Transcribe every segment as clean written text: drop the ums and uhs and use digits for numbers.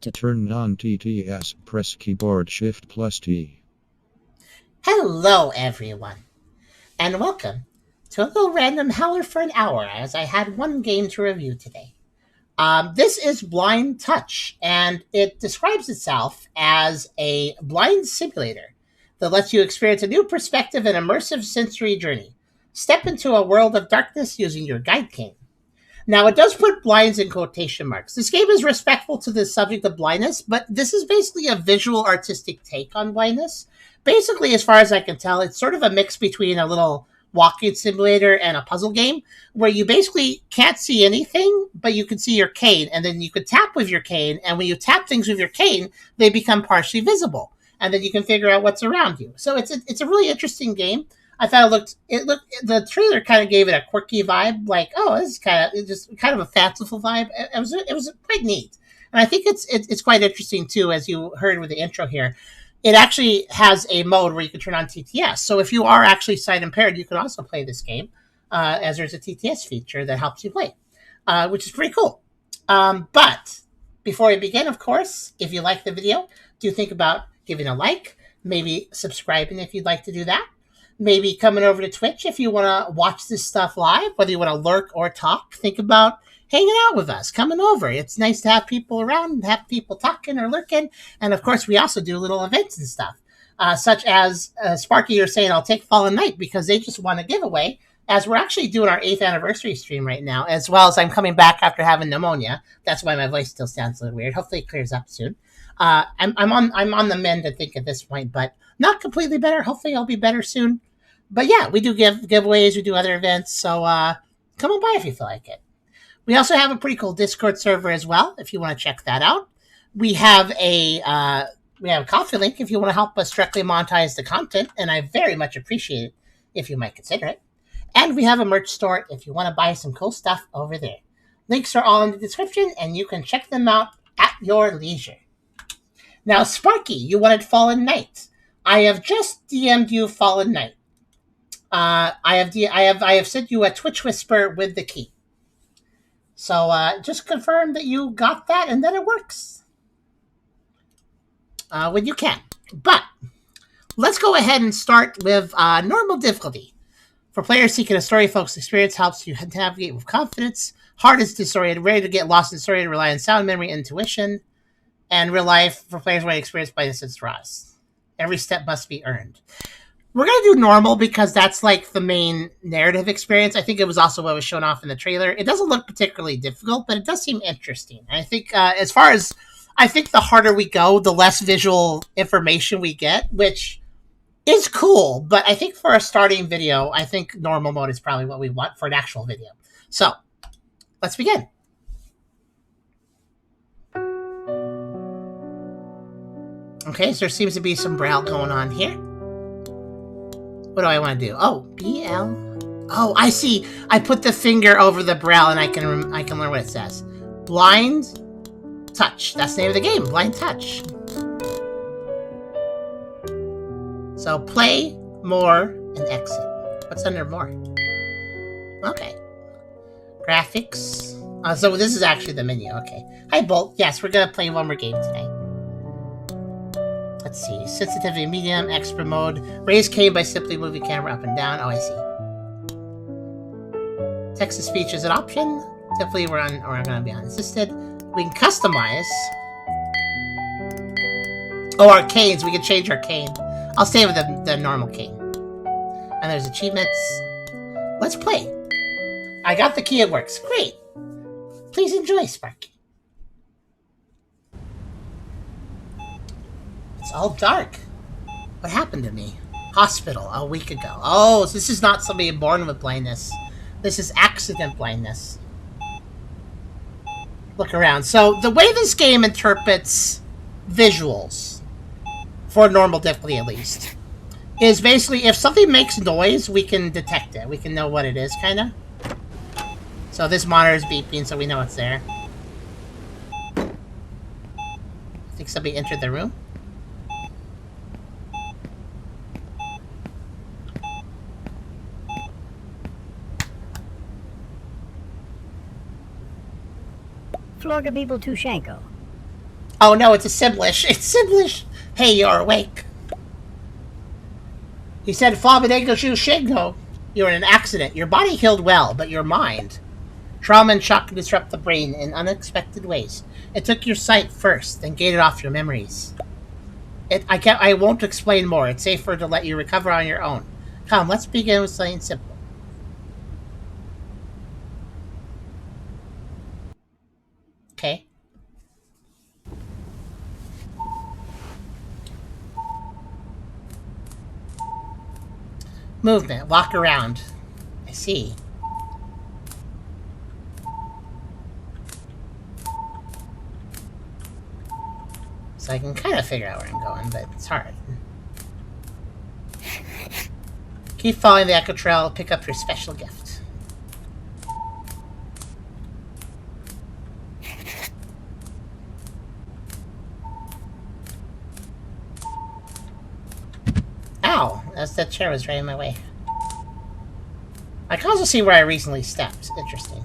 To turn on TTS, press keyboard Shift plus T. Hello, everyone, and welcome to a little random Howler for an hour as I had one game to review today. This is Blind Touch, and it describes itself as a blind simulator that lets you experience a new perspective and immersive sensory journey. Step into a world of darkness using your guide cane. Now, it does put blinds in quotation marks. This game is respectful to the subject of blindness, but this is basically a visual artistic take on blindness. Basically, as far as I can tell, it's sort of a mix between a little walking simulator and a puzzle game where you basically can't see anything, but you can see your cane, and then you can tap with your cane, and when you tap things with your cane, they become partially visible, and then you can figure out what's around you. So it's a really interesting game. I thought the trailer kind of gave it a quirky vibe, like, oh, this is kind of a fanciful vibe. It was quite neat, and I think it's quite interesting too, as you heard with the intro here. It actually has a mode where you can turn on TTS. So if you are actually sight impaired, you can also play this game, as there's a TTS feature that helps you play, which is pretty cool. But before we begin, of course, if you like the video, do think about giving a like, maybe subscribing if you'd like to do that. Maybe coming over to Twitch if you want to watch this stuff live, whether you want to lurk or talk. Think about hanging out with us, coming over. It's nice to have people around and have people talking or lurking. And of course, we also do little events and stuff, such as Sparky, you're saying, I'll take Fallen Knight because they just won a giveaway, as we're actually doing our 8th anniversary stream right now, as well as I'm coming back after having pneumonia. That's why my voice still sounds a little weird. Hopefully it clears up soon. I'm on the mend, I think, at this point, but not completely better. Hopefully I'll be better soon. But yeah, we do give giveaways, we do other events, so come on by if you feel like it. We also have a pretty cool Discord server as well, if you want to check that out. We have a coffee link if you want to help us directly monetize the content, and I very much appreciate it if you might consider it. And we have a merch store if you want to buy some cool stuff over there. Links are all in the description, and you can check them out at your leisure. Now, Sparky, you wanted Fallen Knight. I have just DM'd you Fallen Knight. I have sent you a Twitch whisper with the key. So just confirm that you got that and that it works when you can. But let's go ahead and start with normal difficulty. For players seeking a story-focused experience, helps you navigate with confidence. Hard is disoriented, ready to get lost in story, to rely on sound memory, intuition. And real life, for players wanting to experience blindness and straws. Every step must be earned. We're going to do normal because that's like the main narrative experience. I think it was also what was shown off in the trailer. It doesn't look particularly difficult, but it does seem interesting. I think I think the harder we go, the less visual information we get, which is cool. But I think for a starting video, I think normal mode is probably what we want for an actual video. So let's begin. Okay, so there seems to be some braille going on here. What do I want to do? Oh, BL. Oh, I see. I put the finger over the braille and I can learn what it says. Blind Touch. That's the name of the game. Blind Touch. So play, more, and exit. What's under more? Okay. Graphics. So this is actually the menu. Okay. Hi, Bolt. Yes, we're gonna play one more game tonight. Let's see. Sensitivity medium, expert mode. Raise cane by simply moving camera up and down. Oh, I see. Text to speech is an option. Typically, we're going to be on assisted. We can customize. Oh, our canes. We can change our cane. I'll stay with the normal cane. And there's achievements. Let's play. I got the key. It works. Great. Please enjoy, Sparky. It's all dark. What happened to me? Hospital a week ago. Oh, so this is not somebody born with blindness. This is accident blindness. Look around. So the way this game interprets visuals, for normal difficulty at least, is basically if something makes noise, we can detect it. We can know what it is, kind of. So this monitor is beeping, so we know it's there. I think somebody entered the room. Florga people Tushenko. Oh no, it's a Simlish. It's Simlish. Hey, you're awake. He said, Flabadego Shingo. You're in an accident. Your body healed well, but your mind. Trauma and shock can disrupt the brain in unexpected ways. It took your sight first, then gated off your memories. I won't explain more. It's safer to let you recover on your own. Come, let's begin with something simple. Okay. Movement. Walk around. I see. So I can kind of figure out where I'm going, but it's hard. Keep following the Echo Trail. Pick up your special gift. Ow! That chair was right in my way. I can also see where I recently stepped. Interesting.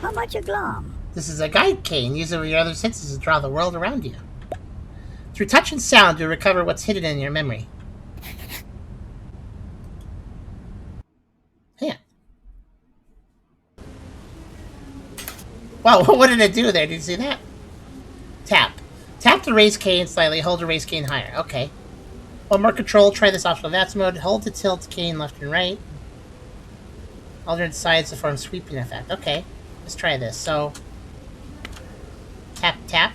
How much a glom? This is a guide cane. Use it with your other senses to draw the world around you. Through touch and sound, you'll recover what's hidden in your memory. Yeah. Wow, what did it do there? Did you see that? Tap. Tap the raise cane slightly. Hold the raise cane higher. Okay. One more control. Try this optional advance mode. Hold to tilt cane left and right. Alternate sides to form sweeping effect. Okay. Let's try this. So, tap, tap.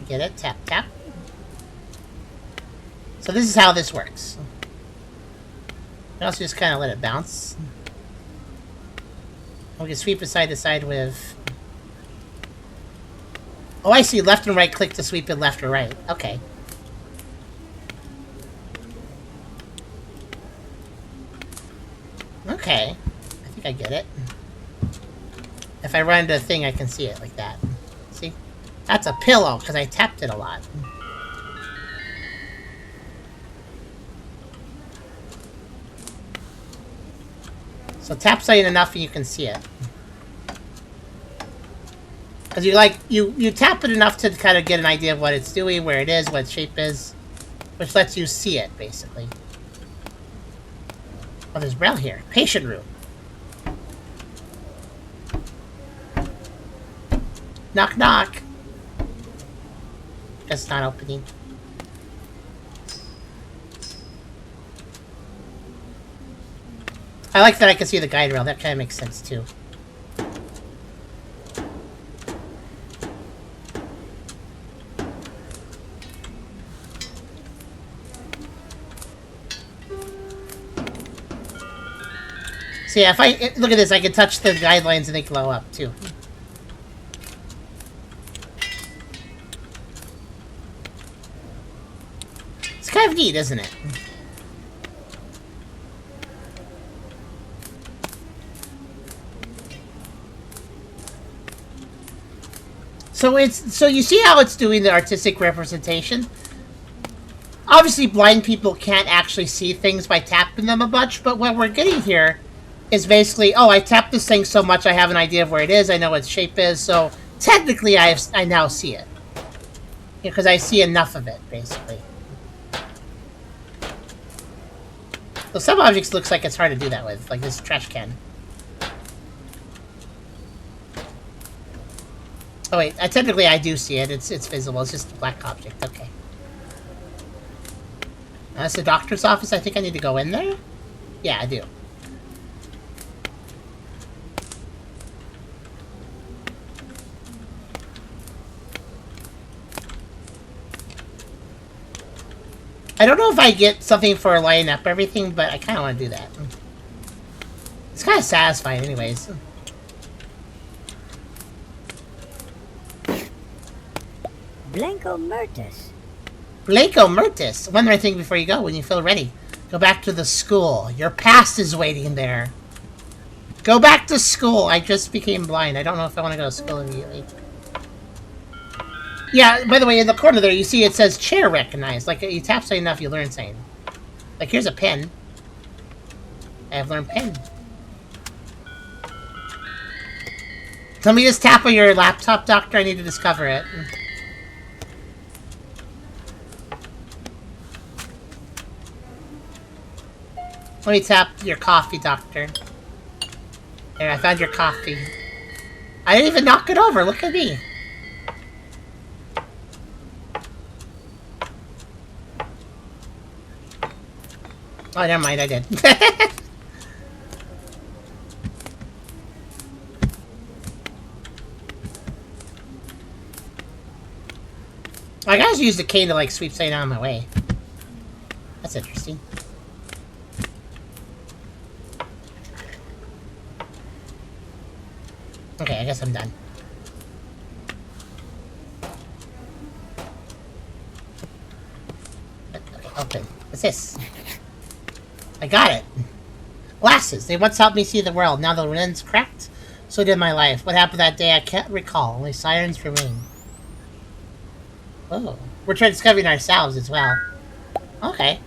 Get it? Tap, tap. So this is how this works. You can also just kind of let it bounce. We can sweep it side to side with... Oh, I see. Left and right click to sweep it left or right. Okay. Okay. I think I get it. If I run into a thing, I can see it like that. See? That's a pillow, because I tapped it a lot. So tap side enough and you can see it. Because you tap it enough to kind of get an idea of what it's doing, where it is, what its shape is. Which lets you see it, basically. Oh, there's Braille here. Patient room. Knock, knock. Guess not opening. I like that I can see the guide rail. That kind of makes sense, too. So yeah, if I look at this, I can touch the guidelines and they glow up too. It's kind of neat, isn't it? So you see how it's doing the artistic representation? Obviously, blind people can't actually see things by tapping them a bunch, but what we're getting here is basically, oh, I tapped this thing so much I have an idea of where it is, I know what its shape is, so technically I now see it. Because I see enough of it, basically. So some objects looks like it's hard to do that with, like this trash can. Oh wait, technically I do see it, it's visible, it's just a black object, okay. That's the doctor's office, I think I need to go in there? Yeah, I do. I don't know if I get something for lighting up everything, but I kind of want to do that. It's kind of satisfying anyways. Blanco Murtis. Blanco Murtis. One more thing before you go, when you feel ready. Go back to the school. Your past is waiting there. Go back to school. I just became blind. I don't know if I want to go to school immediately. Yeah, by the way, in the corner there, you see it says chair recognized. Like, you tap something enough, you learn something. Like, here's a pen. I have learned pen. Let me just tap on your laptop, Doctor. I need to discover it. Let me tap your coffee, Doctor. There, I found your coffee. I didn't even knock it over. Look at me. Oh, never mind. I did. I gotta use the cane to, like, sweep something out of my way. That's interesting. Okay, I guess I'm done. Okay, open. What's this? I got it. Glasses. They once helped me see the world. Now the lens cracked. So did my life. What happened that day, I can't recall. Only sirens remain. Oh. We're trying discovering ourselves as well. Okay.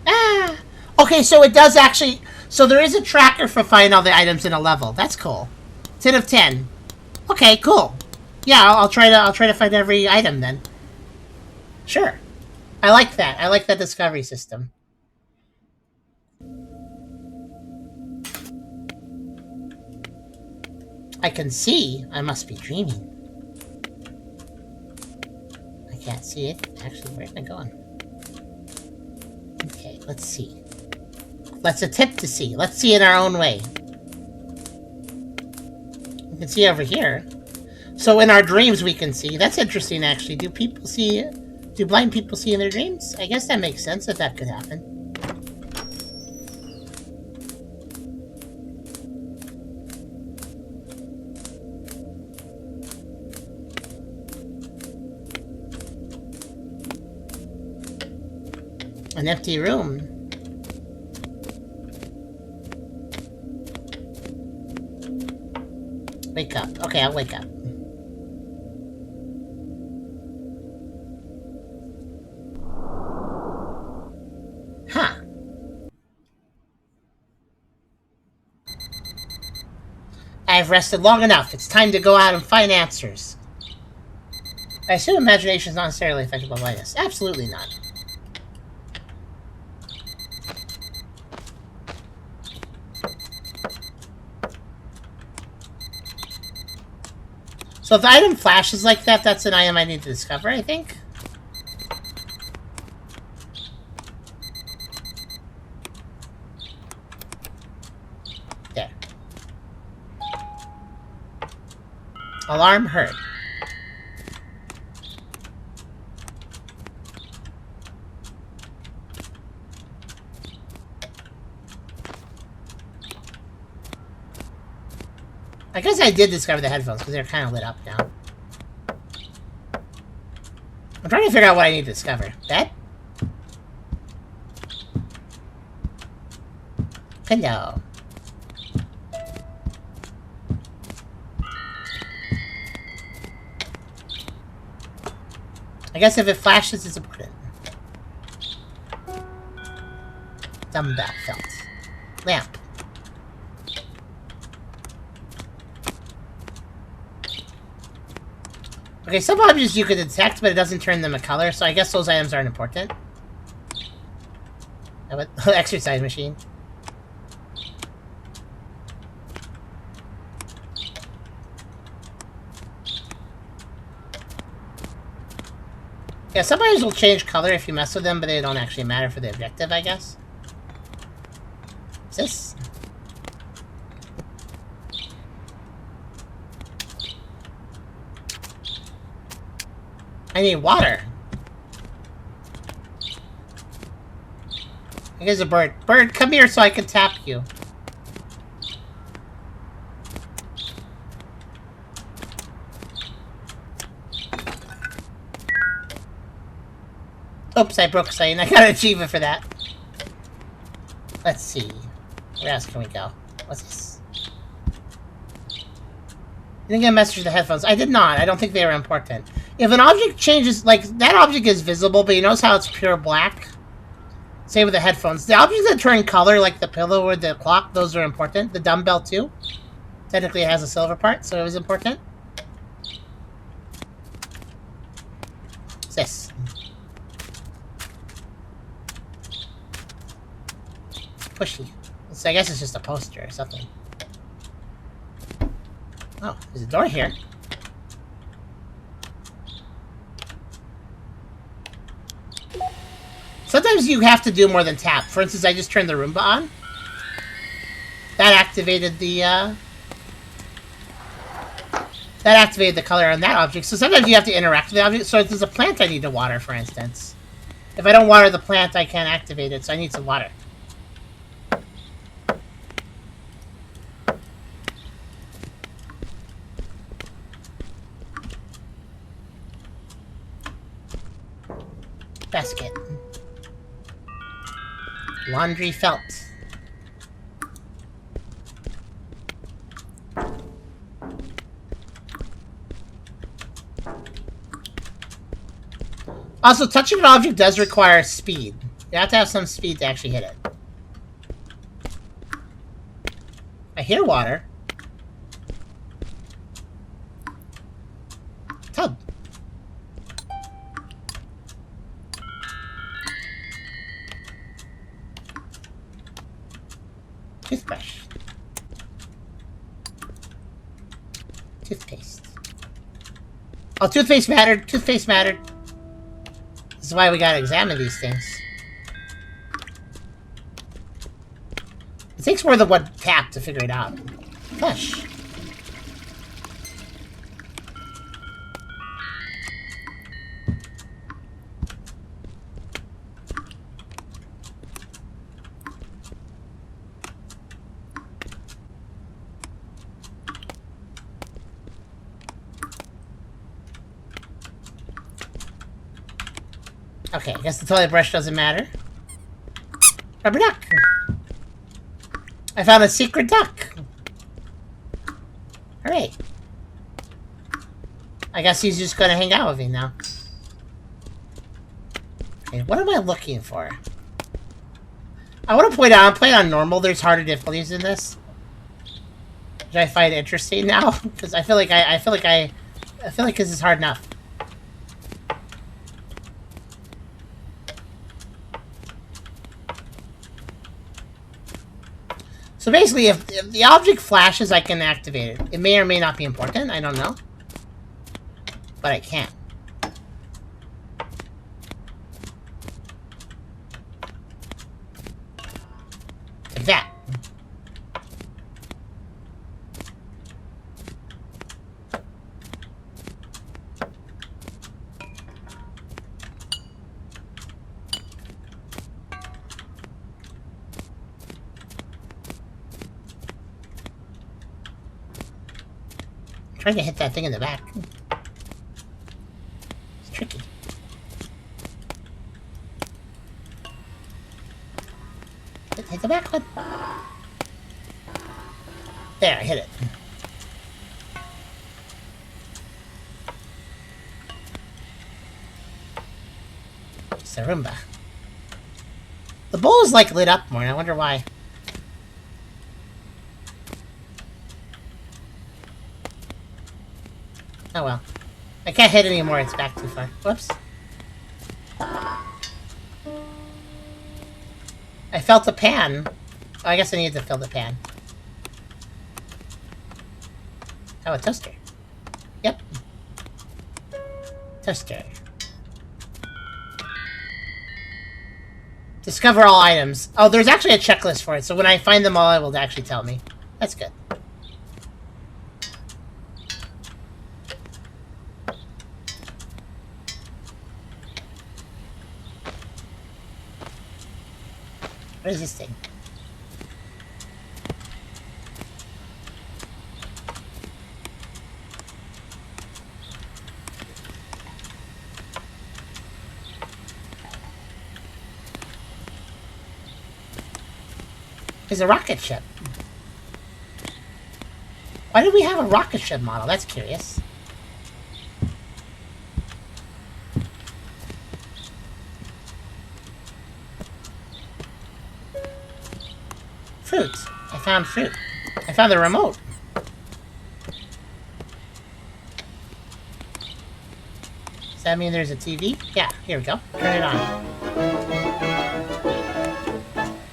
Ah! Okay, so it does actually... So there is a tracker for finding all the items in a level. That's cool. 10 of 10. Okay, cool. Yeah, I'll try to find every item then. Sure. I like that. I like that discovery system. I can see. I must be dreaming. I can't see it. Actually, where am I going? Okay, let's see. Let's attempt to see. Let's see in our own way. We can see over here. So in our dreams we can see. That's interesting, actually. Do people see... Do blind people see in their dreams? I guess that makes sense if that could happen. An empty room. Wake up. Okay, I'll wake up. Huh. I've rested long enough. It's time to go out and find answers. I assume imagination is not necessarily affected by blindness. Absolutely not. So if the item flashes like that, that's an item I need to discover, I think. There. Alarm heard. I guess I did discover the headphones because they're kind of lit up now. I'm trying to figure out what I need to discover. Bed? Pillow. I guess if it flashes, it's important. Dumbbell felt. Lamp. Okay, some objects you can detect, but it doesn't turn them a color, so I guess those items aren't important. Exercise machine. Yeah, some items will change color if you mess with them, but they don't actually matter for the objective, I guess. What's this? I need water. Here's a bird. Bird, come here so I can tap you. Oops, I broke something. I got an achievement for that. Let's see. Where else can we go? What's this? didn't get a message to the headphones. I did not. I don't think they were important. If an object changes, like, that object is visible, but you notice how it's pure black? Same with the headphones. The objects that turn color, like the pillow or the clock, those are important. The dumbbell, too. Technically, it has a silver part, so it was important. What's this? Pushy. So I guess it's just a poster or something. Oh, there's a door here. Sometimes you have to do more than tap. For instance, I just turned the Roomba on. That activated the color on that object. So sometimes you have to interact with the object. So if there's a plant I need to water, for instance. If I don't water the plant, I can't activate it, so I need some water. Basket. Laundry felt. Also, touching an object does require speed. You have to have some speed to actually hit it. I hear water. Tub. Toothbrush. Toothpaste. Oh, toothpaste mattered. Toothpaste mattered. This is why we gotta examine these things. It takes more than one tap to figure it out. Push. Okay, I guess the toilet brush doesn't matter. Rubber duck! I found a secret duck! Alright. I guess he's just gonna hang out with me now. Okay, what am I looking for? I want to point out, I'm playing on normal, there's harder difficulties in this. Which I find interesting now, because I feel like this is hard enough. So basically, if the object flashes, I can activate it. It may or may not be important, I don't know. But I can. Like that. Trying to hit that thing in the back. It's tricky. Hit the back one. There, I hit it. It's a Roomba. The bowl is like lit up more, and I wonder why. Oh well. I can't hit anymore, it's back too far. Whoops. I felt a pan. Oh, I guess I needed to fill the pan. Oh, a toaster. Yep. Toaster. Discover all items. Oh, there's actually a checklist for it, so when I find them all, it will actually tell me. That's good. What is this thing? It's a rocket ship. Why do we have a rocket ship model? That's curious. Fruit. I found fruit. I found the remote. Does that mean there's a TV? Yeah, here we go. Turn it on.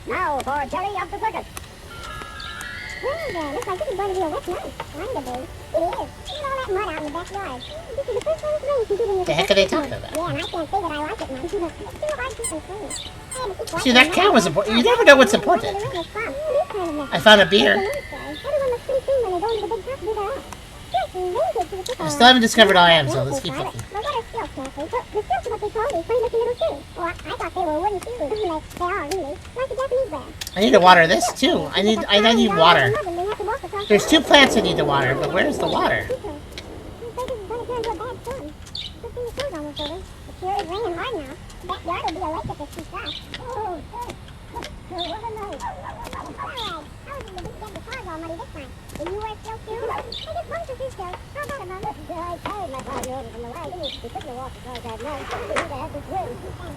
Now for Terry of the Circus. Well, looks like this is going to be a wet night. Kinda big. It is. Look at all that mud out in the backyard. This is the first time it's rained since you've been here. The heck are they talking about? Yeah, and I can't say that I like it much. It's too hard to clean. See, that cat was important. You never know what's important. I found a beer. I still haven't discovered all I am, so let's keep looking. I need to water this too. I need water. There's 2 plants I need to water, but where's the water?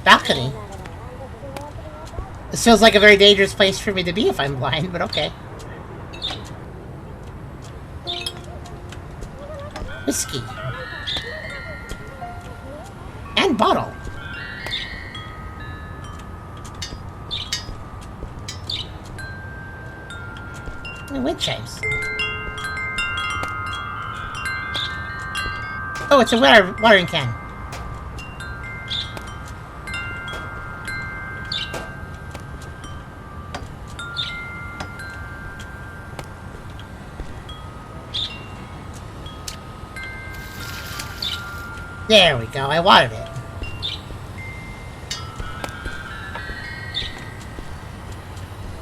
Balcony. This feels like a very dangerous place for me to be if I'm blind, but okay. Whiskey. And bottle. And wind chimes. Oh, it's a watering can. There we go, I watered it.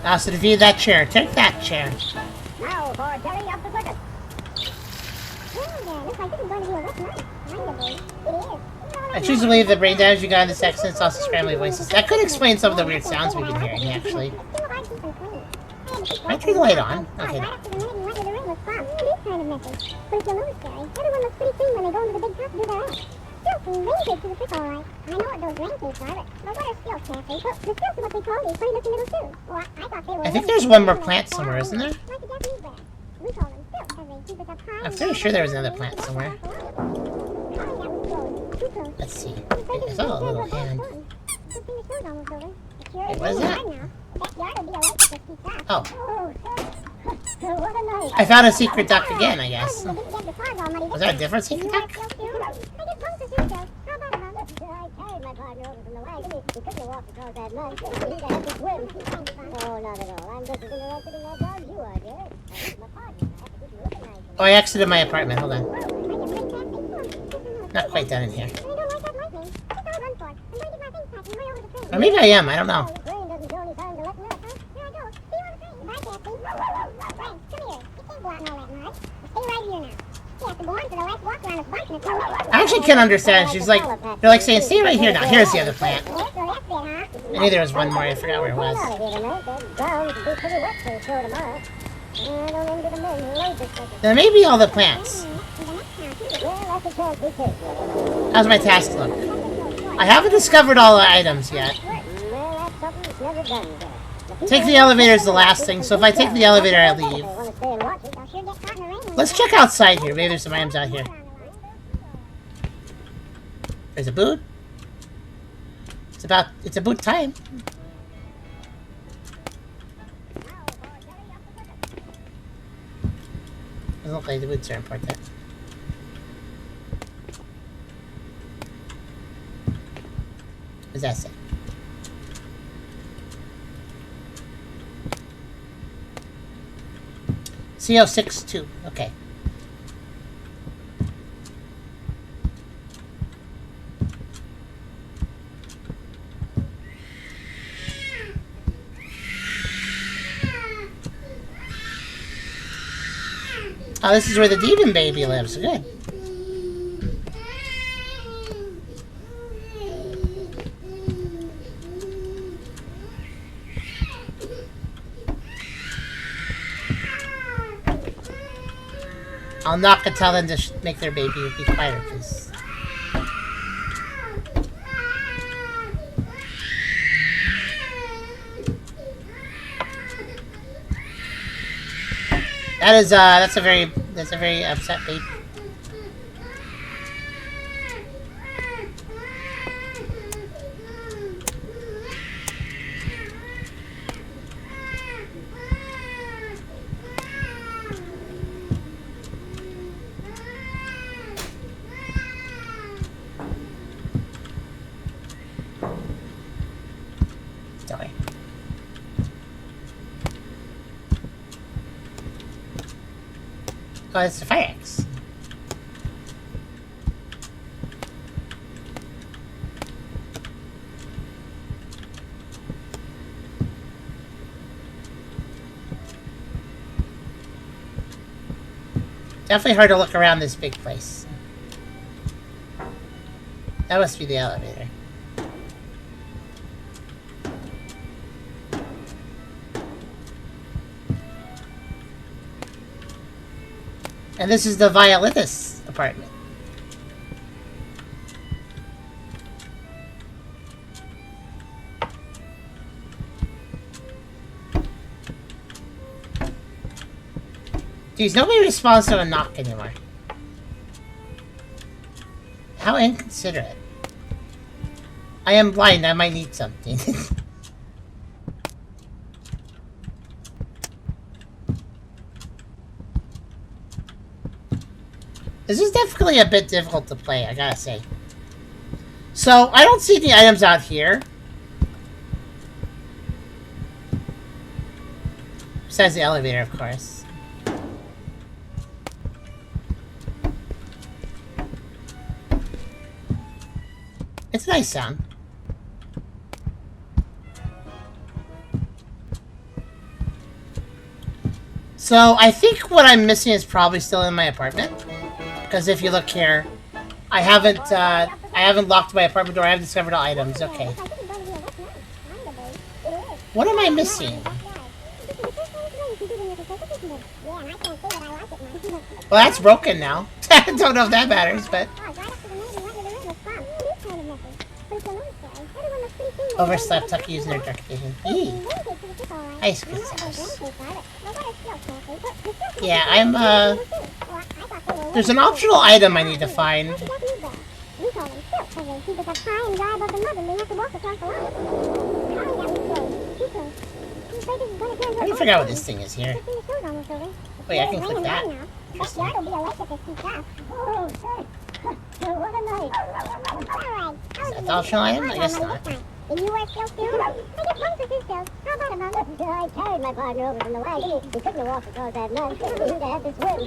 Also, to view that chair, take that chair. Now for Terry of the Circus. Well, looks like this is going to be a wet night. Kinda big. It is. I choose to believe the brain damage you got in this accident is also scrambling voices. That could explain some of the weird sounds we've been hearing, actually. Can I turn the light on? Okay. I think there's one more plant somewhere, isn't there? I'm pretty sure there was another plant somewhere. Let's see. I saw a little hand. Wait, what is that? Oh. I found a secret duck again, I guess. Was that a different secret duck? Oh, I exited my apartment. Hold on. Not quite done in here. Or maybe I am. I don't know. I actually can't understand. She's like, they're like saying, stay right here now. Here's the other plant. I knew there was one more. I forgot where it was. There may be all the plants. How's my task look? I haven't discovered all the items yet. Take the elevator is the last thing, so if I take the elevator, I leave. Let's check outside here. Maybe there's some items out here. There's a boot. It's a boot time. Doesn't look like the boots are important. What does that say? CO62. Okay. Oh, this is where the demon baby lives. Good. I'll knock and tell them to make their baby be quieter, please. That's a very upset baby. Sorry. Oh, it's the fire axe. Definitely hard to look around this big place. That must be the elevator. And this is the violinist's apartment. Geez, nobody responds to a knock anymore. How inconsiderate. I am blind, I might need something. This is definitely a bit difficult to play, I gotta say. So, I don't see any items out here. Besides the elevator, of course. It's a nice sound. So, I think what I'm missing is probably still in my apartment. Because if you look here, I haven't locked my apartment door. I haven't discovered all items. Okay. What am I missing? Well, that's broken now. I don't know if that matters, but overslept Tucky using their dark vision. Eee. Ice cream sauce. Yeah, I'm there's an optional item I need to find. I forgot what this thing is here. Wait, I can click that. Interesting. Is that the optional item? I guess not. And you wear skills too? I get points for two skills. How about a month? I carried my partner over from the wagon. We couldn't walk across that mud. You'd have to swim.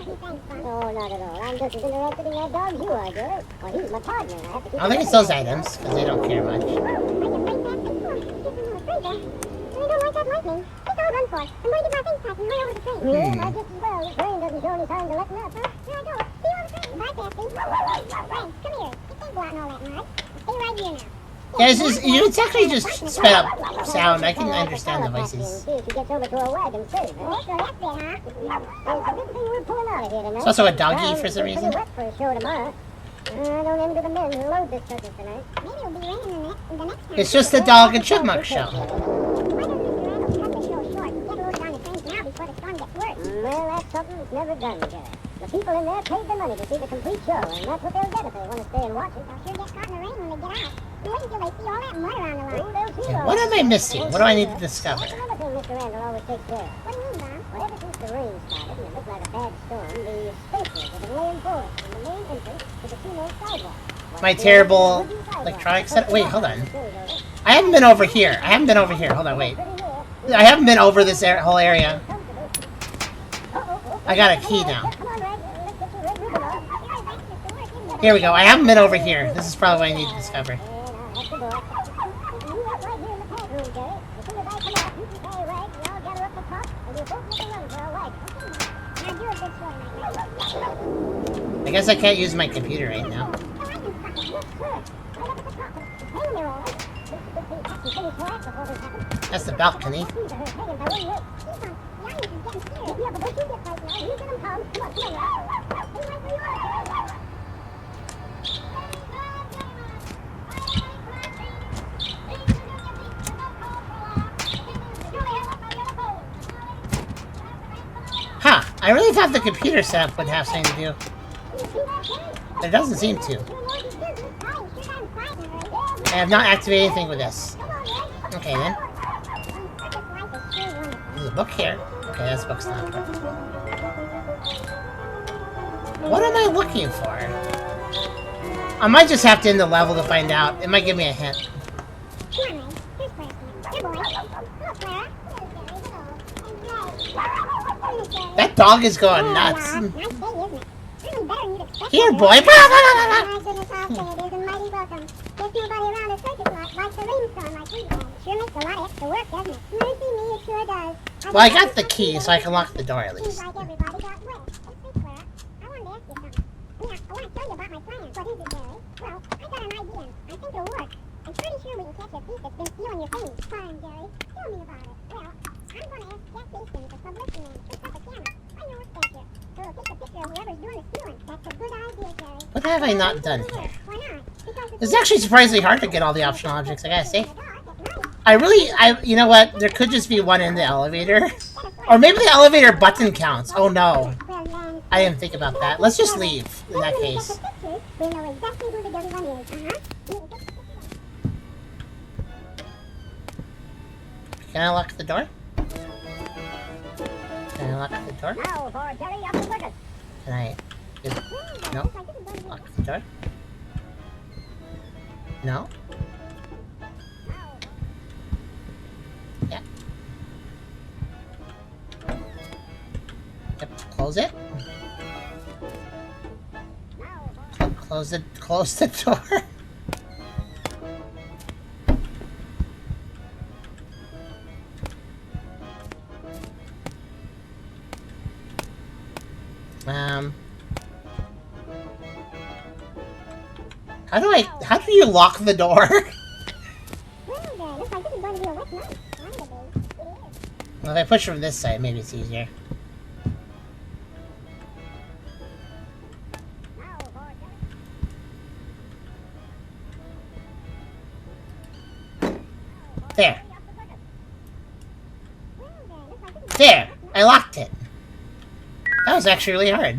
No, not at all. I'm just as interested in that dog as you are, girl. Well, he's my partner. I have to keep I don't think it's those items, because they don't care much. I can break that. I don't like that lightning. It's all run for. I'm going to get my things packed and run over the train. Yeah, I just as well. The train doesn't show any sign to let me up, huh? Yeah, I don't. See you on the train. Bye, Cassie. Friends, come here. You can't go out in all that mud. Stay right here now. Yeah, it's actually just sped up sound. I can understand the voices. It's also a doggy for some reason. It's just the dog and chipmunk show. Well, that's something that's never done, Jack. The people in there paid the money to see the complete show, and that's what they'll get if they want to stay and watch it. They'll sure get caught in the rain when they get out. Wait until they see all that mud around the line. Okay, what am I missing? What do I need to discover? Another thing Mr. Randall always takes care of. What do you mean, Bob? Well, ever since the rain started and it looked like a bad storm, the spacers have been laying boards from the main entrance to the two-lane sidewalk. My terrible electronic set. Wait, hold on. I haven't been over here. Hold on, wait. I haven't been over this whole area. I got a key now. Here we go. I haven't been over here. This is probably what I need to discover. I guess I can't use my computer right now. That's the balcony. I really thought the computer setup would have something to do. But it doesn't seem to. I have not activated anything with this. Okay, then. There's a book here. Okay, this book's not important. What am I looking for? I might just have to end the level to find out. It might give me a hint. That dog is going nuts. Here, boy. Well, I got the key, so I can lock the door at least. I'm pretty sure we can catch a thief that's been stealing your things. Fine, Jerry. Tell me about it. Well, I'm going to ask Jack Hastings, the publicity man, to set the camera. I know it's back here. So we'll take a picture of whoever's doing the stealing. That's a good idea, Jerry. What have I not done here? Why not? It's actually surprisingly hard to get all the optional objects, I gotta say. You know what? There could just be one in the elevator. Or maybe the elevator button counts. Oh no. I didn't think about that. Let's just leave, in that case. Can I lock the door? Can I lock the door? Can I just... No? Lock the door? No? Yeah. Yep, close it. Close the door. How do you lock the door? Well, if I push from this side, maybe it's easier. There. There! I locked it. That was actually really hard.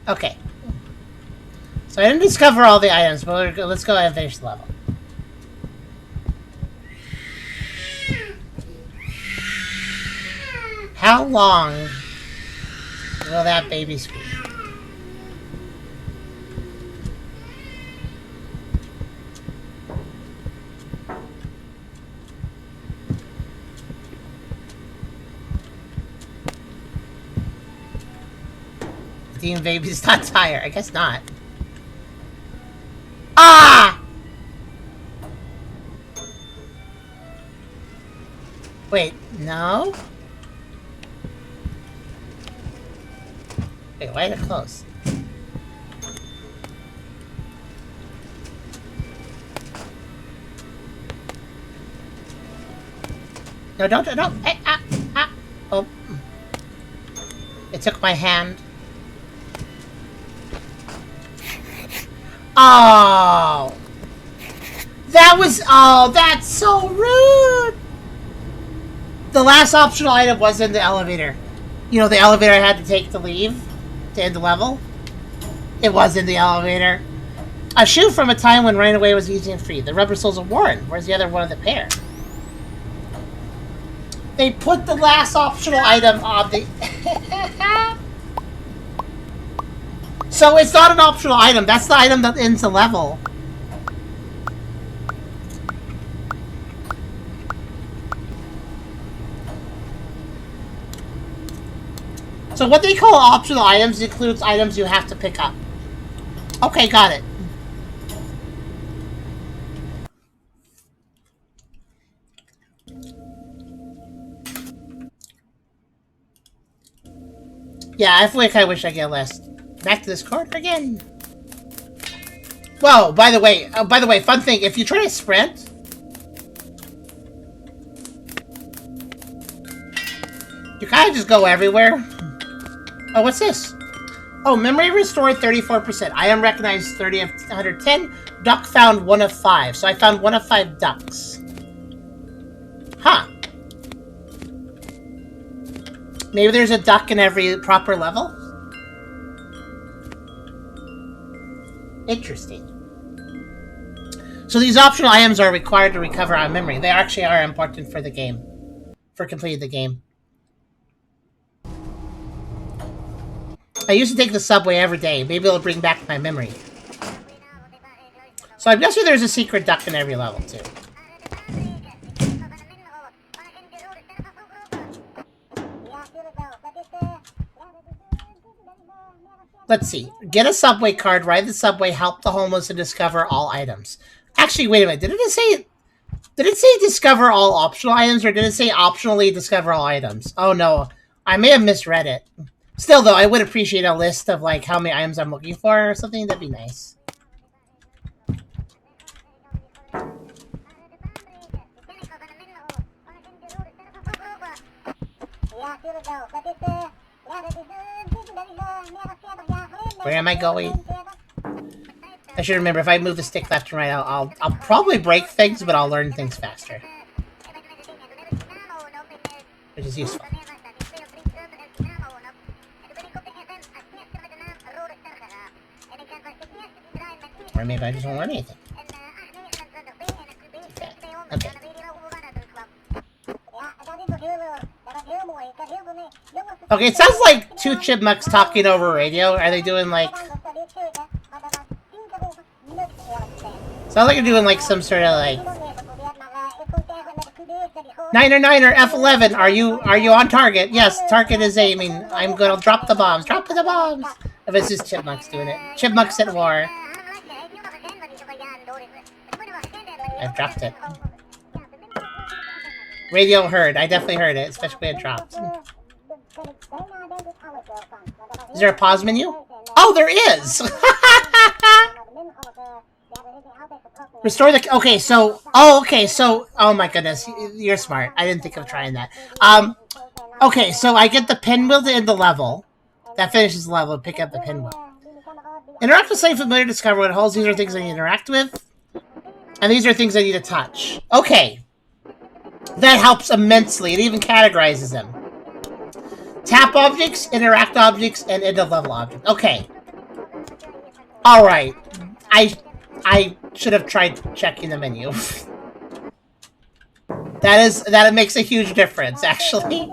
Okay. So I didn't discover all the items, but let's go ahead and finish the level. How long will that baby squeak? Demon baby's not tired. I guess not. Ah! Wait, no? Wait, why is it close? No, don't. Hey, oh. It took my hand. Oh! That's so rude! The last optional item was in the elevator. You know, the elevator I had to take to leave, to end the level? It was in the elevator. A shoe from a time when running away was easy and free. The rubber soles of Warren. Where's the other one of the pair? They put the last optional item on the... So it's not an optional item. That's the item that ends the level. So what they call optional items includes items you have to pick up. Okay, got it. Yeah, I feel like I wish I get less. Back to this corner again. Whoa, by the way, fun thing, if you try to sprint, you kind of just go everywhere. Oh, what's this? Oh, memory restored 34%. Item recognized 30 of 110. Duck found 1 of 5. So I found 1 of 5 ducks. Huh. Maybe there's a duck in every proper level? Interesting. So these optional items are required to recover our memory. They actually are important for the game. For completing the game. I used to take the subway every day. Maybe it'll bring back my memory. So I'm guessing there's a secret duck in every level, too. Let's see. Get a subway card, ride the subway, help the homeless, and discover all items. Actually, wait a minute. Did it say discover all optional items, or did it say optionally discover all items? Oh, no. I may have misread it. Still, though, I would appreciate a list of, like, how many items I'm looking for or something. That'd be nice. Where am I going? I should remember, if I move the stick left and right, I'll probably break things, but I'll learn things faster. Which is useful. Or maybe I just won't learn anything. Okay. Okay, it sounds like two chipmunks talking over radio. Are they doing like... Sounds like you're doing like some sort of like... Niner F11, are you on target? Yes, target is aiming. I'm gonna drop the bombs. Drop the bombs! If it's just chipmunks doing it. Chipmunks at war. I've dropped it. Radio heard. I definitely heard it, especially when it dropped. Is there a pause menu? Oh, there is! Restore the... Okay, so... Oh, okay, so... Oh my goodness, you're smart. I didn't think of trying that. Okay, so I get the pinwheel to end the level. That finishes the level. Pick up the pinwheel. Interact with something familiar to discover what it holds. These are things I need to interact with. And these are things I need to touch. Okay. That helps immensely. It even categorizes them. Tap objects, interact objects, and end-of-level objects. Okay. Alright. I should have tried checking the menu. That makes a huge difference, actually.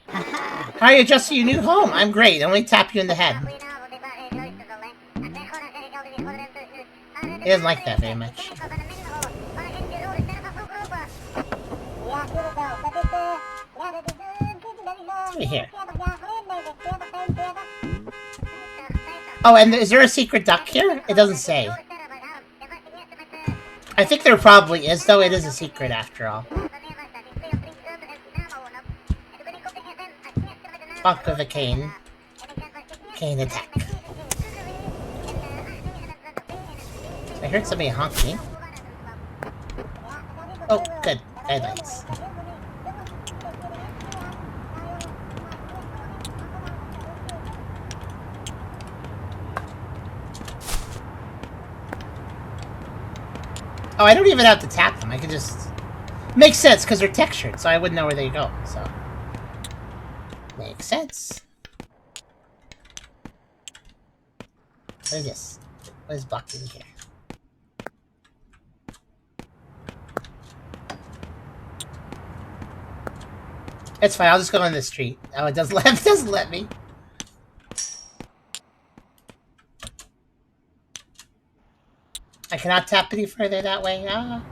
How are you adjusting your new home? I'm great. I only tap you in the head. He doesn't like that very much. Right here. Oh, and is there a secret duck here? It doesn't say. I think there probably is, though. It is a secret after all. Fuck with a cane. Cane attack. I heard somebody honking. Oh, good. Guidelines. Oh, I don't even have to tap them. I can just... Makes sense, because they're textured, so I wouldn't know where they go, so... Makes sense. What is this? What is blocked in here? It's fine, I'll just go on the street. Oh, it doesn't let me. I cannot tap any further that way. Ah.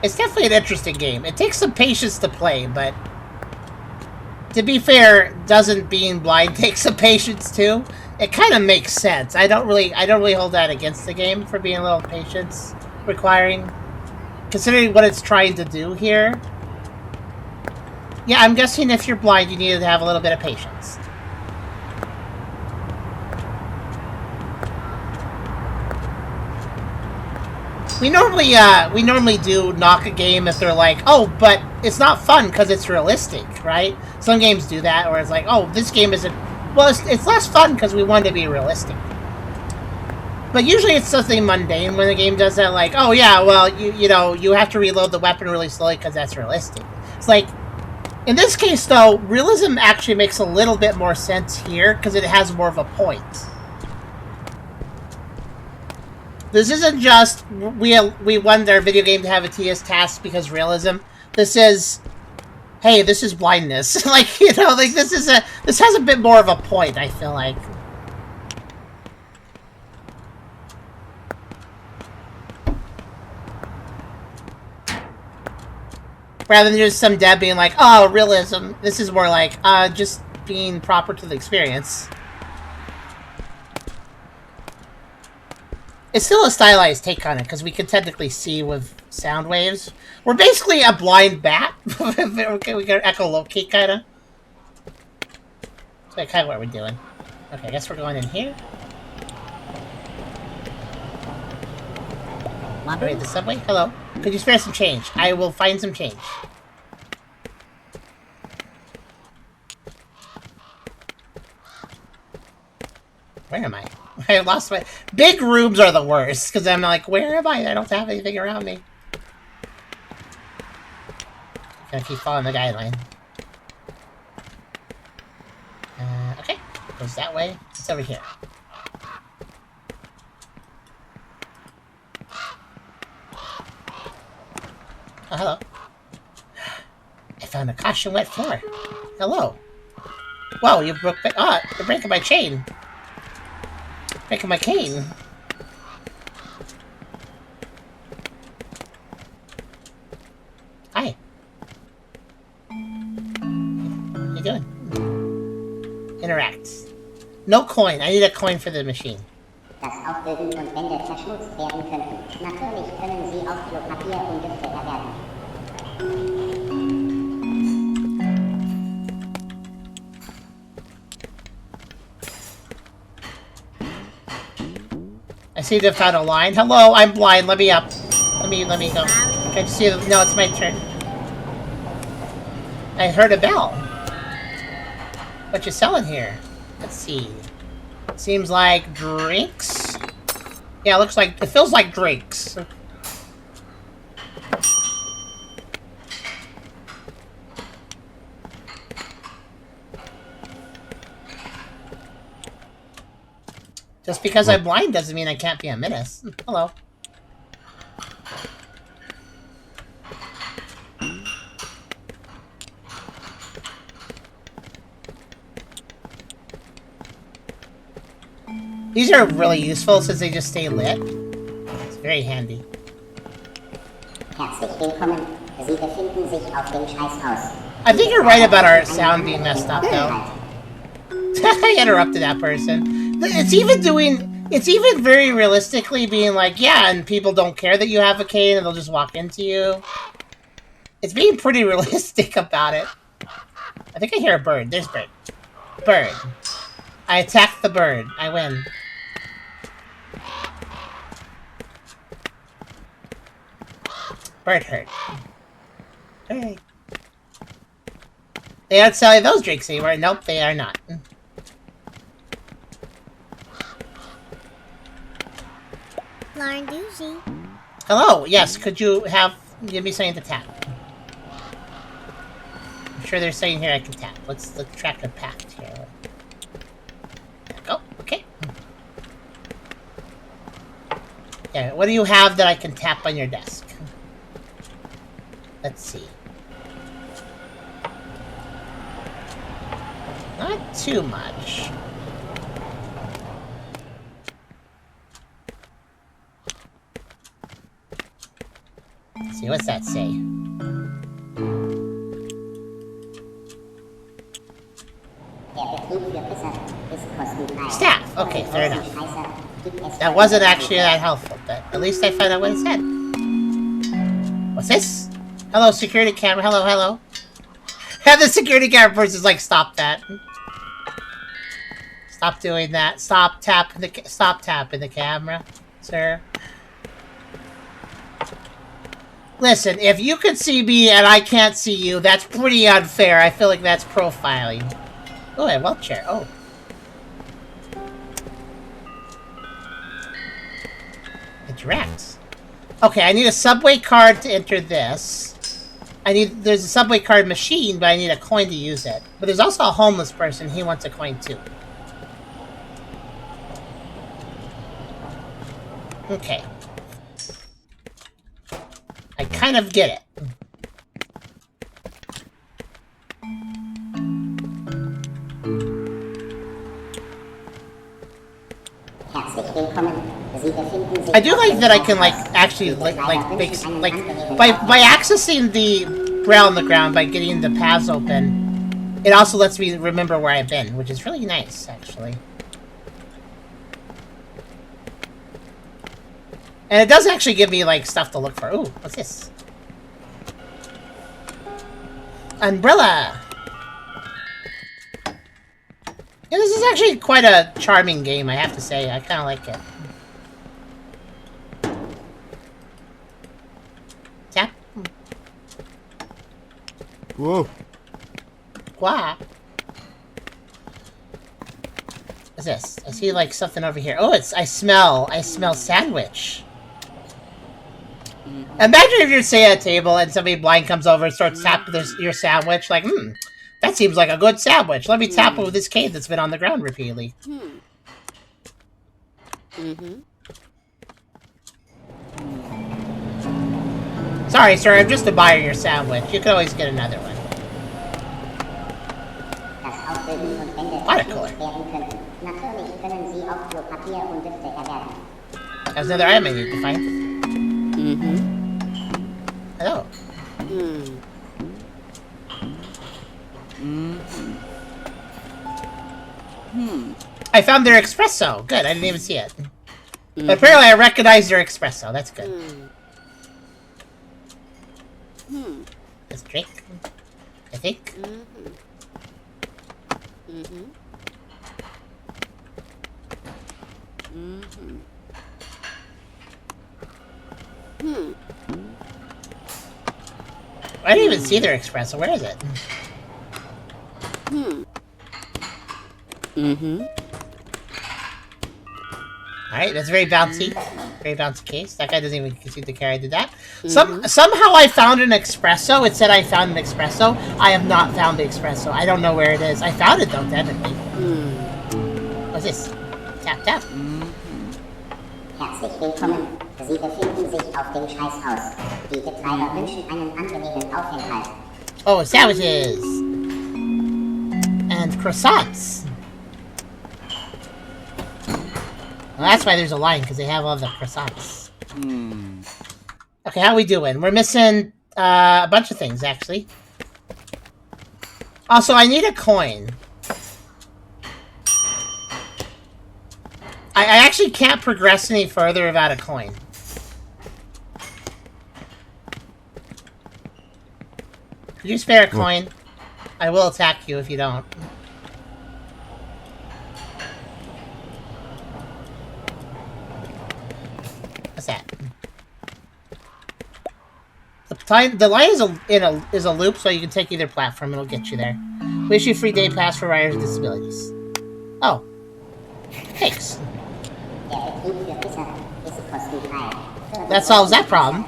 It's definitely an interesting game. It takes some patience to play, but to be fair, doesn't being blind take some patience too? It kind of makes sense. I don't really hold that against the game for being a little patience requiring, considering what it's trying to do here. Yeah, I'm guessing if you're blind, you need to have a little bit of patience. we normally do knock a game if they're like, oh, but it's not fun because it's realistic, right? Some games do that, where it's like, oh, this game isn't. Well, it's less fun because we want to be realistic. But usually it's something mundane when the game does that, like, oh yeah, well, you know, you have to reload the weapon really slowly because that's realistic. It's like, in this case, though, realism actually makes a little bit more sense here because it has more of a point. This isn't just we want our video game to have a tedious task because realism. This is, hey, this is blindness. Like, you know, like this has a bit more of a point, I feel like. Rather than just some dev being like, oh, realism. This is more like, just being proper to the experience. It's still a stylized take on it, because we can technically see with sound waves. We're basically a blind bat. Okay, we can echolocate, kind of. That's kind of what we're doing. Okay, I guess we're going in here. Wait, the subway? Hello. Could you spare some change? I will find some change. Where am I? I lost my... Big rooms are the worst, because I'm like, where am I? I don't have anything around me. Gotta keep following the guideline. Okay. Goes that way. It's over here. Oh, hello. I found a caution wet floor. Hello. Whoa, you broke my... Ah, you're breaking my chain. Breaking my cane. Hi. How you doing? Interact. No coin. I need a coin for the machine. Das Aufbilden und Wände verschmutzt werden könnten. Natürlich können Sie auf Klopapier und Düfte erwerben. I see they found a line. Hello, I'm blind. Let me up. Let me go. Can you see? No, it's my turn. I heard a bell. What you selling here? Let's see. Seems like drinks. Yeah, it feels like drinks. Just because I'm blind doesn't mean I can't be a menace. Hello. These are really useful since they just stay lit. It's very handy. Herzlich willkommen. Sie befinden sich auf dem Scheißhaus. I think you're right about our sound being messed up, though. I interrupted that person. It's even very realistically being like, yeah, and people don't care that you have a cane and they'll just walk into you. It's being pretty realistic about it. I think I hear a bird. There's bird. Bird. I attacked the bird. I win. Bird hurt. Hey. They aren't selling those drinks anymore. Nope, they are not. Lauren Doozy. Hello. Yes, could you give me something to tap? I'm sure they're saying here I can tap. Let's track a path here. Oh, okay. Yeah, what do you have that I can tap on your desk? Let's see. Not too much. Let's see, what's that say? Staff! Okay, fair enough. That wasn't actually that helpful, but at least I found out what it said. What's this? Hello, security camera. Hello, hello. And the security camera person's like, stop that. Stop doing that. Stop tapping the camera, sir. Listen, if you can see me and I can't see you, that's pretty unfair. I feel like that's profiling. Oh, a wheelchair. Oh. Interact. Okay, I need a subway card to enter this. There's a subway card machine, but I need a coin to use it. But there's also a homeless person. He wants a coin too. Okay. I kind of get it. I do like that I can actually by accessing the braille on the ground by getting the paths open, it also lets me remember where I've been, which is really nice actually. And it does actually give me stuff to look for. Ooh, what's this? Umbrella. Yeah, this is actually quite a charming game, I have to say. I kind of like it. Tap. Whoa. Wow. What's this? I see something over here. Oh, I smell sandwich. Imagine if you're, say, at a table and somebody blind comes over and starts tapping your sandwich, that seems like a good sandwich. Let me tap it with this cave that's been on the ground repeatedly. Sorry, sir, I'm just a buyer of your sandwich. You can always get another one. Watercolor. That's another item I need to find. Hello. I found their espresso. Good, I didn't even see it. But apparently I recognize their espresso. That's good. Let's drink. I think. I didn't even see their espresso. Where is it? Alright, that's very bouncy. Very bouncy case. That guy doesn't even seem to care I did that. Somehow I found an espresso. It said I found an espresso. I have not found the espresso. I don't know where it is. I found it though, technically. What's this? Tap, tap. Herzlich willkommen. Sie befinden sich auf dem Scheißhaus. Die Betreiber wünschen einen angenehmen Aufenthalt. Oh, sandwiches! And croissants! Well, that's why there's a line, because they have all the croissants. Okay, how we doing? We're missing a bunch of things, actually. Also, I need a coin. I actually can't progress any further without a coin. Could you spare a coin? I will attack you if you don't. What's that? The line is a loop, so you can take either platform. It'll get you there. We issue free day pass for riders with disabilities. Oh, thanks. That solves that problem.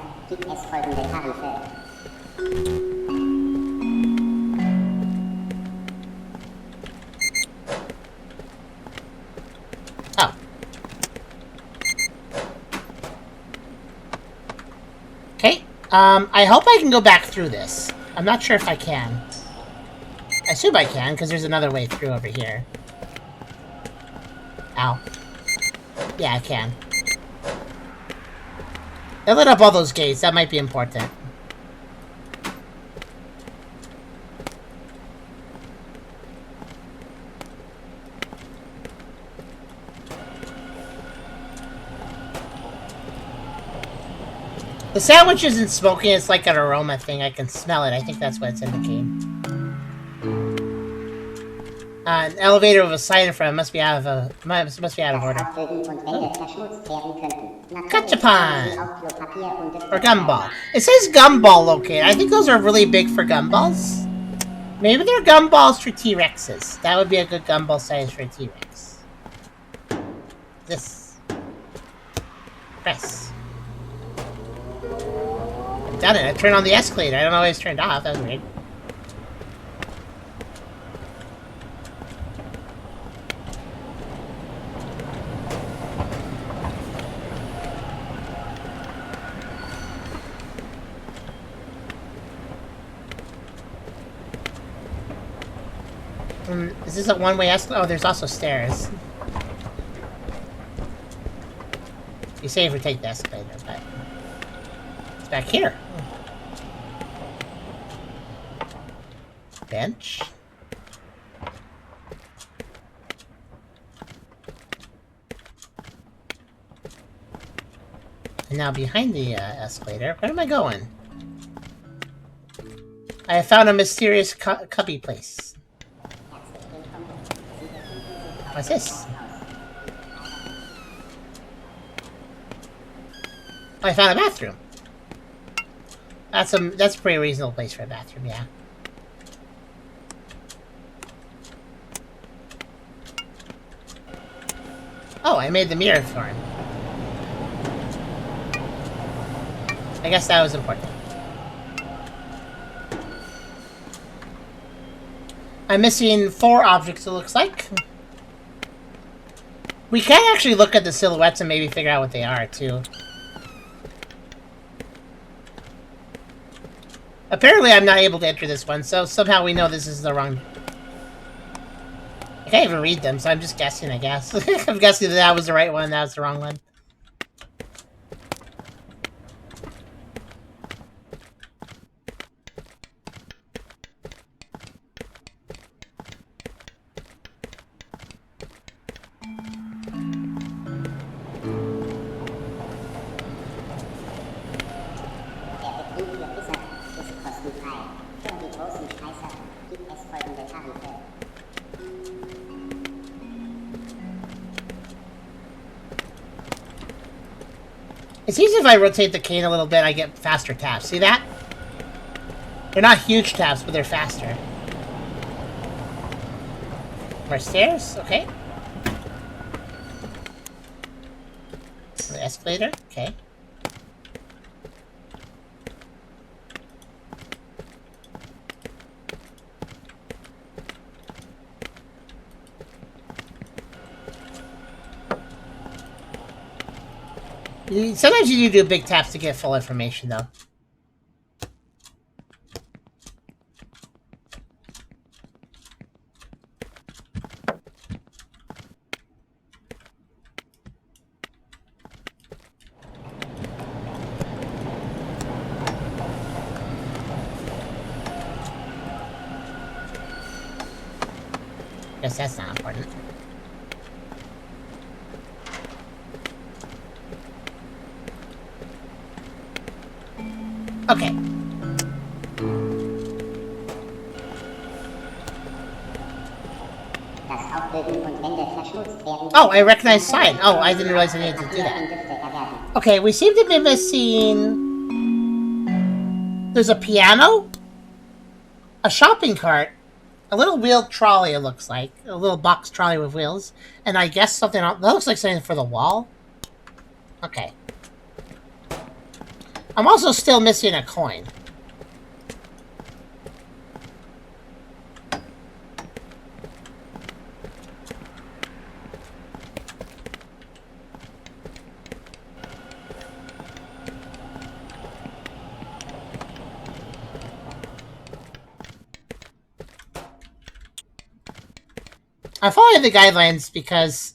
Oh. Okay. I hope I can go back through this. I'm not sure if I can. I assume I can, because there's another way through over here. Ow. Yeah, I can. They lit up all those gates. That might be important. The sandwich isn't smoking. It's like an aroma thing. I can smell it. I think that's what it's indicating. An elevator with a sign in front must be out of must be out of order. Gotchapan! Or gumball. It says gumball located. I think those are really big for gumballs. Maybe they're gumballs for T-Rexes. That would be a good gumball size for a T-Rex. This. Press. I've done it. I turned on the escalator. I don't know why it's turned off. That was weird. Is this a one-way escalator? Oh, there's also stairs. You say if we take the escalator, but it's back here. Bench. And now behind the escalator, where am I going? I have found a mysterious cubby place. What's this? Oh, I found a bathroom. That's a pretty reasonable place for a bathroom, yeah. Oh, I made the mirror for him. I guess that was important. I'm missing 4 objects, it looks like. We can actually look at the silhouettes and maybe figure out what they are, too. Apparently I'm not able to enter this one, so somehow we know this is the wrong... I can't even read them, so I'm just guessing, I guess. I'm guessing that was the right one, that was the wrong one. It seems if I rotate the cane a little bit, I get faster taps. See that? They're not huge taps, but they're faster. More stairs? Okay. The escalator? Okay. Sometimes you do big taps to get full information, though. Guess that's not important. Okay. Oh, I recognize sign. Oh, I didn't realize I needed to do that. Okay, we seem to be missing... There's a piano, a shopping cart, a little wheeled trolley, it looks like. A little box trolley with wheels. And I guess something else. That looks like something for the wall. Okay. I'm also still missing a coin. I'm following the guidelines because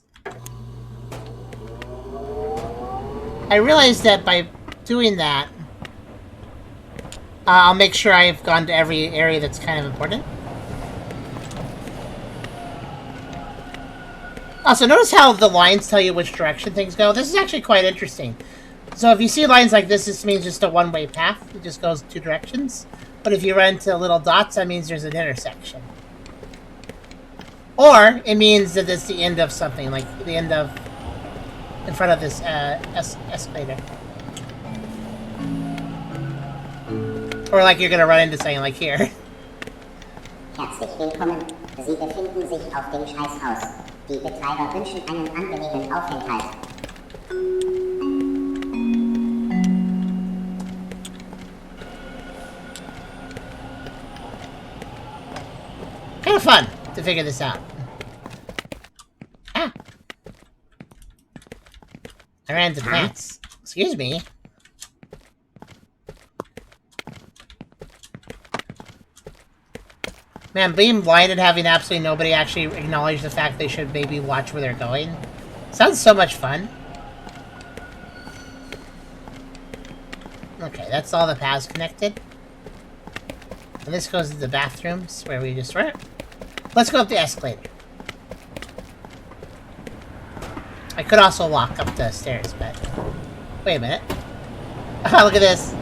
I realized that by doing that, I'll make sure I've gone to every area that's kind of important. Also, notice how the lines tell you which direction things go. This is actually quite interesting. So if you see lines like this means just a one-way path. It just goes 2 directions. But if you run into little dots, that means there's an intersection. Or it means that it's the end of something, like the end of in front of this escalator. Or like you're gonna run into something like here. Herzlich willkommen. Sie befinden sich auf dem Scheißhaus. Die Betreiber wünschen einen angenehmen Aufenthalt. Kind of fun to figure this out. Ah. I ran into plants. Excuse me. Man, being blind and having absolutely nobody actually acknowledge the fact they should maybe watch where they're going sounds so much fun. Okay, that's all the paths connected. And this goes to the bathrooms where we just went. Let's go up the escalator. I could also walk up the stairs, but... Wait a minute. Oh, look at this.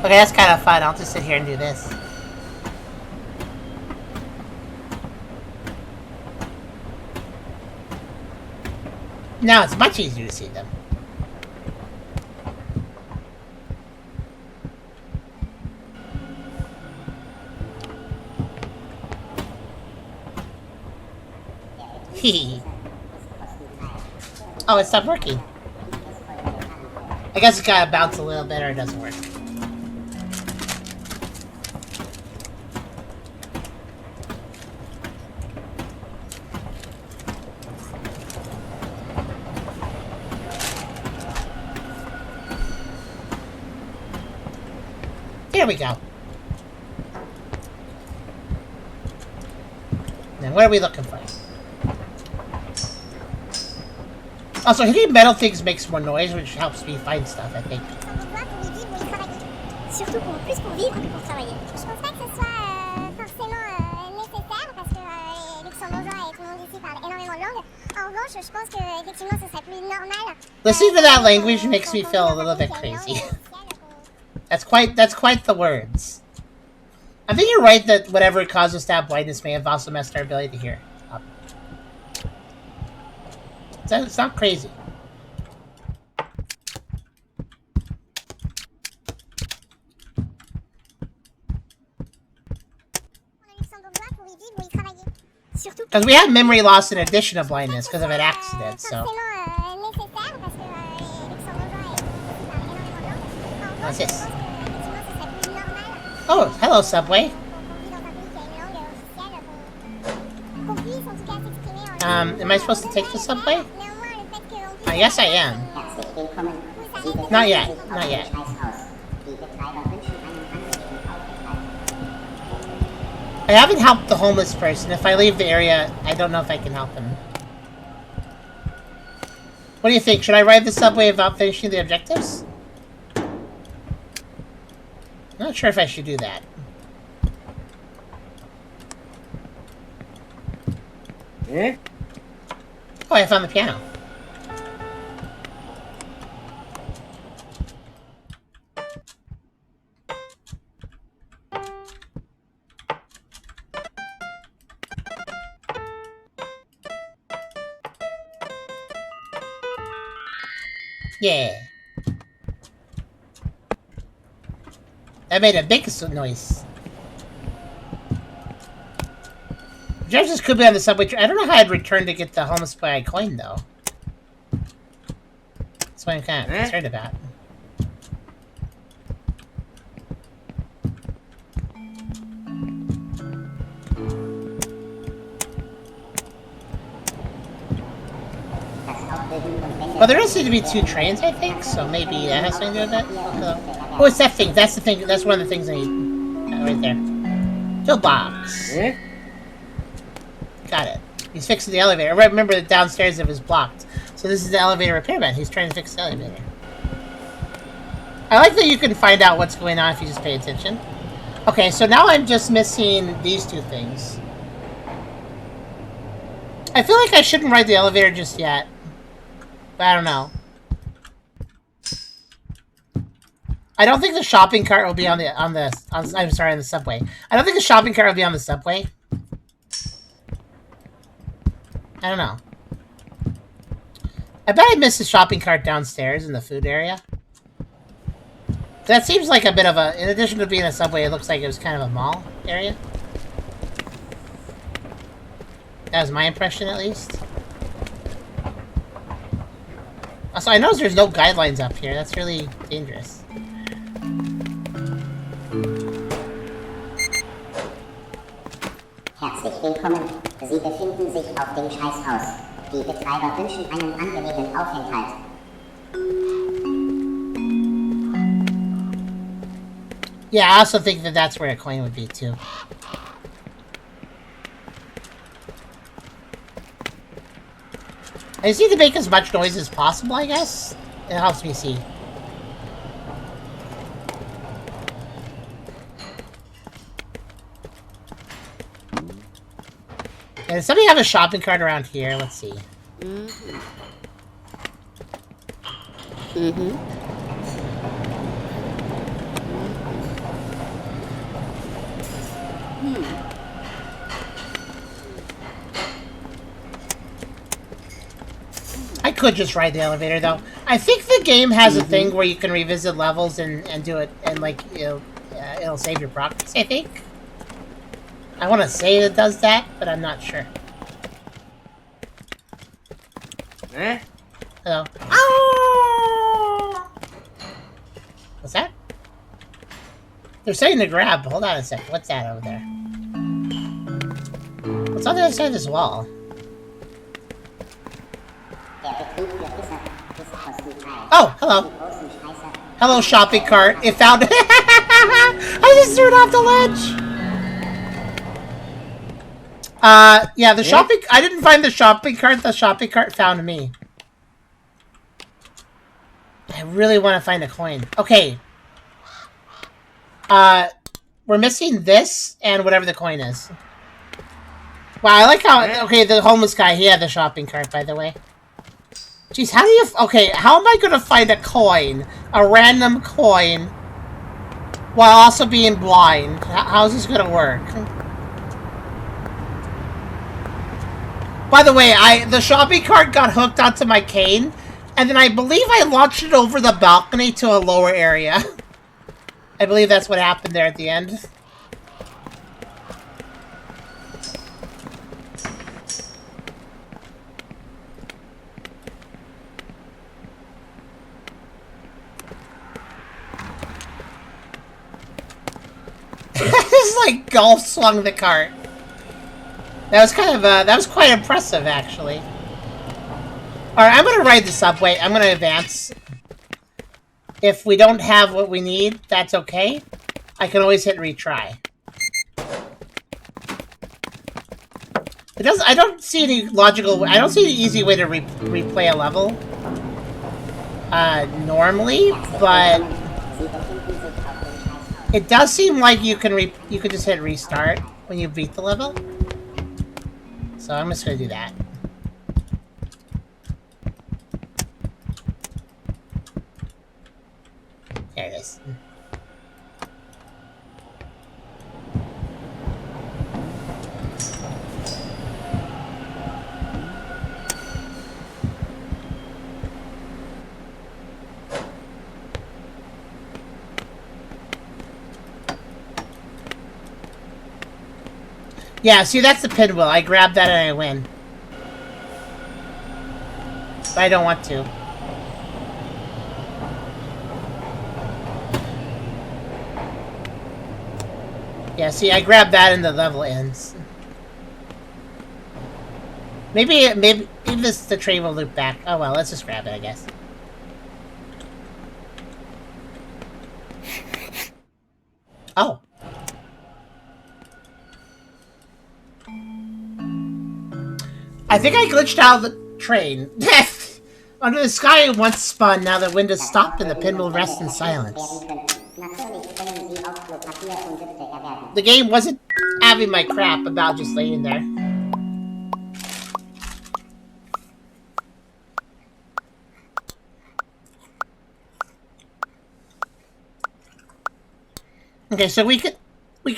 Okay, that's kind of fun. I'll just sit here and do this. Now it's much easier to see them. Hee. Oh, it stopped working. I guess it's gotta bounce a little bit or it doesn't work. There we go. Now, what are we looking for? Also, hitting metal things makes more noise, which helps me find stuff, I think. Surtout plus pour vivre que pour travailler. Je pense pas que ce soit forcément nécessaire parce que les luxembourgeois et tout le monde ici parlent énormément de langues. En revanche, je pense que effectivement ce serait plus normal. Listening to that language makes me feel a little bit crazy. That's quite the words. I think you're right that whatever caused us to have blindness may have also messed our ability to hear up. It's not crazy. Because we had memory loss in addition to blindness because of an accident, so... What's this? Oh, hello, Subway. Am I supposed to take the Subway? Yes, I am. Not yet. Not yet. I haven't helped the homeless person. If I leave the area, I don't know if I can help him. What do you think? Should I ride the subway without finishing the objectives? I'm not sure if I should do that. Eh? Oh, I found the piano. Yeah. That made a big noise. Judges could be on the subway. I don't know how I'd return to get the homeless boy coin, though. That's what I'm kind of concerned about. Well, there does seem to be 2 trains, I think, so maybe that has something to do with that. Oh, it's that thing. That's the thing. That's one of the things I need. Right there. Toolbox. Got it. He's fixing the elevator. Remember that downstairs it was blocked. So this is the elevator repairman. He's trying to fix the elevator. I like that you can find out what's going on if you just pay attention. Okay, so now I'm just missing these 2 things. I feel like I shouldn't ride the elevator just yet. But I don't know. I don't think the shopping cart will be on the on the subway. I don't think the shopping cart will be on the subway. I don't know. I bet I missed the shopping cart downstairs in the food area. That seems like a bit of a... In addition to being a subway, it looks like it was kind of a mall area. That was my impression, at least. Also, I noticed there's no guidelines up here. That's really dangerous. Herzlich willkommen. Sie befinden sich auf dem Scheißhaus. Die Betreiber wünschen einen angenehmen Aufenthalt. Yeah, I also think that that's where a coin would be, too. I just need to make as much noise as possible, I guess. It helps me see. And does somebody have a shopping cart around here? Let's see. I could just ride the elevator, though. I think the game has a thing where you can revisit levels and do it, and, like, it'll save your progress, I think. I want to say it does that, but I'm not sure. Hello. Oh! What's that? They're saying to grab. Hold on a sec. What's that over there? What's on the other side of this wall? Oh, hello. Hello, shopping cart. It found... I just threw it off the ledge. Yeah, the shopping... I didn't find the shopping cart. The shopping cart found me. I really want to find a coin. Okay. We're missing this and whatever the coin is. Wow, I like how... Okay, the homeless guy, he had the shopping cart, by the way. Jeez, how do you... Okay, how am I going to find a coin? A random coin while also being blind? How's this going to work? By the way, the shopping cart got hooked onto my cane, and then I believe I launched it over the balcony to a lower area. I believe that's what happened there at the end. It's like golf swung the cart. That was kind of that was quite impressive, actually. All right, I'm gonna ride the subway. I'm gonna advance. If we don't have what we need, that's okay. I can always hit retry. It does. I don't see any logical. I don't see any easy way to replay a level. Normally, but it does seem like you can just hit restart when you beat the level. So I'm just gonna do that. There it is. Yeah, see, that's the pinwheel. I grab that and I win. But I don't want to. Yeah, see, I grab that and the level ends. Maybe the train will loop back. Oh well, let's just grab it, I guess. Oh. I think I glitched out of the train. Under the sky once spun, now the wind has stopped and the pinwheel rests in silence. The game wasn't having my crap about just laying there. Okay, so we can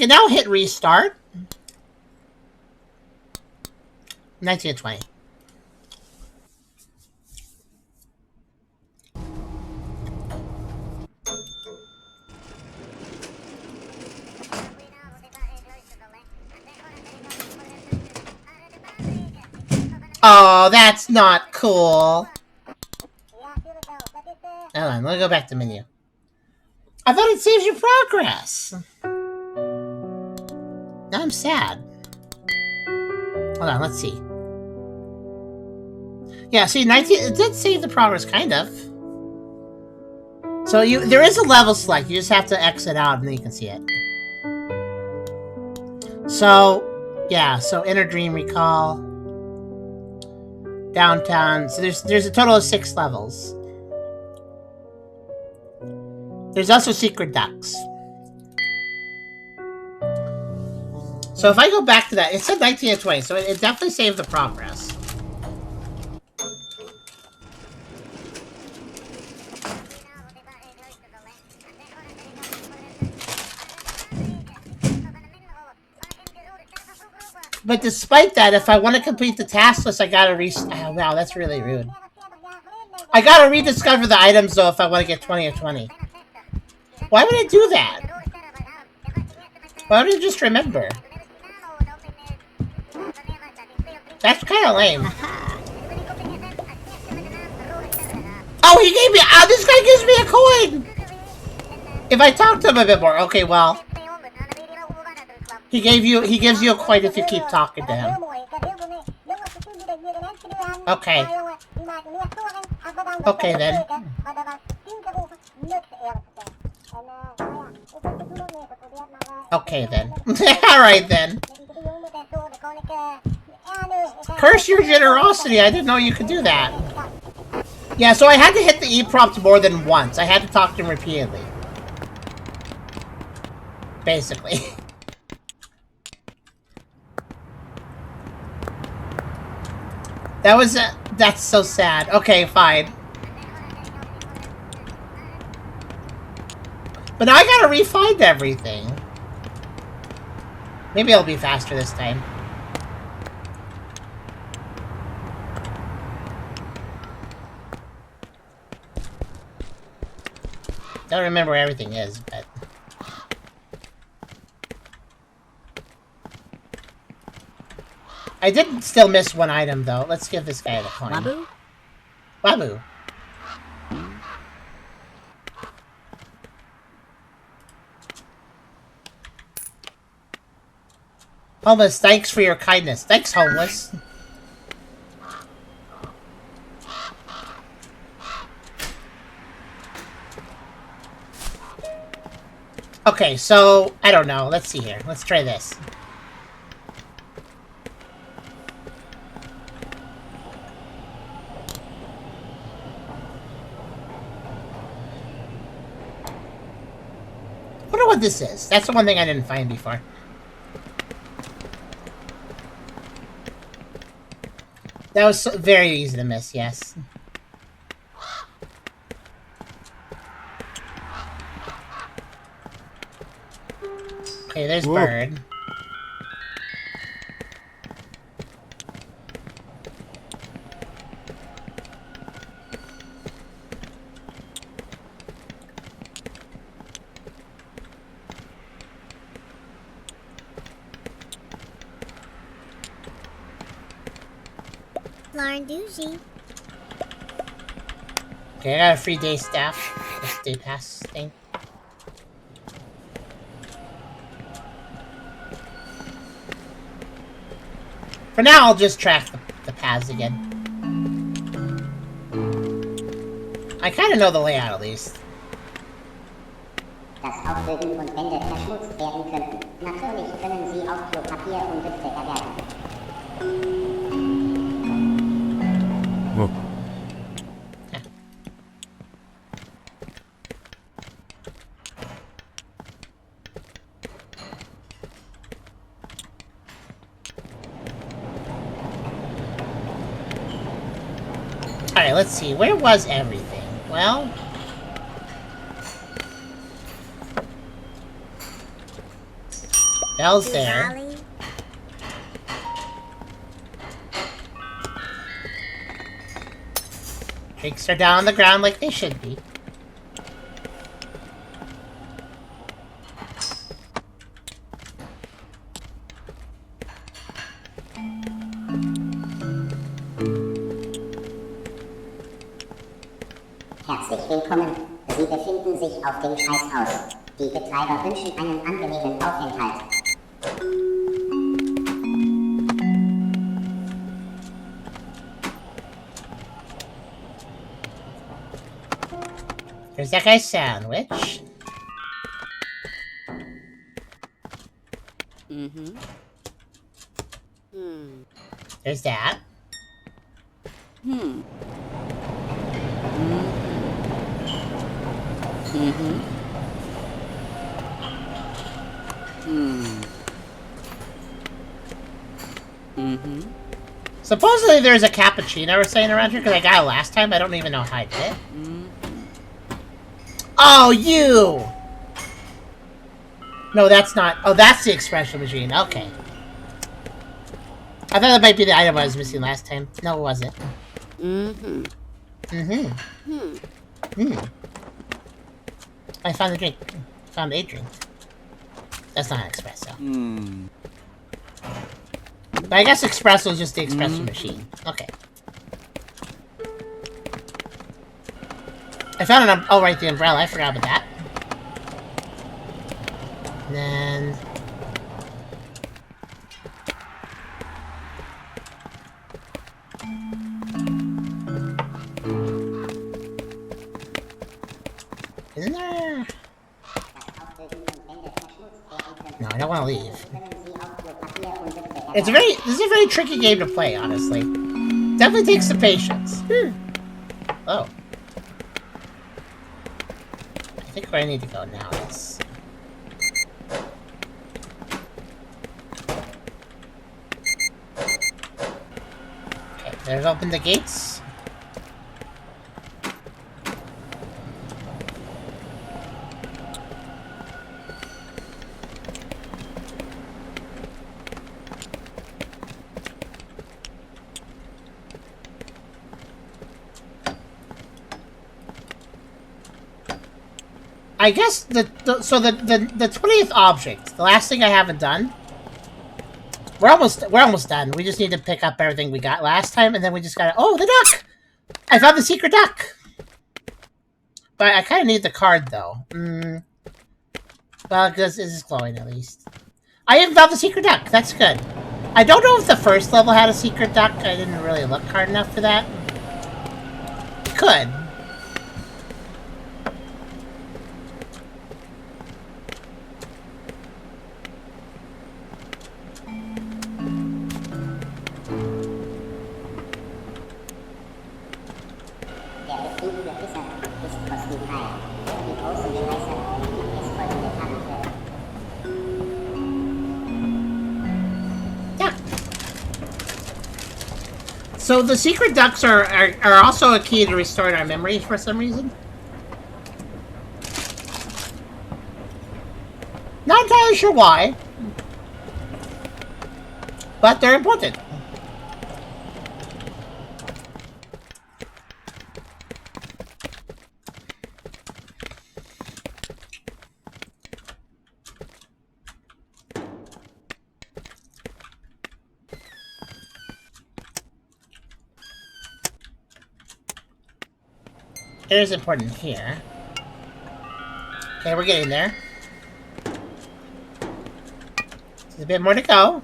now hit restart. 1920. Oh, that's not cool. Hold on, let me go back to menu. I thought it saves your progress. Now I'm sad. Hold on, let's see. Yeah, see, 19. It did save the progress, kind of. So there is a level select. You just have to exit out, and then you can see it. So, yeah. So Inner Dream Recall, Downtown. So there's a total of 6 levels. There's also Secret Ducks. So if I go back to that, it said 19 and 20, so it definitely saved the progress. But despite that, if I want to complete the task list, I gotta oh, wow, that's really rude. I gotta rediscover the items, though, if I want to get 20 or 20. Why would I do that? Why don't you just remember? That's kind of lame. Oh, he gave me... Oh, this guy gives me a coin! If I talk to him a bit more. Okay, well... He gives you a coin if you keep talking to him. Okay. Okay, then. Okay, then. Alright, then. Curse your generosity. I didn't know you could do that. Yeah, so I had to hit the E prompt more than once. I had to talk to him repeatedly. Basically. That's so sad. Okay, fine. But now I gotta re-find everything. Maybe it'll be faster this time. Don't remember where everything is, but... I did still miss one item, though. Let's give this guy the coin. Babu? Babu. Homeless, thanks for your kindness. Thanks, homeless. Okay, so, I don't know. Let's see here. Let's try this. I wonder what this is. That's the one thing I didn't find before. That was very easy to miss, yes. Okay, there's Whoa. Bird. Lauren Doozy. Okay, I got a free day staff. This day pass thing. For now, I'll just track the paths again. I kind of know the layout, at least. Dass auch Böden und Wände verschmutzt werden könnten. Natürlich können sie auch Klopapier und Düfte erwerben. Whoa. Alright, let's see. Where was everything? Well... Bell's there. Golly. Drinks are down on the ground like they should be. Herzlich willkommen. Sie befinden sich auf dem Scheißhaus. Die Betreiber wünschen einen angenehmen Aufenthalt. There's that guy's sandwich. Mm-hmm. Hmm. There's that. Hmm. Mm-hmm. Hmm. Mm-hmm. Supposedly there's a cappuccino we're saying around here because I got it last time. I don't even know how I did it. Oh, you! No, that's not. Oh, that's the expression machine. Okay. I thought that might be the item I was missing last time. No, it wasn't. Mm-hmm. Mm-hmm. Hmm. Hmm. I found a drink. Found a drink. That's not an espresso. Hmm. But I guess espresso is just the espresso machine. Okay. I found an oh right, the umbrella. I forgot about that. And then isn't there? No, I don't want to leave. This is a very tricky game to play, honestly. Definitely takes some patience. Oh. I think where I need to go now is... Okay, they've opened the gates. I guess the 20th object, the last thing I haven't done. We're almost done. We just need to pick up everything we got last time, and then we just gotta. Oh, the duck! I found the secret duck. But I kind of need the card though. Well, because this is glowing at least. I even found the secret duck. That's good. I don't know if the first level had a secret duck. I didn't really look hard enough for that. It could. So the secret ducks are also a key to restoring our memories for some reason. Not entirely sure why, but they're important. It is important here. Okay, we're getting there. There's a bit more to go.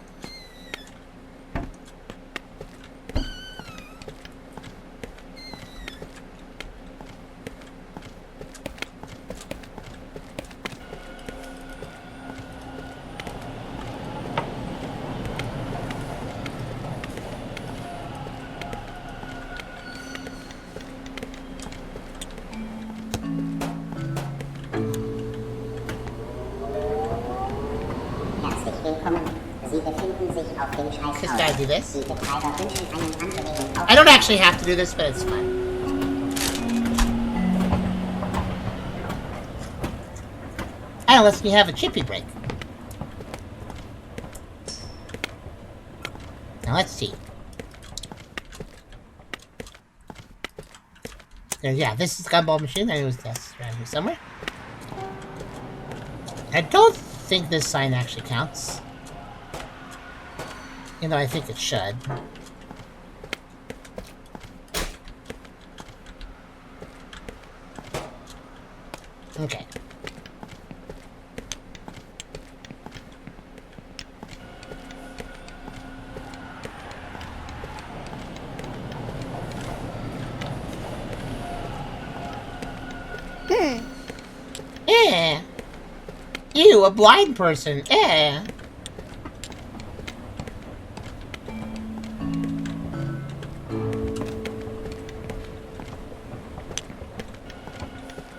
Just gotta do this. I don't actually have to do this, but it's fun. And it lets me have a chippy break. Now let's see. Yeah, this is the gumball machine. I knew that's around here somewhere. I don't think this sign actually counts. You know, I think it should. Okay. Eh. You, a blind person. Eh.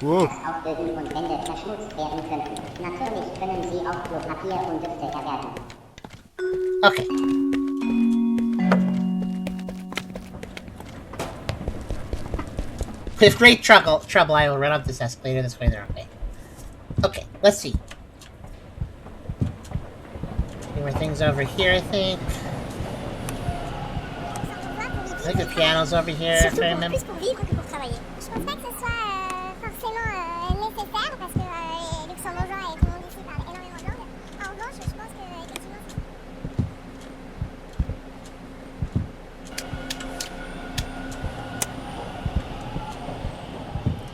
Dass auch Böden und Wände verschmutzt werden könnten. Natürlich können Sie auch Klopapier und Düfte erwerben. Okay. With great trouble, I will run up this escalator this way there. Okay. Okay, let's see. Any more things over here, I think. I think the piano's over here, if I remember. Plus pour vivre que pour travailler. Je pense pas que ce soit forcément nécessaire parce que les luxembourgeois et tout le monde ici parlent énormément de langues. En revanche, je pense que effectivement.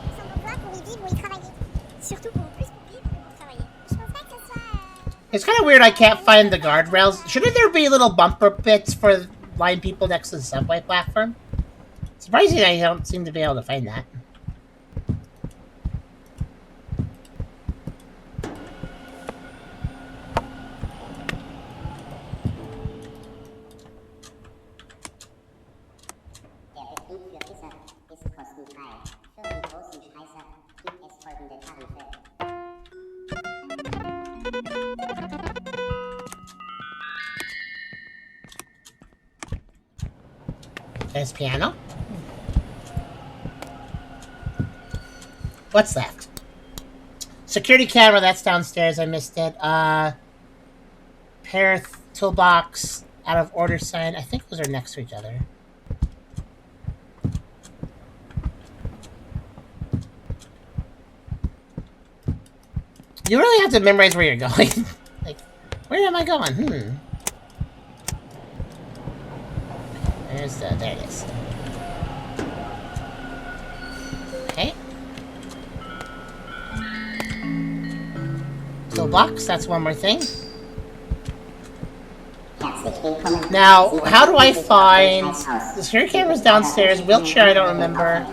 Luxembourgeois pour y vivre ou y travailler. Surtout pour plus pour vivre que pour travailler. Je pense pas que ce soit. It's kind of weird I can't find the guardrails. Shouldn't there be little bumper bits for blind people next to the subway platform? Surprising I don't seem to be able to find that. Der Betrieb für Pisser ist kostenfrei. Für die großen Scheißer gibt es folgende Tarife. There's piano. What's that? Security camera, that's downstairs, I missed it. Pair toolbox, out of order sign. I think those are next to each other. You really have to memorize where you're going. Like, where am I going? There it is. Okay. Toolbox, that's one more thing. Herzlich willkommen. Now, how do I find... The security camera's downstairs, wheelchair I don't remember.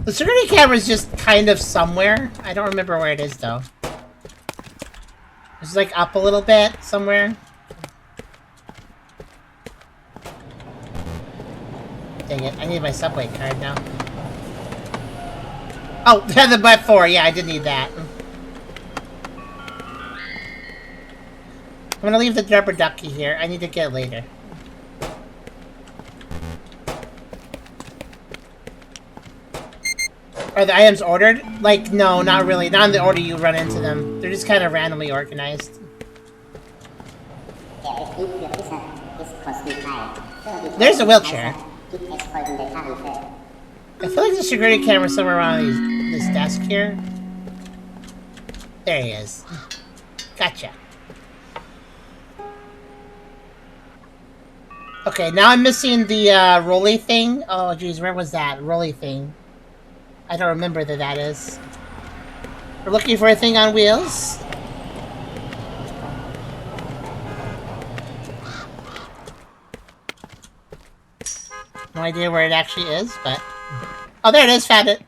The security camera's just kind of somewhere. I don't remember where it is, though. It's like up a little bit, somewhere. Dang it, I need my subway card now. Oh, the butt 4, yeah, I did need that. I'm gonna leave the rubber ducky here. I need to get it later. Are the items ordered? Like, no, not really. Not in the order you run into them. They're just kind of randomly organized. There's a wheelchair. I feel like there's a security camera somewhere around this desk here. There he is. Gotcha. Okay, now I'm missing the rolly thing. Oh, geez, where was that rolly thing? I don't remember that is. We're looking for a thing on wheels. No idea where it actually is, but... Oh, there it is, found it.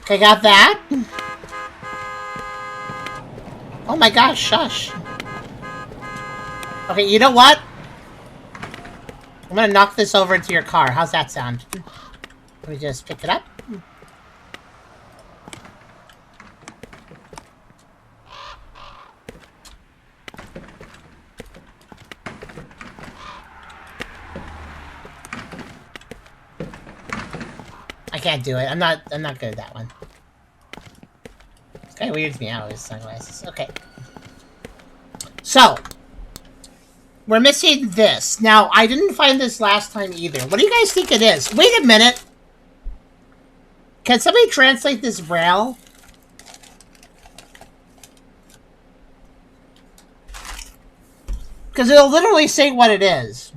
Okay, got that. Oh my gosh, shush. Okay, you know what? I'm gonna knock this over into your car. How's that sound? Let me just pick it up. can't do it. I'm not good at that one. This guy weirds me out with his sunglasses. Okay. So, we're missing this. Now, I didn't find this last time either. What do you guys think it is? Wait a minute. Can somebody translate this braille? Because it'll literally say what it is.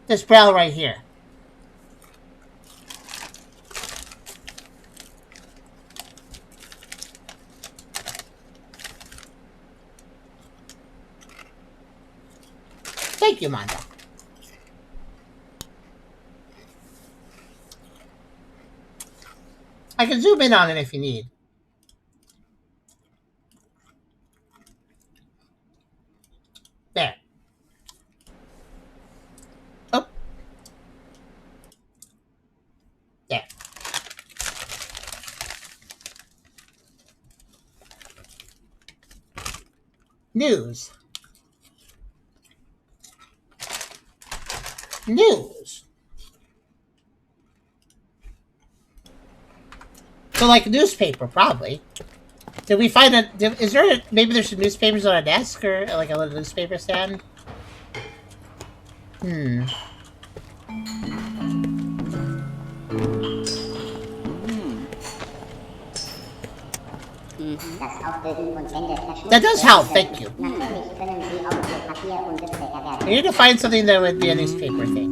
This braille right here. Thank you, Mondo. I can zoom in on it if you need. There. Oh. There. News. News. So, like, newspaper, probably. Did we find a... Is there maybe there's some newspapers on a desk or, like, a little newspaper stand? Hmm. That does help, thank you. We need to find something that would be a newspaper thing.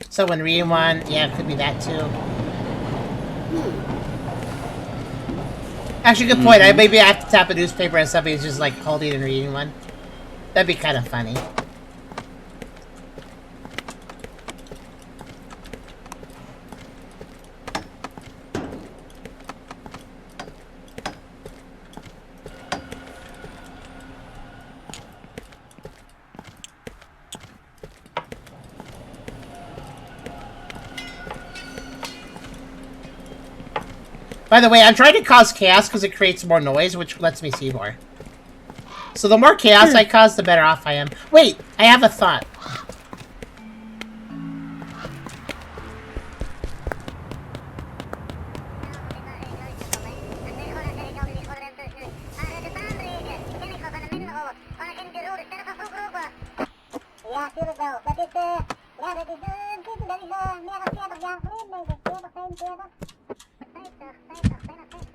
Someone reading one, yeah, it could be that too. Actually, good point. Maybe I have to tap a newspaper and somebody's just like holding and reading one. That'd be kind of funny. By the way, I'm trying to cause chaos because it creates more noise, which lets me see more. So the more chaos I cause, the better off I am. Wait, I have a thought.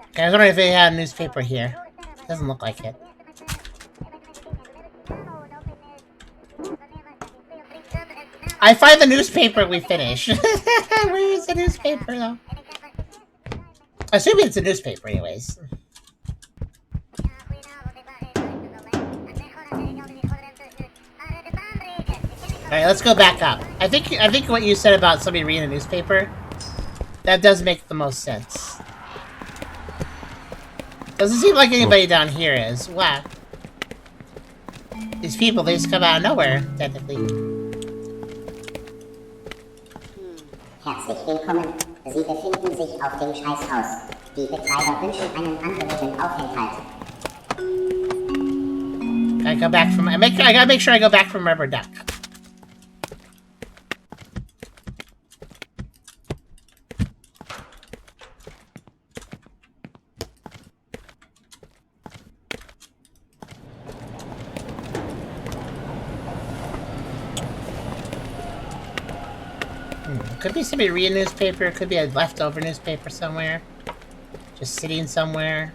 Okay, I was wondering if they had a newspaper here. Doesn't look like it. I find the newspaper, we finish. Where is the newspaper, though? Assuming it's a newspaper, anyways. Alright, let's go back up. I think what you said about somebody reading a newspaper, that does make the most sense. Doesn't seem like anybody down here is. Wow. These people, they just come out of nowhere, technically. Herzlich willkommen. Sie befinden sich auf dem Scheißhaus. Die Betreiber wünschen einen angenehmen Aufenthalt. I go back from... I gotta make sure I go back from Rubber Duck. Could be somebody reading a newspaper, could be a leftover newspaper somewhere. Just sitting somewhere.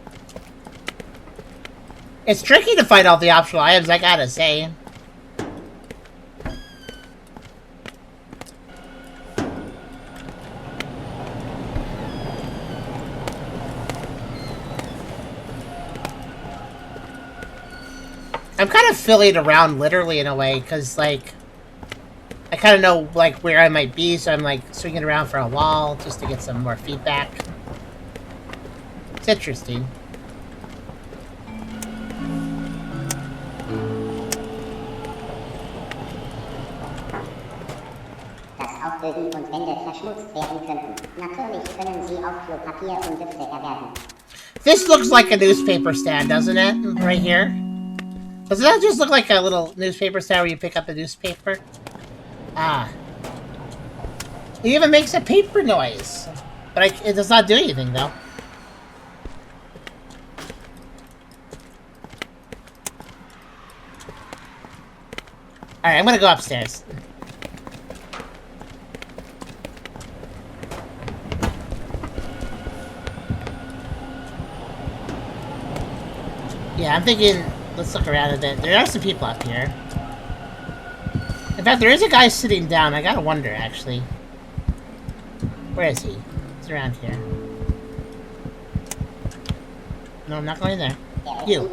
It's tricky to find all the optional items, I gotta say. I'm kind of filling around literally in a way, because, like, I kind of know, like, where I might be, so I'm, like, swinging around for a wall just to get some more feedback. It's interesting. Dass auch Böden und Wände verschmutzt werden könnten. Natürlich können Sie auch Klopapier und Düfte erwerben. This looks like a newspaper stand, doesn't it? Right here. Does that just look like a little newspaper stand where you pick up a newspaper? Ah. It even makes a paper noise. But it does not do anything, though. Alright, I'm gonna go upstairs. Yeah, I'm thinking, let's look around a bit. There are some people up here. In fact, there is a guy sitting down. I gotta wonder, actually. Where is he? He's around here. No, I'm not going there. You.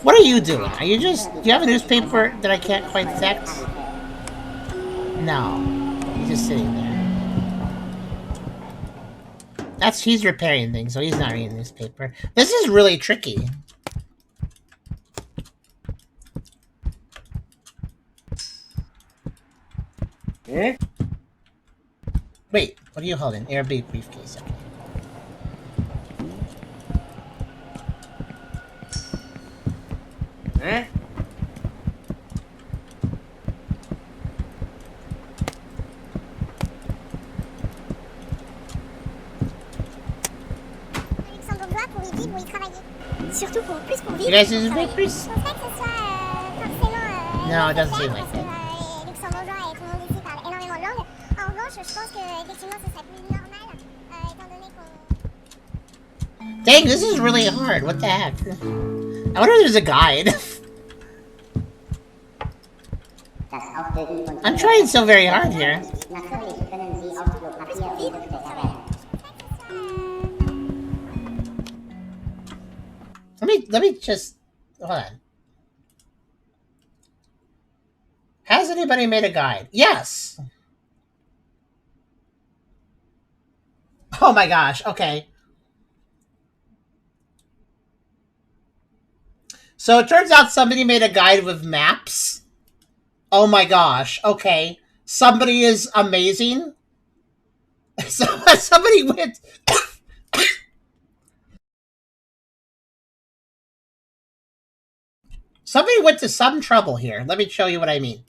What are you doing? Are you just... Do you have a newspaper that I can't quite detect? No. He's just sitting there. He's repairing things, so he's not reading the newspaper. This is really tricky. Eh? Wait, what are you holding? Airbag briefcase, okay. Eh? Luxembourgeois pour y vivre ou y travailler. Surtout plus pour vivre. You guys use Je papers? pense pas que ce soit forcément. No, it doesn't seem nécessaire like parce it. que les luxembourgeois et tout le monde ici parlent énormément de langues. En revanche, je pense que effectivement ce serait plus normal étant donné qu'on. Dang, this is really hard. What the heck? I wonder if there's a guide. I'm trying so very hard here. Natürlich können Sie auf Klopapierprodukte erwähnen. Let me just hold on. Has anybody made a guide? Yes. Oh my gosh. Okay. So it turns out somebody made a guide with maps. Oh my gosh. Okay. Somebody is amazing. So somebody went. Somebody went to some trouble here. Let me show you what I mean.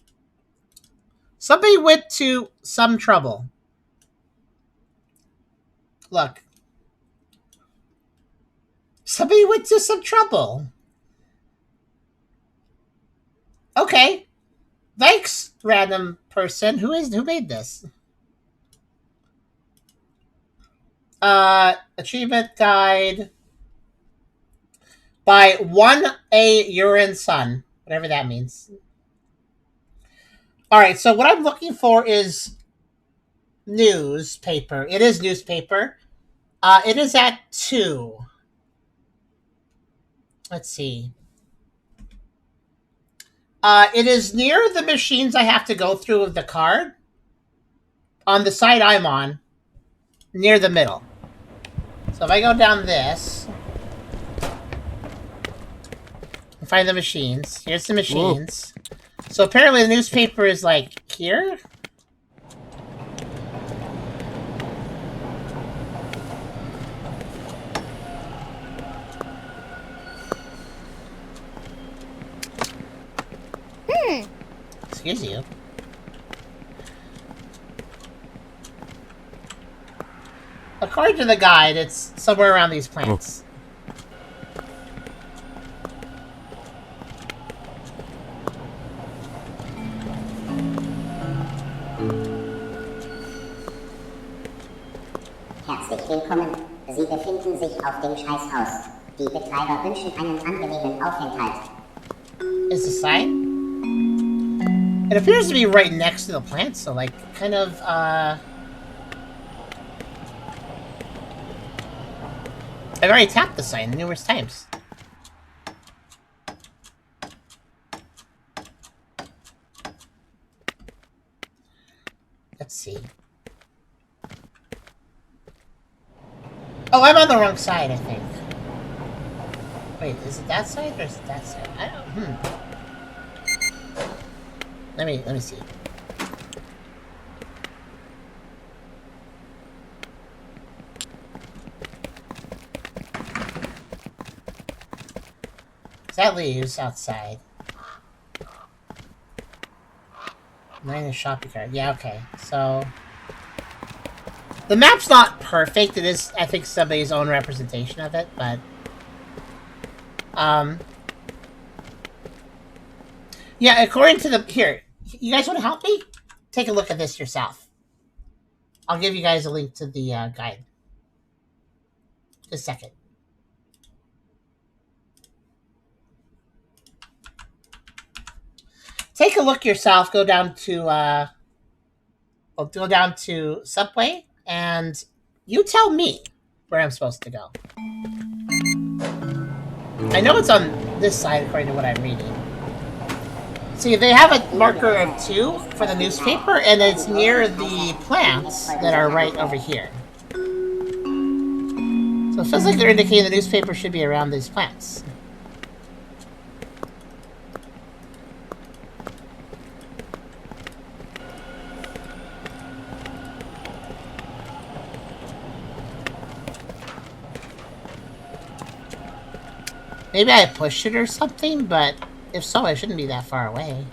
Somebody went to some trouble. Look. Somebody went to some trouble. Okay. Thanks, random person. Who made this? Achievement guide by 1A Urine Sun. Whatever that means. Alright, so what I'm looking for is newspaper. It is newspaper. It is at 2. Let's see. It is near the machines I have to go through with the card. On the side I'm on. Near the middle. So if I go down this. And find the machines. Here's the machines. Whoa. So apparently the newspaper is like here. Excuse you. According to the guide, it's somewhere around these plants. Herzlich willkommen. Sie befinden sich auf dem Scheißhaus. Die Betreiber wünschen einen angenehmen Aufenthalt. Is the sign? It appears to be right next to the plant, so like, kind of, I've already tapped the sign numerous times. Let's see. Oh, I'm on the wrong side, I think. Wait, is it that side or is it that side? I don't. Let me see. That leaves outside. 9 is shopping cart. Yeah, okay. So the map's not perfect. It is, I think, somebody's own representation of it, but yeah, according to the here, you guys want to help me? Take a look at this yourself. I'll give you guys a link to the guide. Just a second. Take a look yourself. Go down to Subway, and you tell me where I'm supposed to go. I know it's on this side according to what I'm reading. See, they have a marker of 2 for the newspaper, and it's near the plants that are right over here. So it feels like they're indicating the newspaper should be around these plants. Maybe I pushed it or something, but if so, I shouldn't be that far away.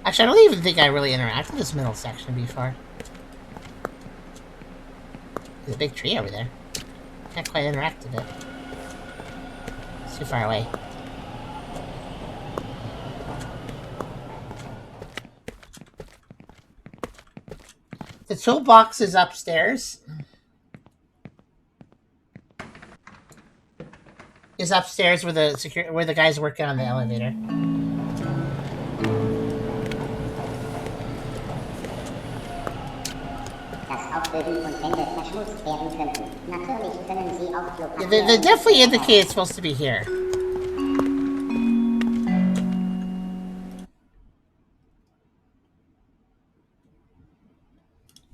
Actually, I don't even think I really interacted with this middle section before. There's a big tree over there. Can't quite interact with it. It's too far away. The toolbox is upstairs. Is upstairs where the guys working on the elevator. They definitely indicate it's supposed to be here.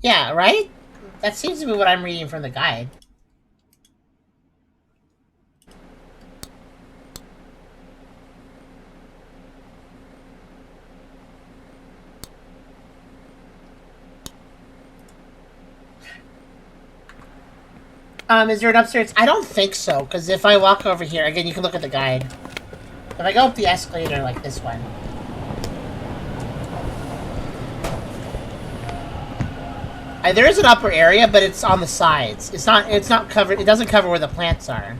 Yeah, right? That seems to be what I'm reading from the guide. Is there an upstairs? I don't think so, because if I walk over here, again, you can look at the guide. If I go up the escalator like this one. There is an upper area, but it's on the sides. It's not covered, it doesn't cover where the plants are.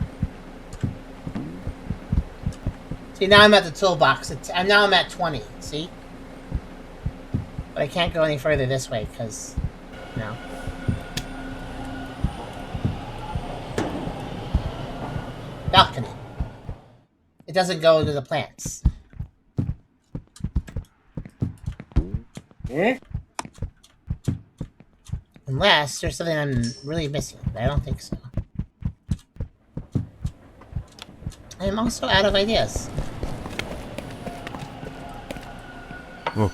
See, now I'm at the toolbox. Now I'm at 20, see? But I can't go any further this way, because, no. Balcony. It doesn't go into the plants. Unless there's something I'm really missing, but I don't think so. I am also out of ideas. Oh.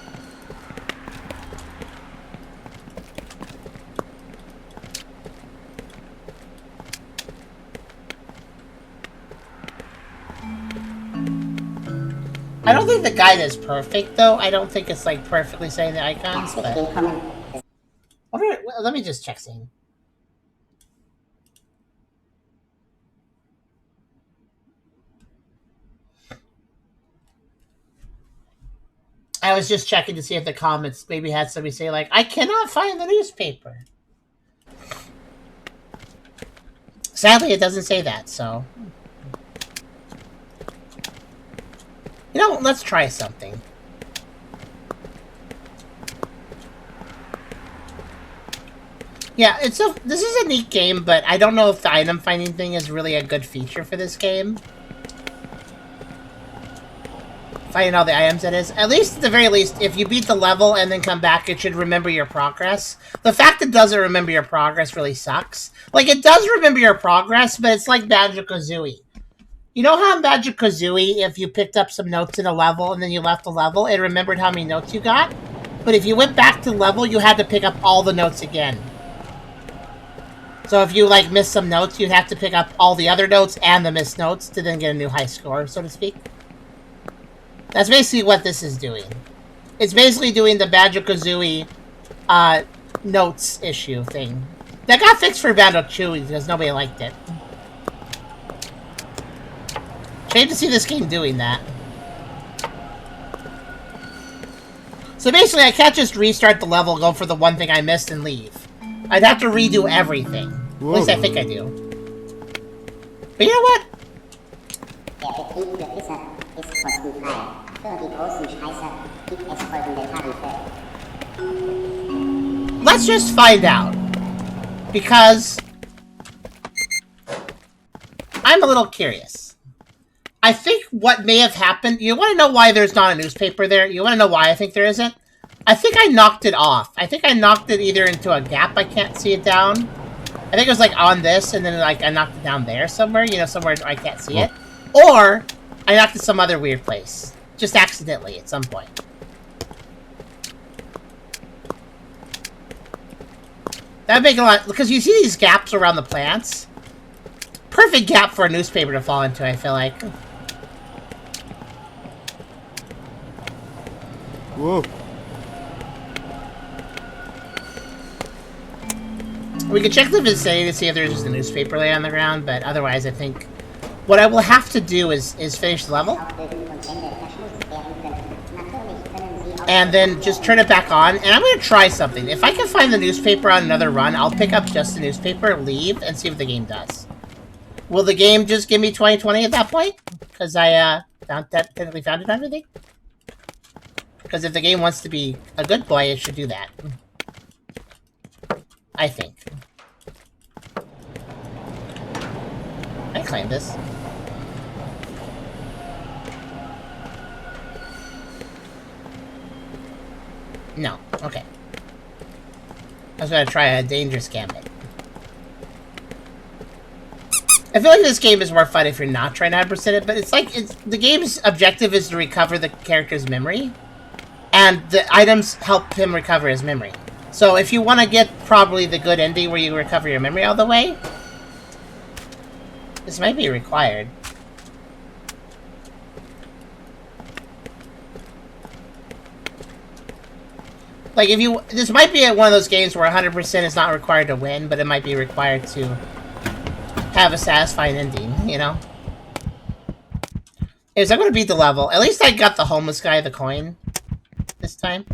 I don't think the guide is perfect, though. I don't think it's, like, perfectly saying the icons, but... Let me just check something. I was just checking to see if the comments maybe had somebody say, like, I cannot find the newspaper. Sadly, it doesn't say that, so... You know, let's try something. Yeah, this is a neat game, but I don't know if the item finding thing is really a good feature for this game. Finding all the items, that is. At least, at the very least, if you beat the level and then come back, it should remember your progress. The fact it doesn't remember your progress really sucks. Like, it does remember your progress, but it's like Banjo-Kazooie. You know how in Banjo-Kazooie, if you picked up some notes in a level and then you left the level, it remembered how many notes you got? But if you went back to the level, you had to pick up all the notes again. So if you, like, missed some notes, you'd have to pick up all the other notes and the missed notes to then get a new high score, so to speak. That's basically what this is doing. It's basically doing the Banjo-Kazooie notes issue thing. That got fixed for Banjo-Tooie because nobody liked it. hate to see this game doing that. So basically, I can't just restart the level, go for the one thing I missed, and leave. I'd have to redo everything. Whoa. At least I think I do. But you know what? Der Betrieb für Fisser ist kostenfrei. Für die großen Scheißer gibt es folgende Tarife. Let's just find out. Because I'm a little curious. I think what may have happened... You want to know why there's not a newspaper there? You want to know why I think there isn't? I think I knocked it off. I think I knocked it either into a gap I can't see it down. I think it was like on this, and then like I knocked it down there somewhere. You know, somewhere I can't see it. Or I knocked it some other weird place. Just accidentally at some point. That would make a lot... Because you see these gaps around the plants? Perfect gap for a newspaper to fall into, I feel like. Whoa. We could check the vicinity to see if there's just a newspaper laying on the ground, but otherwise I think what I will have to do is finish the level. And then just turn it back on, and I'm going to try something. If I can find the newspaper on another run, I'll pick up just the newspaper, leave, and see what the game does. Will the game just give me 20/20 at that point? Because I technically found it on everything? Because if the game wants to be a good boy, it should do that. I think. I claim this. No. Okay. I was gonna try a dangerous gambit. I feel like this game is more fun if you're not trying to 100% it, but it's like the game's objective is to recover the character's memory, and the items help him recover his memory. So if you want to get probably the good ending where you recover your memory all the way, this might be required. Like if you, this might be one of those games where 100% is not required to win, but it might be required to have a satisfying ending, you know? Anyways, I'm going to beat the level. At least I got the homeless guy the coin this time.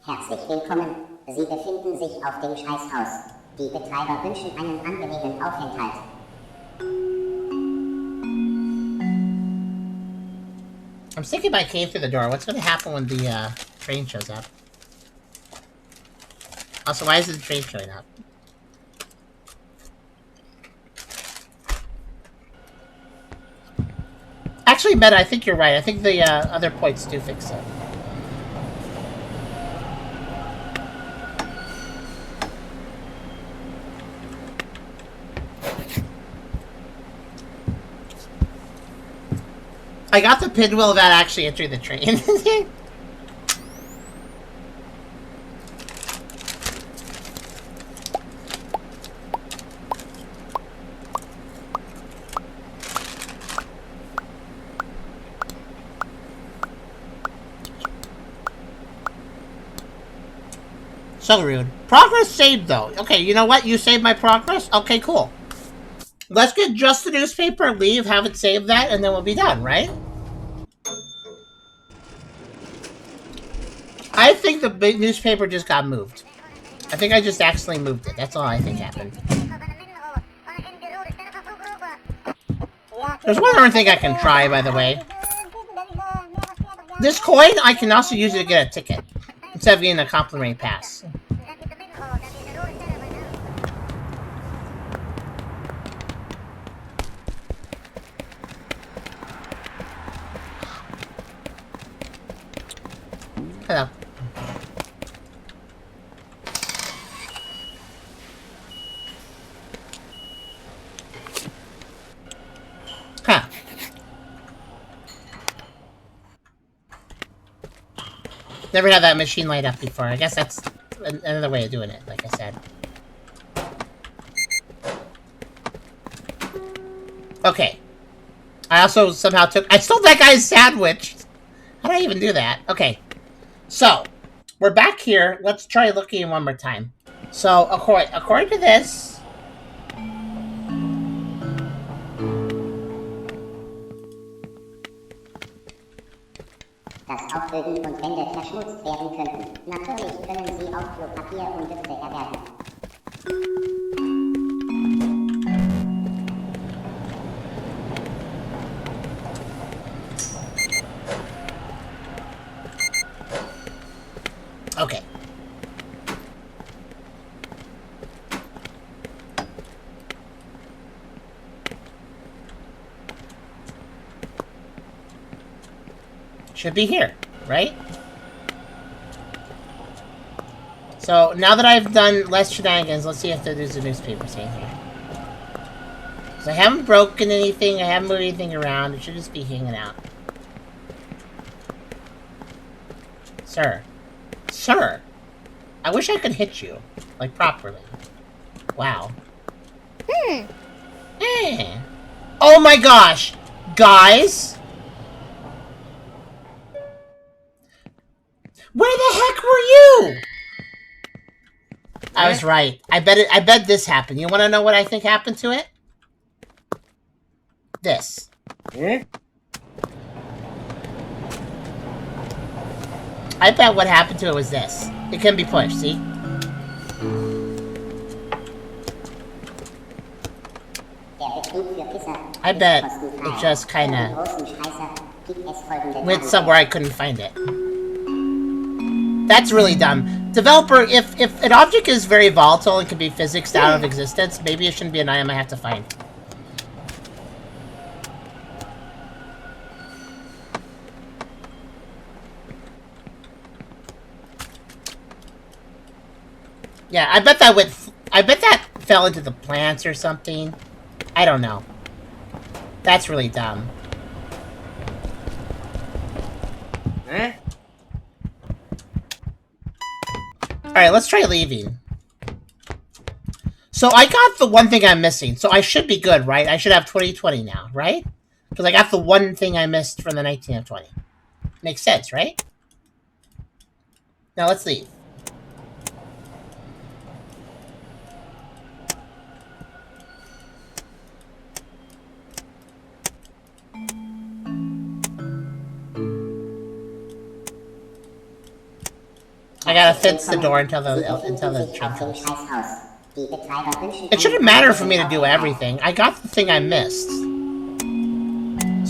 Herzlich willkommen. Sie befinden sich auf dem Scheißhaus. Die Betreiber wünschen einen angenehmen Aufenthalt. I'm thinking if I came through the door, what's going to happen when the train shows up? Also, why isn't the train showing up? Actually, Meta, I think you're right. I think the other points do fix it. I got the pinwheel without actually entering the train. So rude. Progress saved, though. Okay, you know what? You saved my progress? Okay, cool. Let's get just the newspaper, leave, have it save that, and then we'll be done, right? I think the big newspaper just got moved. I think I just accidentally moved it. That's all I think happened. There's one other thing I can try, by the way. This coin, I can also use it to get a ticket, instead of getting a complimentary pass. Hello. Huh. Never had that machine light up before. I guess that's another way of doing it, like I said. Okay. I also somehow I stole that guy's sandwich! How did I even do that? Okay. So, we're back here. Let's try looking one more time. So, according to this... Dass auch Böden und Wände verschmutzt werden könnten. Natürlich können sie auch Klopapier und Düfte erwerben. Okay. Should be here, right? So, now that I've done less shenanigans, let's see if there's a newspaper saying here. So I haven't broken anything, I haven't moved anything around, it should just be hanging out. Sir. Sir! I wish I could hit you. Like, properly. Wow. Oh my gosh! Guys! Where the heck were you? I was right. I bet this happened. You want to know what I think happened to it? This. I bet what happened to it was this. It can be pushed, see? I bet it just kinda went somewhere I couldn't find it. That's really dumb. Developer, if an object is very volatile and can be physicsed out of existence, maybe it shouldn't be an item I have to find. Yeah, I bet that fell into the plants or something. I don't know. That's really dumb. Alright, let's try leaving. So I got the one thing I'm missing, so I should be good, right? I should have 2020 now, right? Because I got the one thing I missed from the 19 of 20. Makes sense, right? Now let's leave. I gotta fence the door until the train comes. It shouldn't matter for me to do everything. I got the thing I missed.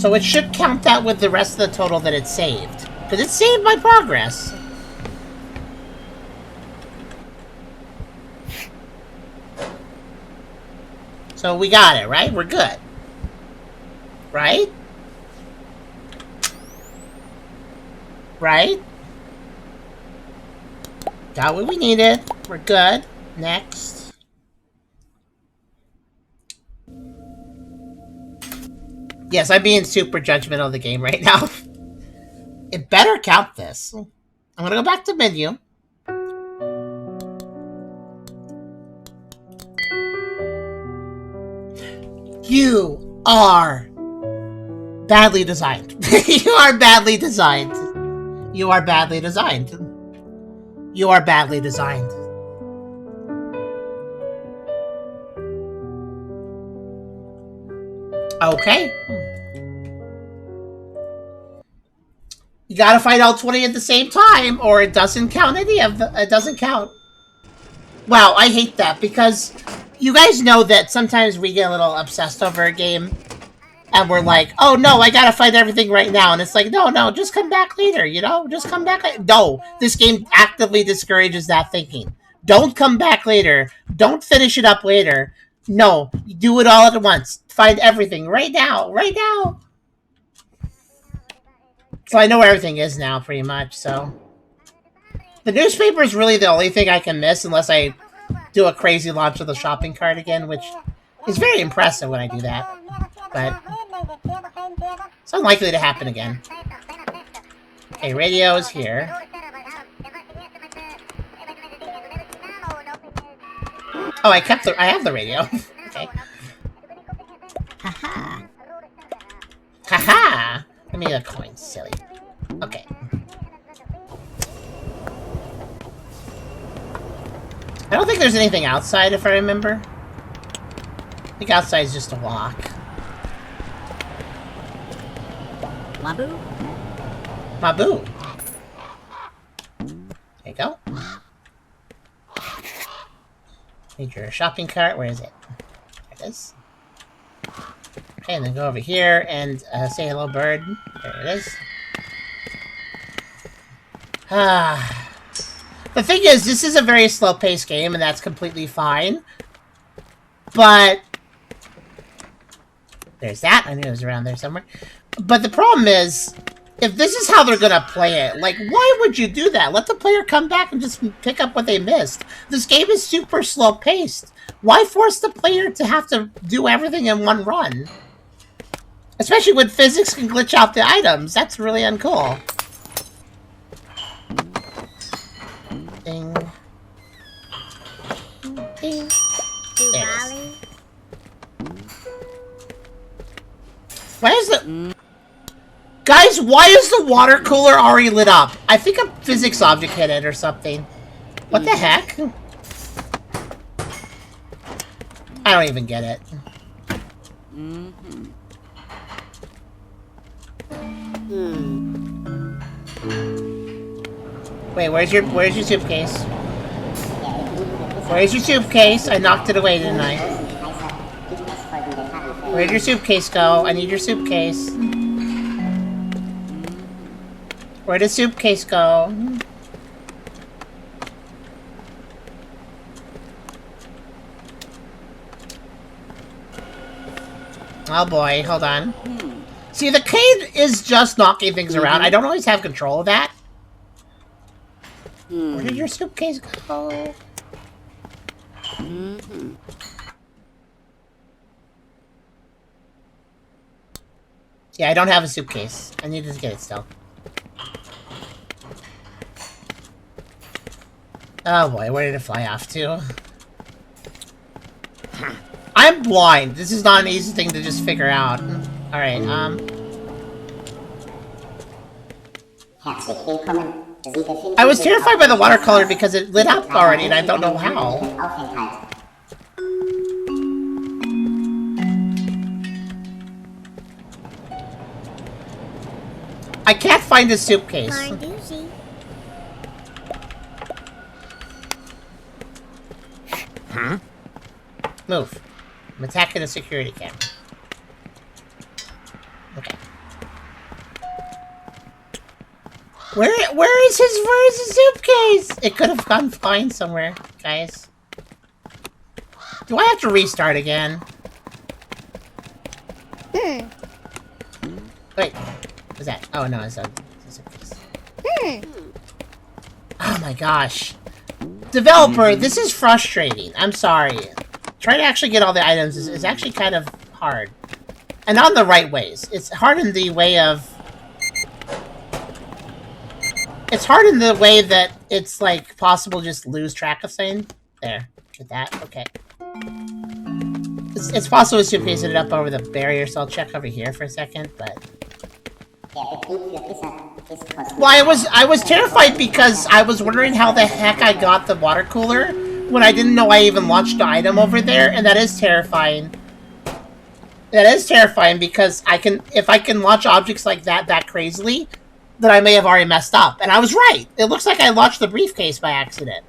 So it should count that with the rest of the total that it saved. Because it saved my progress. So we got it, right? We're good. Right? Right? Got what we needed. We're good. Next. Yes, I'm being super judgmental of the game right now. It better count this. I'm gonna go back to menu. You are badly designed. You are badly designed. You are badly designed. You are badly designed. Okay. You gotta find all 20 at the same time, or it doesn't count any of the... It doesn't count. Wow, I hate that, because you guys know that sometimes we get a little obsessed over a game, and we're like, oh no, I gotta find everything right now, and it's like, no, just come back later, you know? Just come back later. No, this game actively discourages that thinking. Don't come back later. Don't finish it up later. No, do it all at once. Find everything right now, right now. So I know where everything is now, pretty much, so. The newspaper is really the only thing I can miss unless I do a crazy launch of the shopping cart again, which is very impressive when I do that. But it's unlikely to happen again. Okay, radio is here. Oh, I have the radio. Okay. Haha. Haha! Give me a coin, silly. Okay. I don't think there's anything outside, if I remember. I think outside is just a walk. Mabu? Mabu. There you go. Need your shopping cart. Where is it? There it is. Okay, and then go over here and say hello, bird. There it is. The thing is, this is a very slow-paced game, and that's completely fine. But there's that. I knew it was around there somewhere. But the problem is, if this is how they're gonna play it, like, why would you do that? Let the player come back and just pick up what they missed. This game is super slow-paced. Why force the player to have to do everything in one run? Especially when physics can glitch out the items. That's really uncool. Ding. Ding. There it is. Why is the... Guys, why is the water cooler already lit up? I think a physics object hit it or something. What the heck? I don't even get it. Wait, where's your suitcase? Where's your suitcase? I knocked it away, didn't I? Where'd your suitcase go? I need your suitcase. Where'd the suitcase go? Oh boy, hold on. See, the cane is just knocking things around. I don't always have control of that. Where did your suitcase go? Yeah, I don't have a suitcase. I need to get it still. Oh boy, where did it fly off to? I'm blind. This is not an easy thing to just figure out. Alright, I was terrified by the watercolor because it lit up already and I don't know how. I can't find the suitcase. Move. I'm attacking a security camera. Okay. Where is his suitcase? It could have gone fine somewhere, guys. Do I have to restart again? Wait. What's that? Oh no, it's a suitcase. Oh my gosh. Developer, this is frustrating. I'm sorry. Trying to actually get all the items is actually kind of hard. And not in the right ways. It's hard in the way of... It's hard in the way that it's, like, possible to just lose track of something. There. Get that. Okay. It's possible to suitcase it up over the barrier, so I'll check over here for a second, but... Well, I was terrified because I was wondering how the heck I got the water cooler when I didn't know I even launched the item over there, and that is terrifying. That is terrifying because if I can launch objects like that crazily, then I may have already messed up. And I was right. It looks like I launched the briefcase by accident.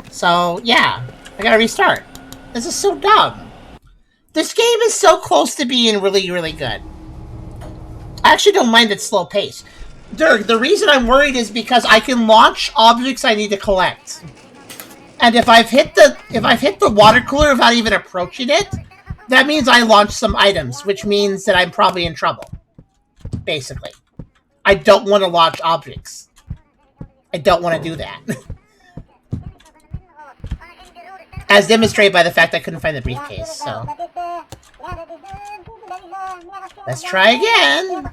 So, yeah. I gotta restart. This is so dumb. This game is so close to being really, really good. I actually don't mind its slow pace. Dirk, the reason I'm worried is because I can launch objects I need to collect. And if I've hit the water cooler without even approaching it, that means I launched some items, which means that I'm probably in trouble. Basically. I don't want to launch objects. I don't want to do that. As demonstrated by the fact I couldn't find the briefcase, so... Let's try again!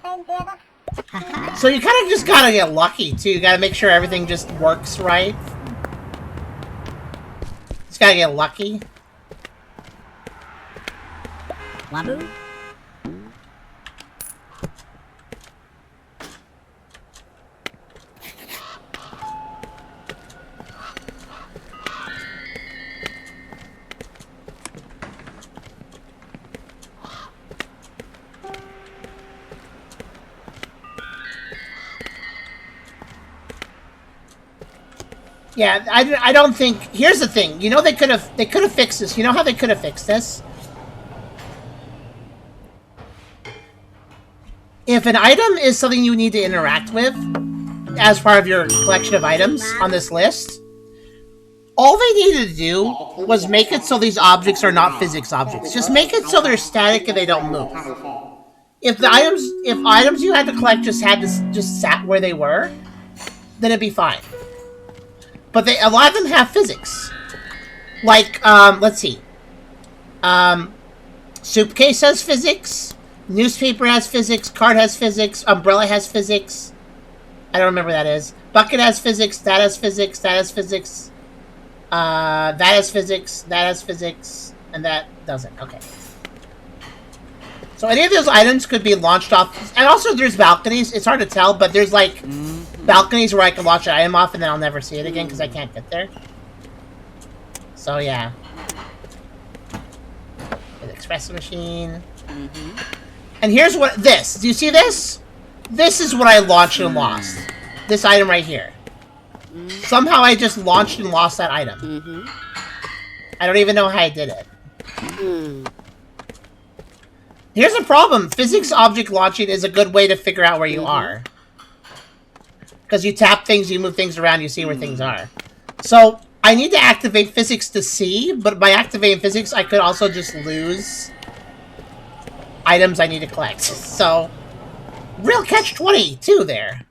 So you kind of just gotta get lucky, too. You gotta make sure everything just works right. Just gotta get lucky. Wabu? Yeah, I don't think... Here's the thing. You know they could have fixed this. You know how they could have fixed this? If an item is something you need to interact with as part of your collection of items on this list, all they needed to do was make it so these objects are not physics objects. Just make it so they're static and they don't move. If items you had to collect just sat where they were, then it'd be fine. But a lot of them have physics. Like, let's see. Suitcase has physics. Newspaper has physics. Card has physics. Umbrella has physics. I don't remember what that is. Bucket has physics. That has physics. That has physics. That has physics. That has physics. And that doesn't. Okay. So any of those items could be launched off. And also there's balconies. It's hard to tell, but there's like balconies where I can launch an item off and then I'll never see it again because I can't get there. So yeah. The espresso machine. And here's what this. Do you see this? This is what I launched and lost. This item right here. Somehow I just launched and lost that item. I don't even know how I did it. Here's the problem. Physics object launching is a good way to figure out where you are. Because you tap things, you move things around, you see where things are. So, I need to activate physics to see, but by activating physics, I could also just lose items I need to collect. So, real catch-22 there.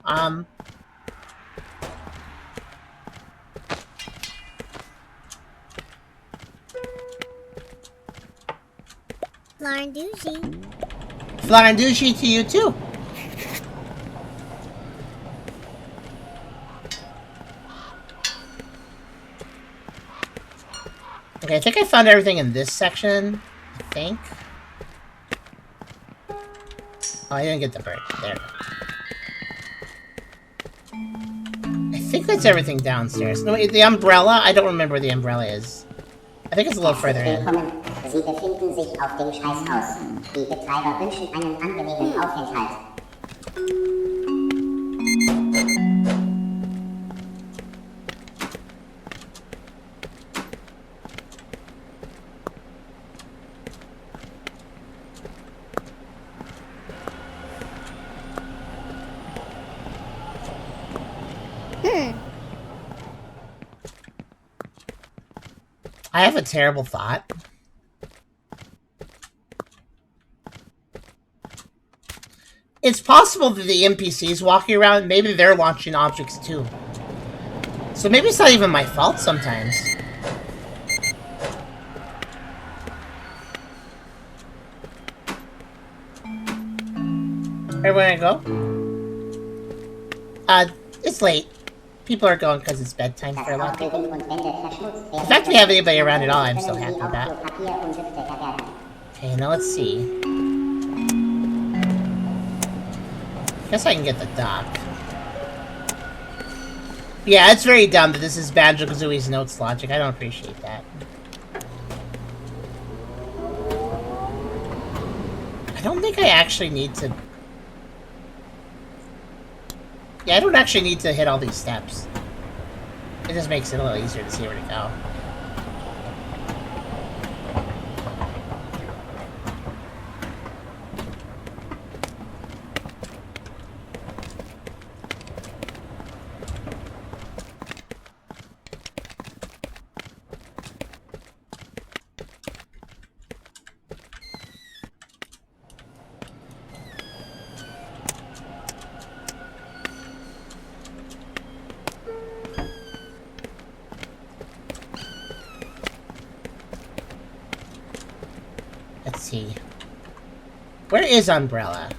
Flarandouji. Flarandouji to you too. Okay, I think I found everything in this section. I think. Oh, I didn't get the bird. There. I think that's everything downstairs. No, wait, the umbrella? I don't remember where the umbrella is. I think it's a little further in. Sie befinden sich auf dem Scheißhaus. Die Betreiber wünschen einen angenehmen Aufenthalt. I have a terrible thought. It's possible that the NPCs walking around, maybe they're launching objects too. So maybe it's not even my fault sometimes. Everywhere I go? It's late. People are going because it's bedtime for a lot of people. The fact we have anybody around at all, I'm so happy about. Okay, now let's see. Guess I can get the dock. Yeah, it's very dumb that this is Banjo-Kazooie's notes logic. I don't appreciate that. I don't think I actually need to... Yeah, I don't actually need to hit all these steps. It just makes it a little easier to see where to go. Let's see. Where is Umbrella?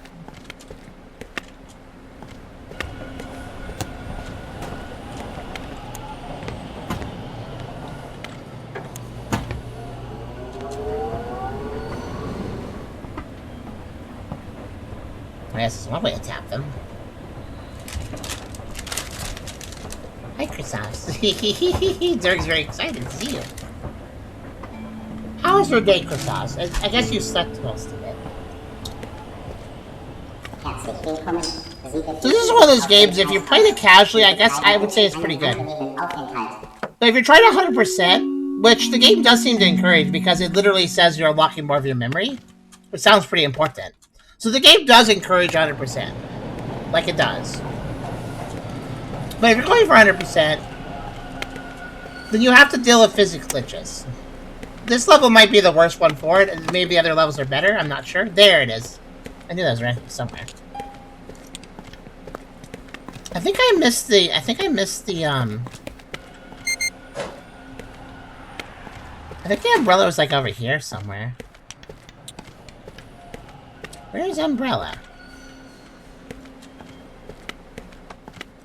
Yes, there's one way to tap them. Hi, Chrysos. Dirk's very excited to see you. How was your day, Chrysos? I guess you slept most of it. Herzlich willkommen. Sie So this is one of those games, if you're playing it casually, I guess I would say it's pretty good. But if you're trying 100%, which the game does seem to encourage because it literally says you're unlocking more of your memory, which sounds pretty important. So the game does encourage 100%, like it does. But if you're going for 100%, then you have to deal with physics glitches. This level might be the worst one for it, and maybe other levels are better, I'm not sure. There it is. I knew that was right somewhere. I think I missed the I think the umbrella was like over here somewhere. Where's umbrella?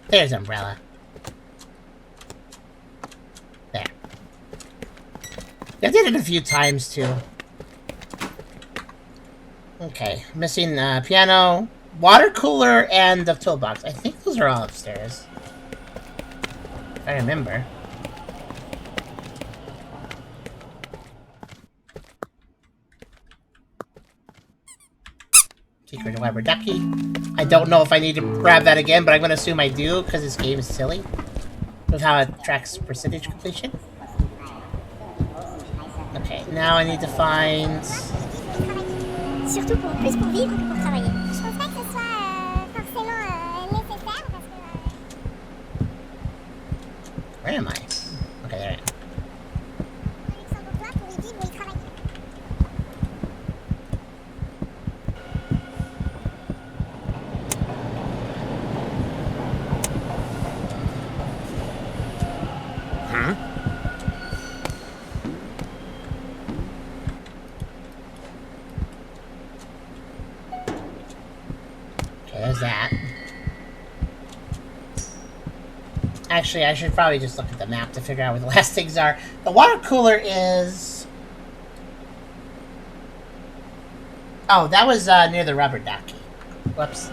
There's umbrella. There. I did it a few times too. Okay, missing piano, water cooler, and the toolbox. I think those are all upstairs. If I remember. Secret rubber ducky. I don't know if I need to grab that again, but I'm going to assume I do, because this game is silly. With how it tracks percentage completion. Okay, now I need to find... Surtout plus pour vivre que pour travailler. Je pense pas que ce soit forcément nécessaire parce que... Where am I? Okay, there I am. Luxembourgeois pour y vivre ou y travailler. Huh? Okay, there's that. Actually, I should probably just look at the map to figure out where the last things are. The water cooler is... Oh, that was near the rubber ducky. Whoops.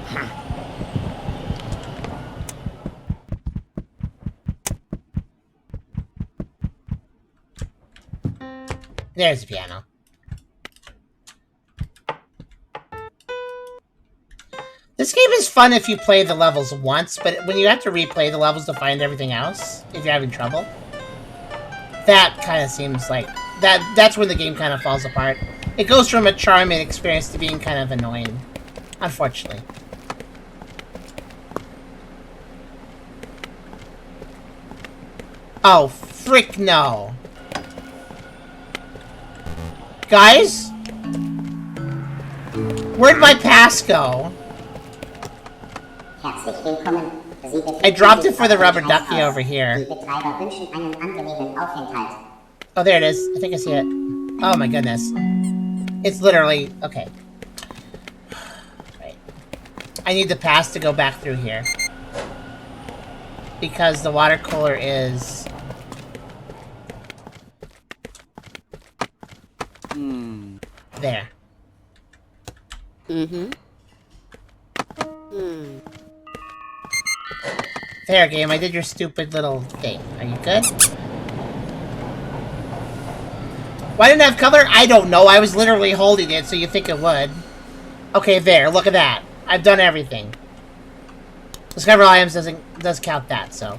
Huh. There's the piano. This game is fun if you play the levels once, but when you have to replay the levels to find everything else, if you're having trouble, that kind of seems like... That's when the game kind of falls apart. It goes from a charming experience to being kind of annoying. Unfortunately. Oh, frick no. Guys? Where'd my pass go? I dropped it for the rubber ducky over here. Oh, there it is. I think I see it. Oh my goodness. It's literally... Okay. Right. I need the pass to go back through here. Because the water cooler is... There. There, game. I did your stupid little thing. Are you good? Why didn't it have color? I don't know. I was literally holding it, so you think it would. Okay, there. Look at that. I've done everything. Discover all items does count that, so.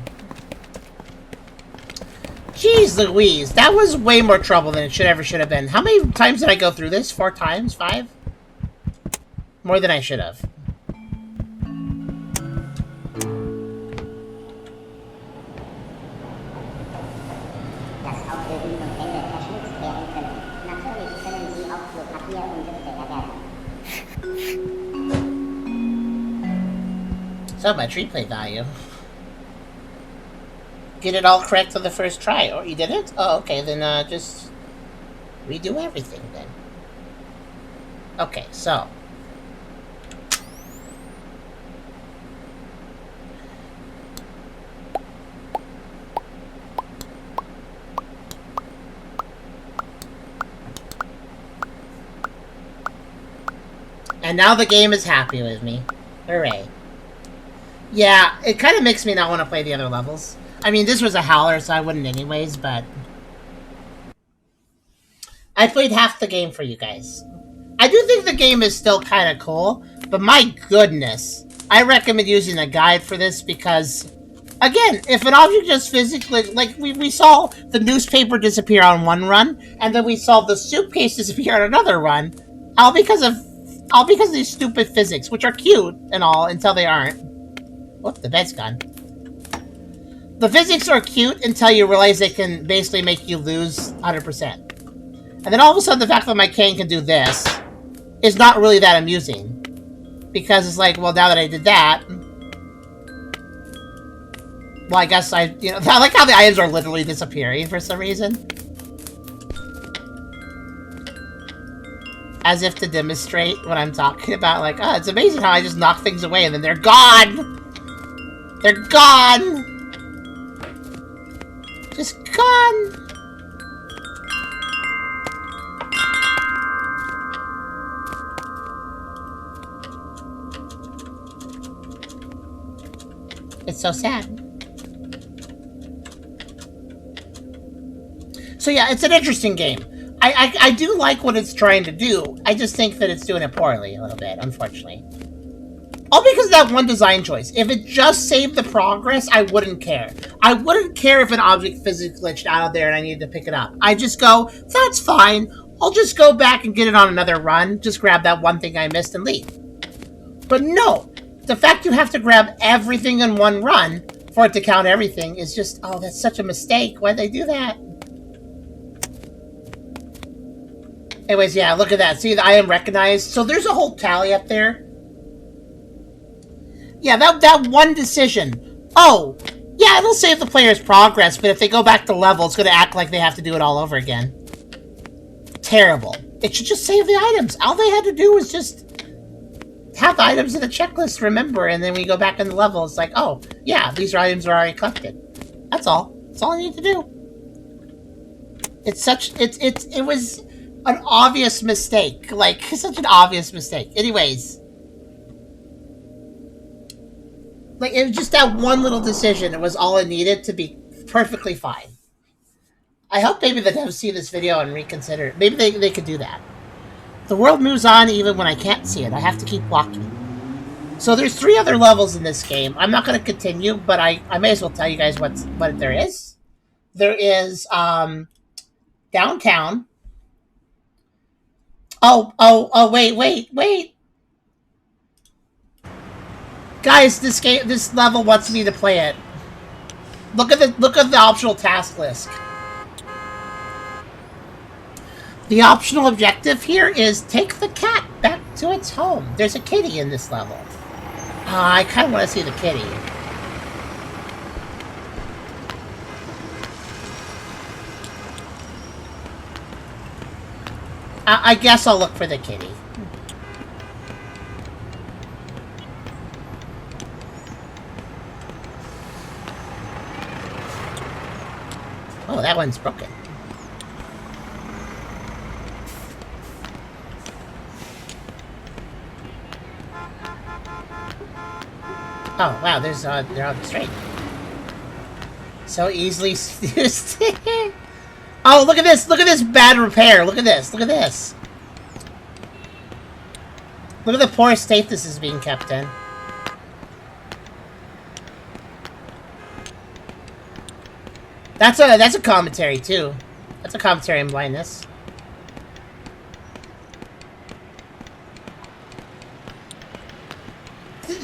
Jeez Louise. That was way more trouble than it should have been. How many times did I go through this? 4 times? 5? More than I should have. So much replay value. Get it all correct on the first try. Or you didn't? Oh, okay. Then just redo everything then. Okay, so. And now the game is happy with me. Hooray. Yeah, it kind of makes me not want to play the other levels. I mean, this was a Howler, so I wouldn't anyways, but... I played half the game for you guys. I do think the game is still kind of cool, but my goodness, I recommend using a guide for this because, again, if an object just physically, like we saw the newspaper disappear on one run, and then we saw the suitcase disappear on another run, all because of these stupid physics, which are cute and all until they aren't. Whoop, the bed's gone. The physics are cute until you realize they can basically make you lose 100%. And then all of a sudden, the fact that my cane can do this is not really that amusing. Because it's like, well, now that I did that... Well, I guess I like how the items are literally disappearing for some reason. As if to demonstrate what I'm talking about. Like, oh, it's amazing how I just knock things away and then they're gone! They're gone! Just gone! It's so sad. So yeah, it's an interesting game. I do like what it's trying to do. I just think that it's doing it poorly a little bit, unfortunately. All because of that one design choice. If it just saved the progress, I wouldn't care. I wouldn't care if an object physically glitched out of there and I needed to pick it up. I just go, that's fine. I'll just go back and get it on another run. Just grab that one thing I missed and leave. But no. The fact you have to grab everything in one run for it to count everything is just, oh, that's such a mistake. Why'd they do that? Anyways, yeah, look at that. See, the item recognized. So there's a whole tally up there. Yeah, that one decision. Oh, yeah, it'll save the player's progress, but if they go back to level, it's going to act like they have to do it all over again. Terrible. It should just save the items. All they had to do was just have the items in the checklist, remember, and then we go back in the level. It's like, oh, yeah, these items are already collected. That's all. That's all I need to do. It was an obvious mistake. Like, such an obvious mistake. Anyways. Like, it was just that one little decision. It was all it needed to be perfectly fine. I hope maybe the devs see this video and reconsider it. Maybe they could do that. The world moves on even when I can't see it. I have to keep walking. So there's 3 other levels in this game. I'm not going to continue, but I may as well tell you guys what there is. There is downtown. Oh, wait. Guys, this level wants me to play it. Look at the optional task list. The optional objective here is take the cat back to its home. There's a kitty in this level. I kind of want to see the kitty. I guess I'll look for the kitty. Oh, that one's broken. Oh, wow, they're on the straight. So easily seduced. Oh, look at this bad repair. Look at this. Look at the poor state this is being kept in. That's a commentary too. That's a commentary on blindness.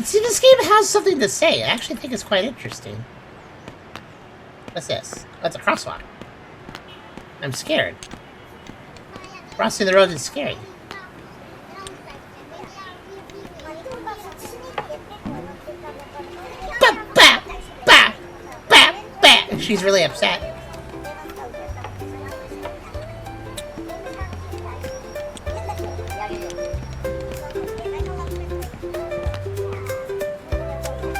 See, this game has something to say. I actually think it's quite interesting. What's this? Oh, it's a crosswalk. I'm scared. Crossing the road is scary. She's really upset.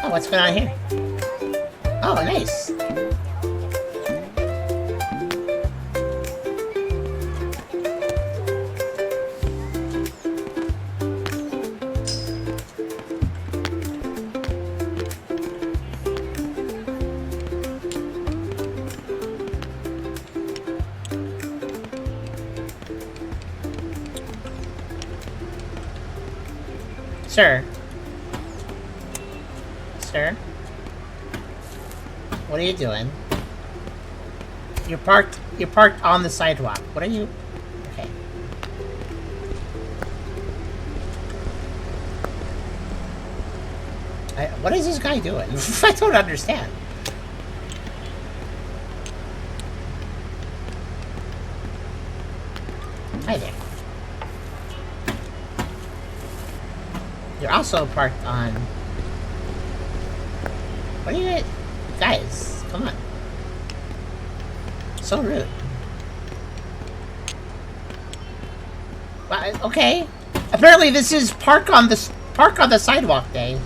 Oh, what's going on here? Oh, nice. Sir. Sir? What are you doing? You're parked on the sidewalk. What are you... Okay. What is this guy doing? I don't understand. Hi there. You're also parked on... What are you... Guys, come on. So rude. Well, okay. Apparently this is park on the sidewalk day.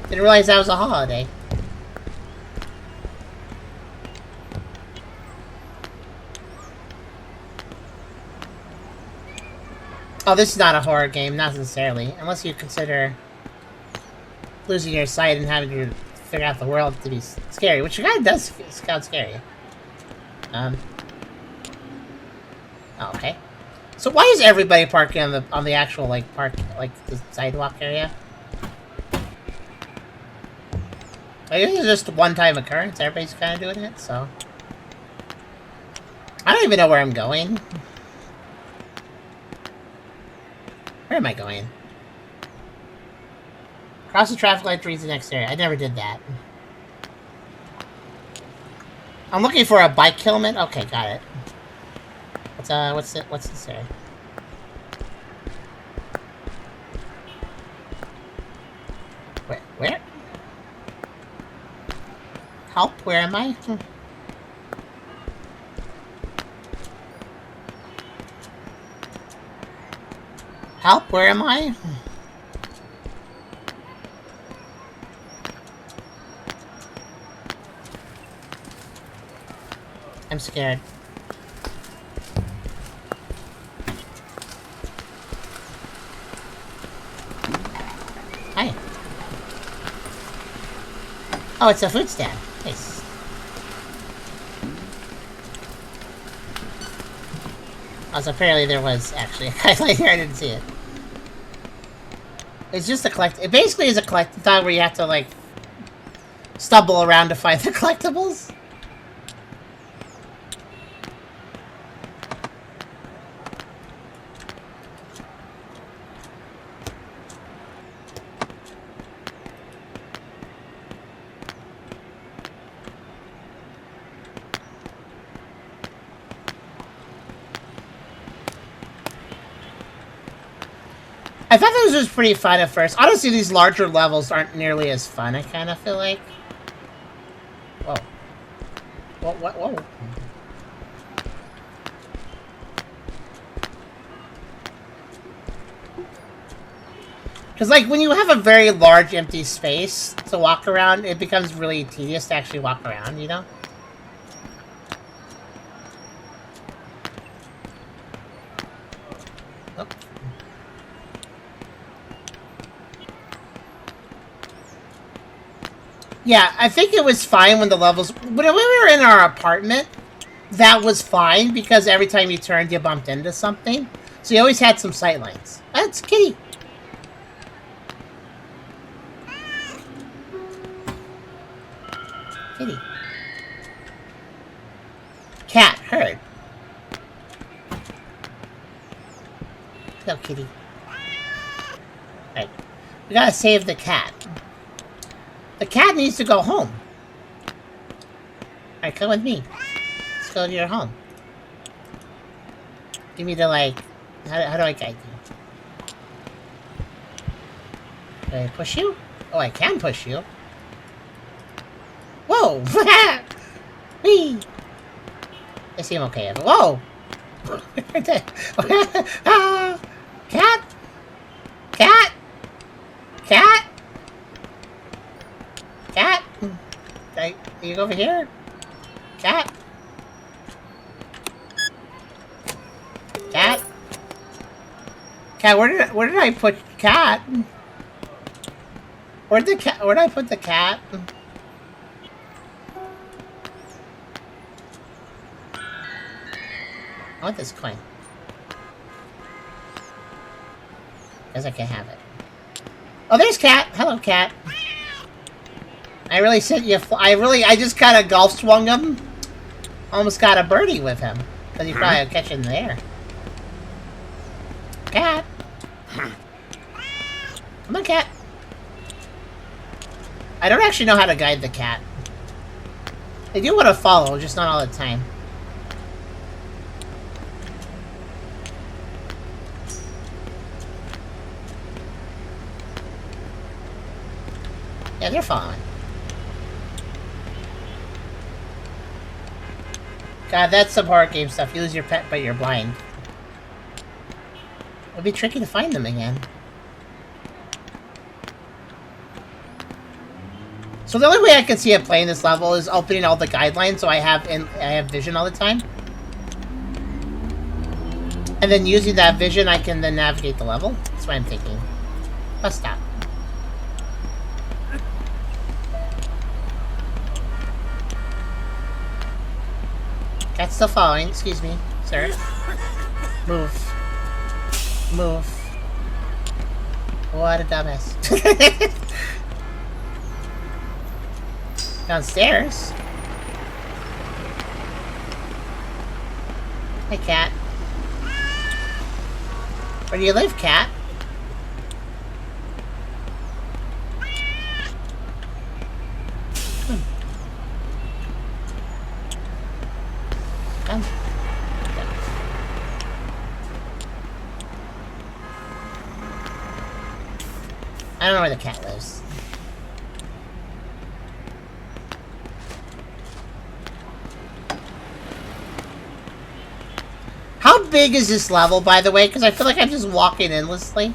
Didn't realize that was a holiday. Oh, this is not a horror game, not necessarily. Unless you consider losing your sight and having to figure out the world to be scary, which kind of does sound scary. Oh, okay. So why is everybody parking on the actual the sidewalk area? I guess it's just a one-time occurrence. Everybody's kind of doing it, so I don't even know where I'm going. Where am I going? Cross the traffic light to reach the next area. I never did that. I'm looking for a bike helmet. Okay, got it. What's this area? Where? Help, where am I? Help, where am I? I'm scared. Hi. Oh, it's a food stand. Nice. Also, apparently there was actually a highlight here. I didn't see it. It's just a collect. It basically is a collectathon where you have to like stumble around to find the collectibles. I thought this was pretty fun at first. Honestly, these larger levels aren't nearly as fun, I kind of feel like. Whoa. Whoa. Because, like, when you have a very large empty space to walk around, it becomes really tedious to actually walk around, you know? Oh. Yeah, I think it was fine when the levels... When we were in our apartment, that was fine, because every time you turned, you bumped into something. So you always had some sight lines. That's Kitty. Kitty. Cat, heard. Go, Kitty. Alright. We gotta save the cat. The cat needs to go home. Alright, come with me. Let's go to your home. Give me the, like... How do I guide you? Can I push you? Oh, I can push you. Whoa! Whee! I seem okay. Whoa! Cat? Cat? Cat? Cat? You go over here? Cat? Cat? Cat, where did I put cat? Where'd I put the cat? I want this coin. Guess I can't have it. Oh, there's Cat. Hello, Cat. I really sent you. I just kind of golf swung him. Almost got a birdie with him. Because he probably would catch it in the air. Cat. Come on, Cat. I don't actually know how to guide the cat. They do want to follow, just not all the time. Yeah, they're following. God, that's some horror game stuff. You lose your pet, but you're blind. It'll be tricky to find them again. So the only way I can see it playing this level is opening all the guidelines, so I have vision all the time. And then using that vision, I can then navigate the level. That's what I'm thinking. Bus stop. Cat's still following. Excuse me, sir. Move. Move. What a dumbass. Downstairs? Hey, Cat. Where do you live, Cat? Come. I don't know where the cat lives. How big is this level, by the way? Because I feel like I'm just walking endlessly.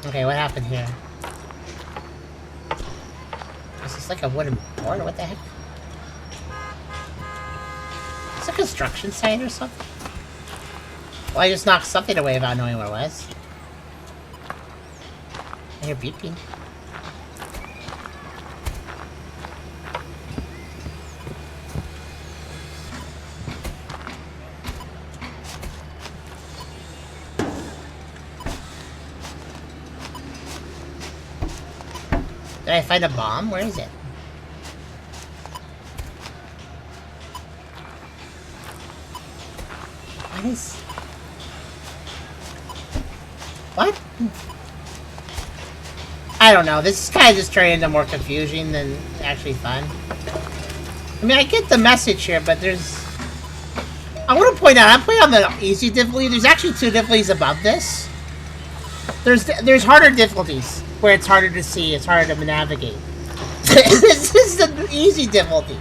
Okay, what happened here? Is this like a wooden board? What the heck? It's a construction site or something? Well, I just knocked something away without knowing what it was. I hear beeping. Did I find a bomb? Where is it? What is... What? I don't know. This is kind of just turning into more confusion than actually fun. I mean, I get the message here, but there's... I want to point out, I'm playing on the easy difficulty. There's actually 2 difficulties above this. There's harder difficulties, where it's harder to see, it's harder to navigate. This is the easy difficulty.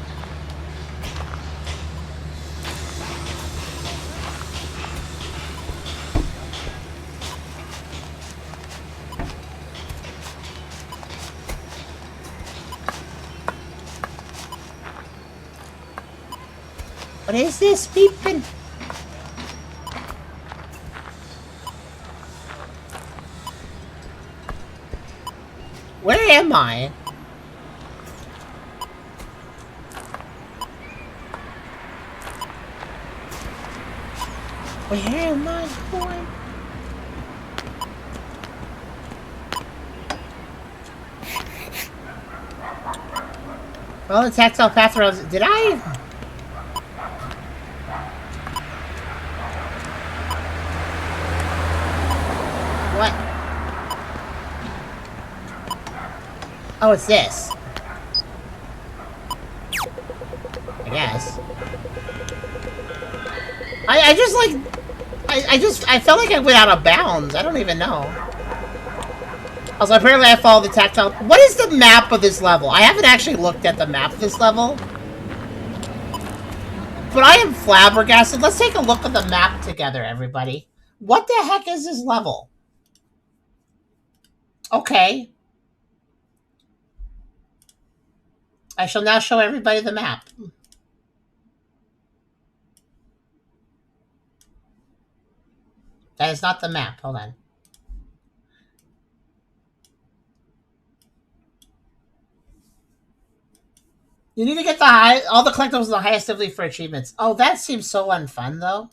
What is this beeping? Where am I? Where am I going? Well, the tactile path around... Did I... What? Oh, it's this. I guess. I just like... I felt like I went out of bounds. I don't even know. Also, apparently I followed the tactile... What is the map of this level? I haven't actually looked at the map of this level. But I am flabbergasted. Let's take a look at the map together, everybody. What the heck is this level? Okay. I shall now show everybody the map. That is not the map. Hold on. You need to get all the collectibles in the highest difficulty for achievements. Oh, that seems so unfun, though.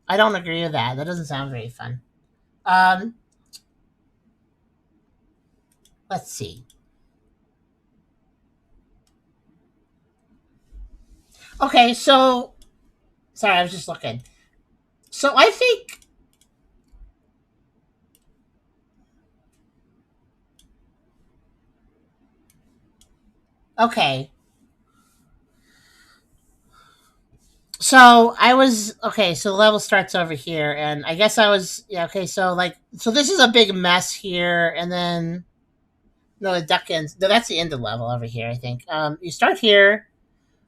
I don't agree with that. That doesn't sound very fun. Let's see. Okay, so... Sorry, I was just looking. So I think... Okay. So I was... Okay, so the level starts over here, and I guess I was... Yeah, okay, so like... So this is a big mess here, and then... No, the duck ends... No, that's the end of the level over here, I think. You start here...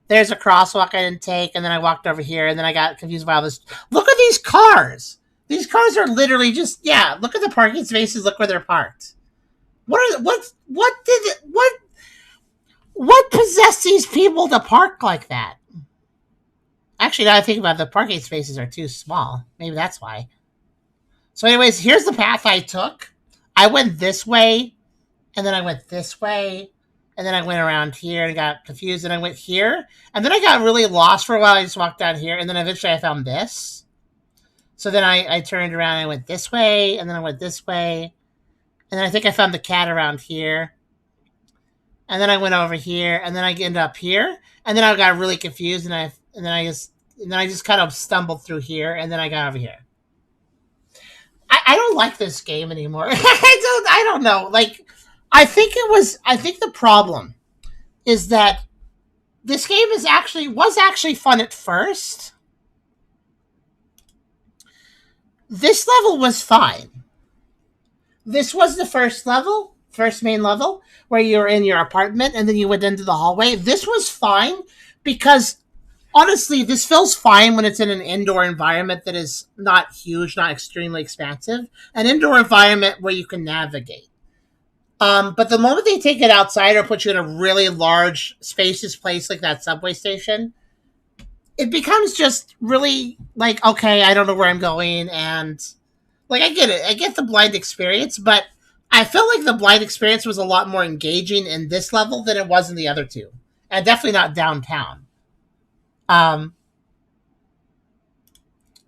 There's a crosswalk I didn't take, and then I walked over here, and then I got confused by all this. Look at these cars! These cars are literally just, yeah, look at the parking spaces, look where they're parked. What possessed these people to park like that? Actually, now I think about it, the parking spaces are too small. Maybe that's why. So anyways, here's the path I took. I went this way, and then I went this way, and then I went around here and got confused, and I went here. And then I got really lost for a while. I just walked down here, and then eventually I found this. So then I turned around and I went this way, and then I went this way. And then I think I found the cat around here. And then I went over here, and then I ended up here. And then I got really confused, and then I just kind of stumbled through here, and then I got over here. I don't like this game anymore. I don't know. Like, I think the problem is that this game was actually fun at first. This level was fine. This was the first main level, where you were in your apartment and then you went into the hallway. This was fine because, honestly, this feels fine when it's in an indoor environment that is not huge, not extremely expansive. An indoor environment where you can navigate. But the moment they take it outside or put you in a really large, spacious place like that subway station, it becomes just really like, okay, I don't know where I'm going, and like, I get it. I get the blind experience, but I felt like the blind experience was a lot more engaging in this level than it was in the other two. And definitely not downtown.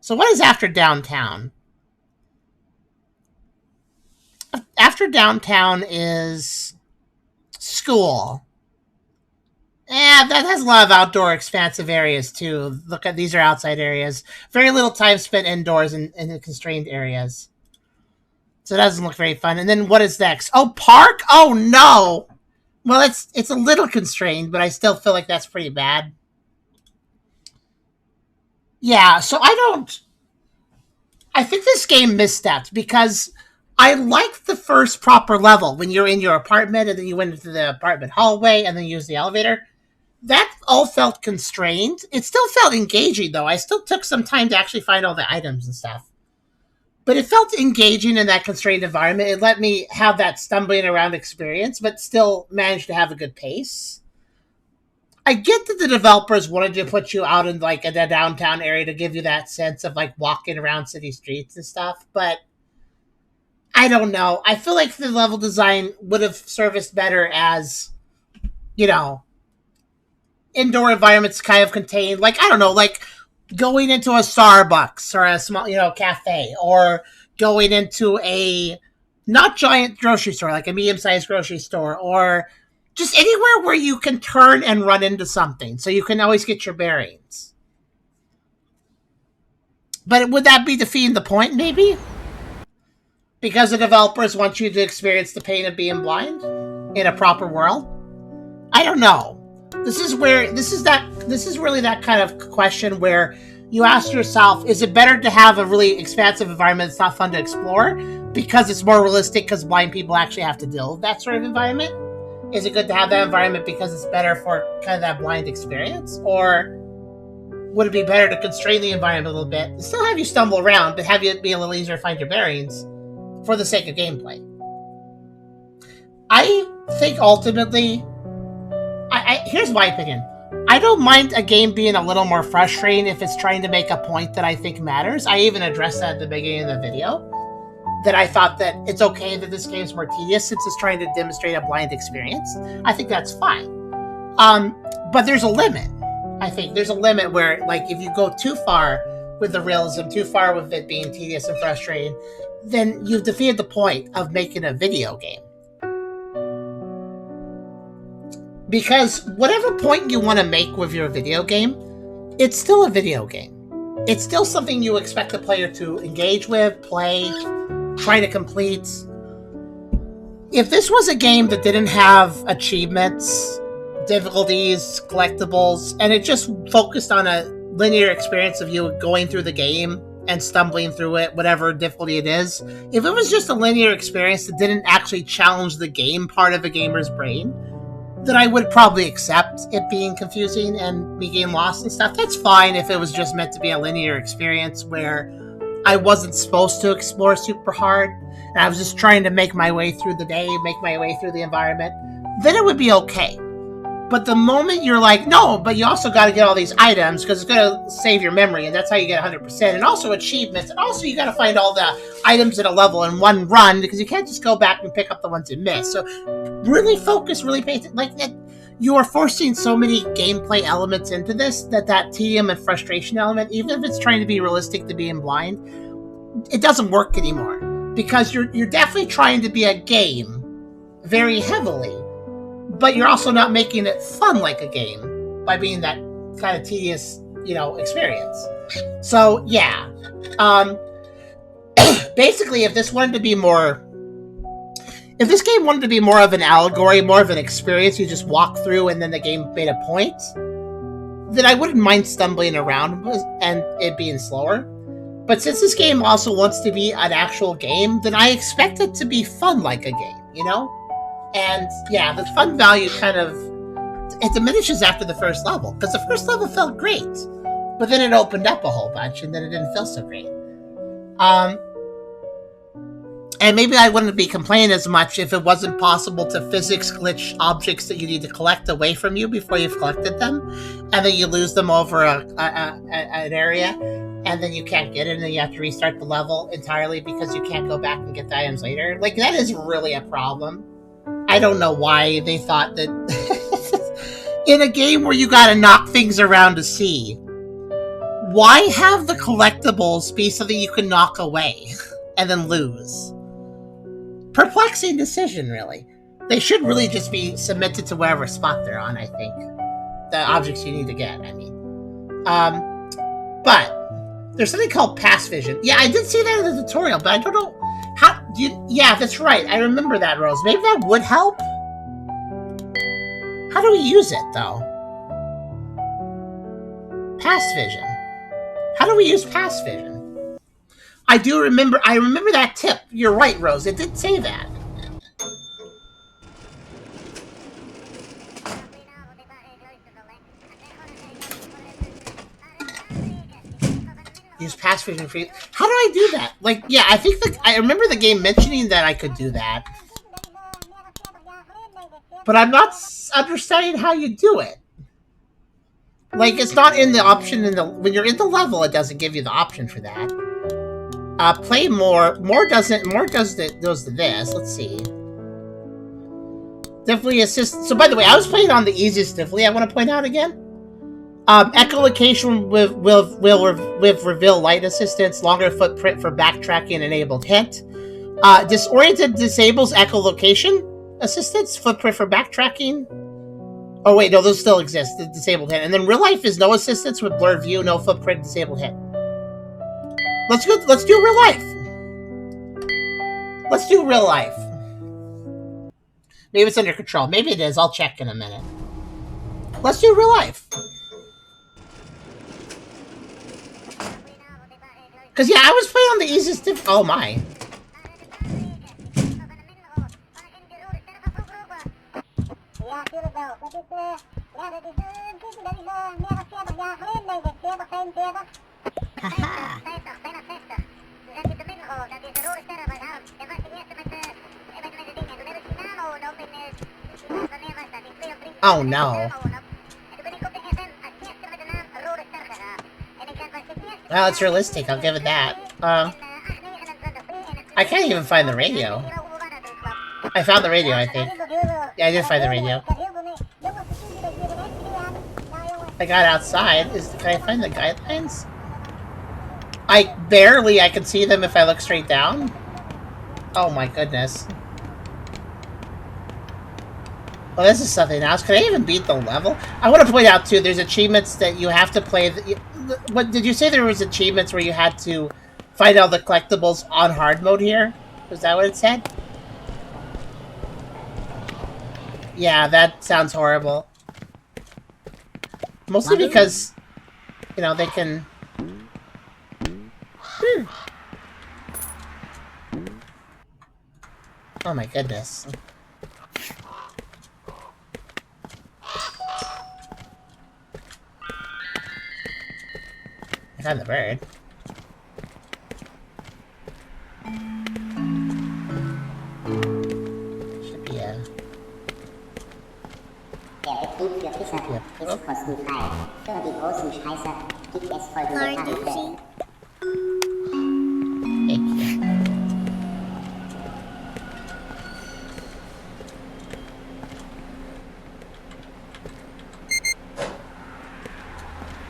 So what is after downtown? After downtown is school. That has a lot of outdoor expansive areas too. Look at, these are outside areas. Very little time spent indoors in the constrained areas. So it doesn't look very fun. And then what is next? Oh, park? Oh no! Well, it's a little constrained, but I still feel like that's pretty bad. Yeah, so I think this game misstepped because I liked the first proper level when you're in your apartment and then you went into the apartment hallway and then you used the elevator. That all felt constrained. It still felt engaging, though. I still took some time to actually find all the items and stuff. But it felt engaging in that constrained environment. It let me have that stumbling around experience, but still managed to have a good pace. I get that the developers wanted to put you out in like a downtown area to give you that sense of like walking around city streets and stuff, but I don't know. I feel like the level design would have serviced better as, indoor environments kind of contained, like, I don't know, like going into a Starbucks or a small, cafe, or going into a not giant grocery store, like a medium-sized grocery store, or just anywhere where you can turn and run into something so you can always get your bearings. But would that be defeating the point, maybe? Because the developers want you to experience the pain of being blind in a proper world? I don't know. This is really that kind of question where you ask yourself, is it better to have a really expansive environment that's not fun to explore because it's more realistic because blind people actually have to deal with that sort of environment? Is it good to have that environment because it's better for kind of that blind experience? Or would it be better to constrain the environment a little bit, still have you stumble around, but have you be a little easier to find your bearings for the sake of gameplay? I think ultimately, here's my opinion. I don't mind a game being a little more frustrating if it's trying to make a point that I think matters. I even addressed that at the beginning of the video, that I thought that it's okay that this game's more tedious since it's trying to demonstrate a blind experience. I think that's fine. But there's a limit. I think there's a limit where, like, if you go too far with the realism, too far with it being tedious and frustrating, then you've defeated the point of making a video game. Because whatever point you want to make with your video game, it's still a video game. It's still something you expect the player to engage with, play, try to complete. If this was a game that didn't have achievements, difficulties, collectibles, and it just focused on a linear experience of you going through the game and stumbling through it, whatever difficulty it is, if it was just a linear experience that didn't actually challenge the game part of a gamer's brain, then I would probably accept it being confusing and me getting lost and stuff. That's fine if it was just meant to be a linear experience where I wasn't supposed to explore super hard and I was just trying to make my way through the day, make my way through the environment. Then it would be okay. But the moment you're like, no, but you also got to get all these items because it's going to save your memory, and that's how you get 100%, and also achievements, and also you got to find all the items in a level in one run because you can't just go back and pick up the ones you missed. So really focus, really pay attention. Like that, you are forcing so many gameplay elements into this that tedium and frustration element, even if it's trying to be realistic to being blind, it doesn't work anymore because you're definitely trying to be a game very heavily. But you're also not making it fun like a game by being that kind of tedious, experience. So, yeah. Basically, if this game wanted to be more of an allegory, more of an experience you just walk through and then the game made a point, then I wouldn't mind stumbling around and it being slower. But since this game also wants to be an actual game, then I expect it to be fun like a game, And yeah, the fun value it diminishes after the first level because the first level felt great, but then it opened up a whole bunch and then it didn't feel so great. And maybe I wouldn't be complaining as much if it wasn't possible to physics glitch objects that you need to collect away from you before you've collected them, and then you lose them over an area, and then you can't get it, and then you have to restart the level entirely because you can't go back and get the items later. Like, that is really a problem. I don't know why they thought that in a game where you gotta knock things around to see, why have the collectibles be something you can knock away and then lose? Perplexing decision, really. They should really just be submitted to wherever spot they're on, I think. The objects you need to get, I mean. But there's something called pass vision. Yeah, I did see that in the tutorial, but I don't know. Yeah, that's right. I remember that, Rose. Maybe that would help? How do we use it, though? Pass vision. How do we use pass vision? I remember that tip. You're right, Rose. It did say that. Use pass vision for you. How do I do that? Like, yeah, I remember the game mentioning that I could do that. But I'm not understanding how you do it. Like, it's not in the option when you're in the level, it doesn't give you the option for that. Play more. More does this. Let's see. Difficulty assist. So, by the way, I was playing on the easiest difficulty. I want to point out again. Echolocation with reveal light assistance, longer footprint for backtracking, enabled hint. Disoriented disables echolocation assistance, footprint for backtracking. Oh wait, no, those still exist. The disabled hint, and then real life is no assistance with blurred view, no footprint, disabled hint. Let's do real life. Let's do real life. Maybe it's under control. Maybe it is. I'll check in a minute. Let's do real life. Because, yeah, I was playing on the easiest oh my. Oh no. Well, it's realistic, I'll give it that. I can't even find the radio. I found the radio, I think. Yeah, I did find the radio. I got outside. Can I find the guidelines? I can see them if I look straight down. Oh my goodness. Well, this is something else. Can I even beat the level? I want to point out, too, there's achievements that you have to play. What did you say there was achievements where you had to find all the collectibles on hard mode here? Was that what it said? Yeah, that sounds horrible. Mostly because, you know, they can... Oh my goodness. I found the bird. Should be a... Der Betrieb für Fischer ist kostenfrei. Für die großen Scheißer gibt es folgende Tarife. Thank you.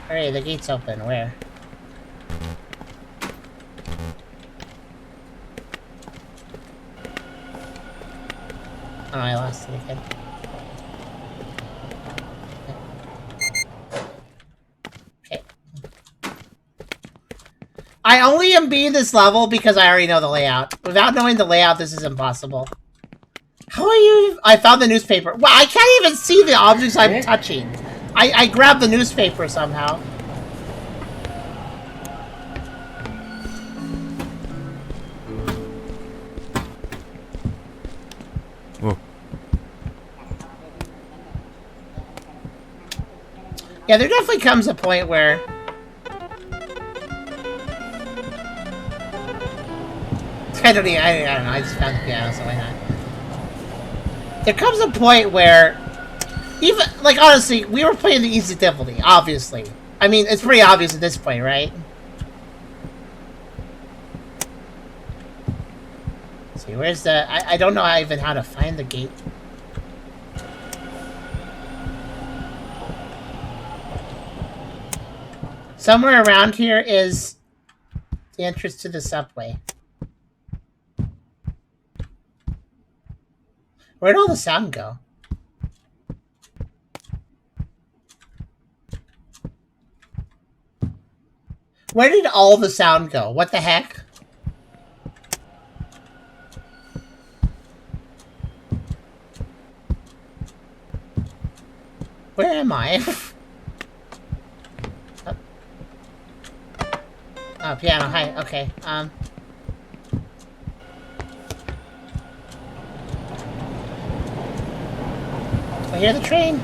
Hurry, the gate's open. Where? Oh, I lost it again. Okay. I only am being this level because I already know the layout. Without knowing the layout, this is impossible. How are you? I found the newspaper. Wow, I can't even see the objects I'm touching. I grabbed the newspaper somehow. Whoa. Yeah, there definitely comes a point where... I don't know, I just found the piano, so why not? There comes a point where... Even, like, honestly, we were playing the easy difficulty, obviously. I mean, it's pretty obvious at this point, right? Let's see, where's the... I don't know even how to find the gate. Somewhere around here is the entrance to the subway. Where'd all the sound go? Where did all the sound go? What the heck? Where am I? Oh, piano, hi, okay, I hear the train.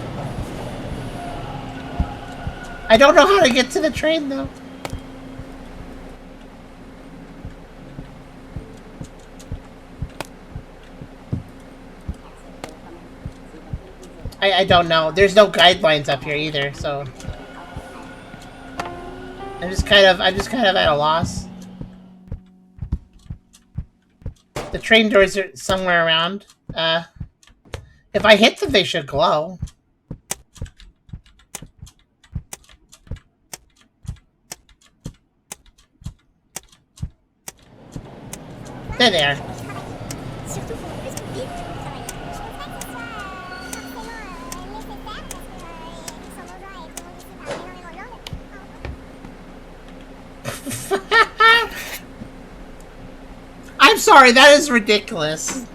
I don't know how to get to the train, though. I don't know. There's no guidelines up here either, so I'm just kind of at a loss. The train doors are somewhere around. If I hit them, they should glow. They're there. I'm sorry, that is ridiculous.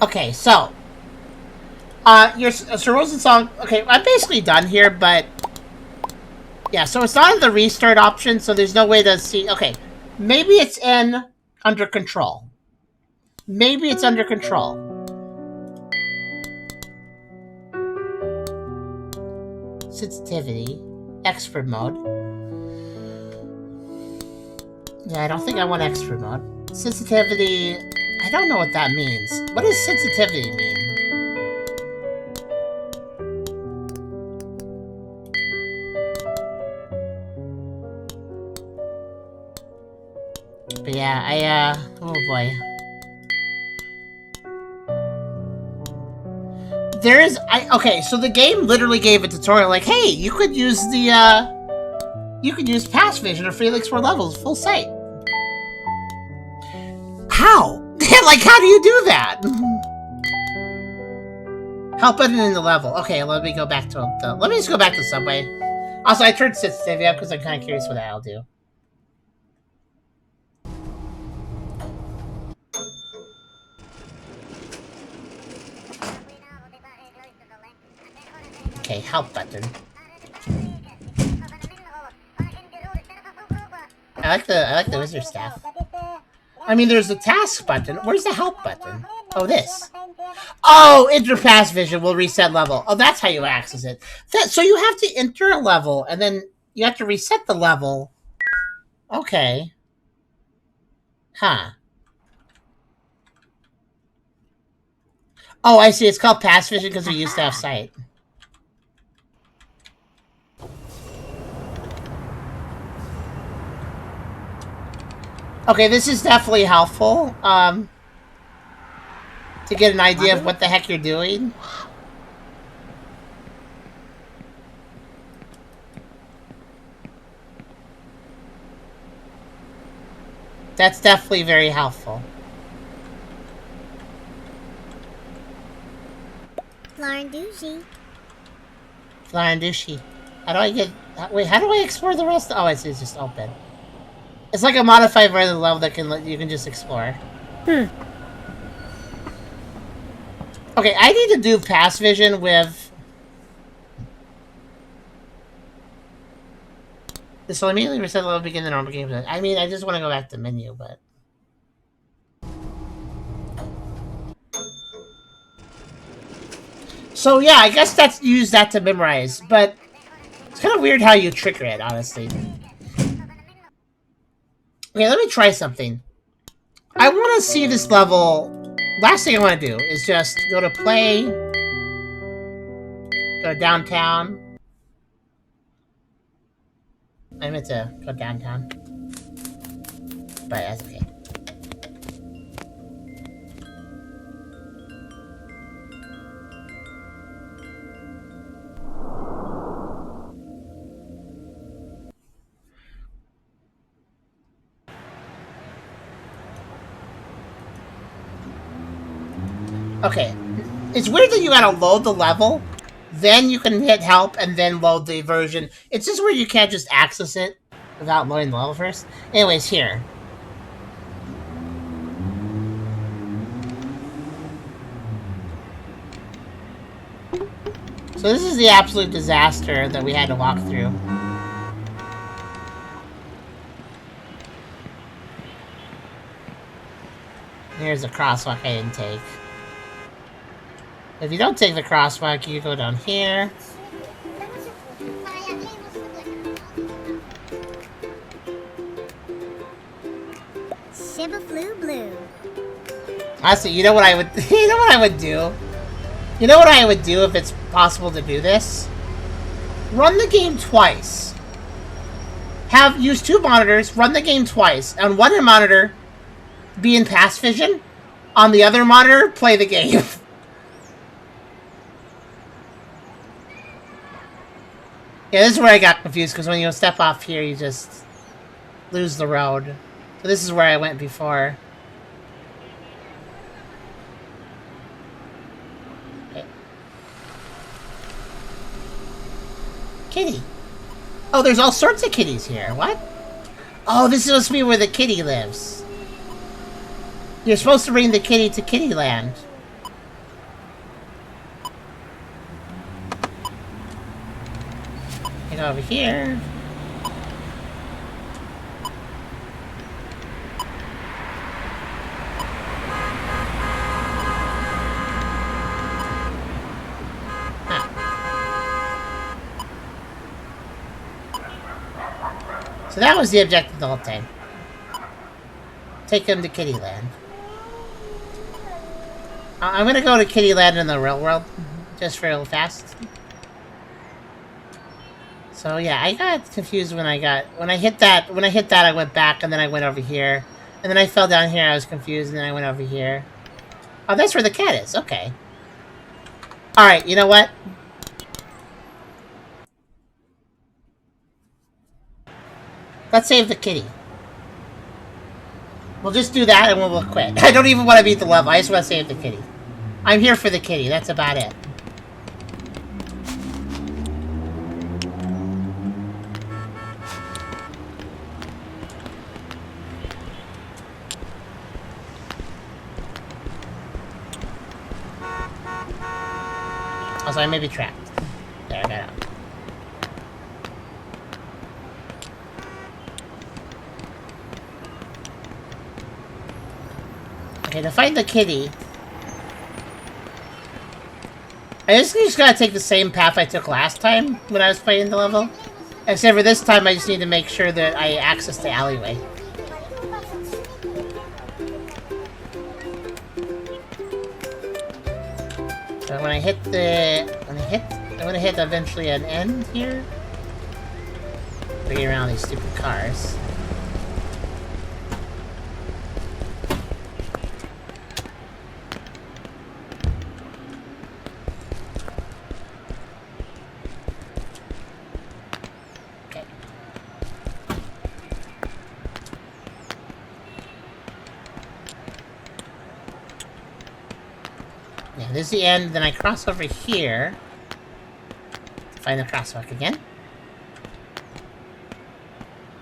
Okay, so your Sir Rosen song. Okay, I'm basically done here, but yeah, so it's not in the restart option, so there's no way to see. Okay, maybe it's in under control. Maybe it's under control. Sensitivity, expert mode. Yeah, I don't think I want expert mode. Sensitivity. I don't know what that means. What does sensitivity mean? But yeah, oh boy. There is okay, so the game literally gave a tutorial like, hey, you could use pass vision or freely explore levels full sight. How? Like, how do you do that? Help button in the level. Okay, let me go back to let me just go back to Subway. Also, I turned sensitivity up because I'm kind of curious what that'll do. Okay, help button. I like the wizard staff. I mean, there's the task button. Where's the help button? Oh, this. Oh, enter pass vision will reset level. Oh, that's how you access it. So you have to enter a level, and then you have to reset the level. Okay. Huh. Oh, I see. It's called pass vision because we used to have sight. Okay, this is definitely helpful. To get an idea of what the heck you're doing. That's definitely very helpful. Flarndooshi. Flarndooshi. How do I get... Wait, how do I explore the rest? Oh, it's just open. It's like a modified version of the level that you can just explore. Okay, I need to do pass vision with... This will immediately reset the level, begin the normal game. I mean, I just want to go back to the menu, but... So yeah, I guess use that to memorize, but... It's kind of weird how you trigger it, honestly. Okay, let me try something. I want to see this level... Last thing I want to do is just go to play... Go downtown. I meant to go downtown. But that's okay. Okay. It's weird that you gotta load the level, then you can hit help, and then load the version. It's just where you can't just access it without loading the level first. Anyways, here. So this is the absolute disaster that we had to walk through. Here's a crosswalk I didn't take. If you don't take the crosswalk, you go down here. Shiba flu blue. Honestly, you know what I would you know what I would do? You know what I would do if it's possible to do this? Run the game twice. Use 2 monitors, run the game twice. On one monitor, be in pass vision. On the other monitor, play the game. Yeah, this is where I got confused, because when you step off here, you just lose the road. So this is where I went before. Okay. Kitty. Oh, there's all sorts of kitties here. What? Oh, this is supposed to be where the kitty lives. You're supposed to bring the kitty to Kittyland. Go over here. Huh. So that was the objective the whole time. Take him to Kittyland. I'm gonna go to Kittyland in the real world, just for real fast. So yeah, I got confused when I hit that I went back and then I went over here. And then I fell down here, I was confused, and then I went over here. Oh, that's where the cat is, okay. Alright, you know what? Let's save the kitty. We'll just do that and we'll quit. I don't even want to beat the level. I just want to save the kitty. I'm here for the kitty. That's about it. Also, I may be trapped. There, I got out. Okay, to find the kitty, I just gotta take the same path I took last time when I was playing the level. Except for this time, I just need to make sure that I access the alleyway. So when I hit I'm gonna hit eventually an end here. Bringing around these stupid cars. This is the end, then I cross over here. Find the crosswalk again.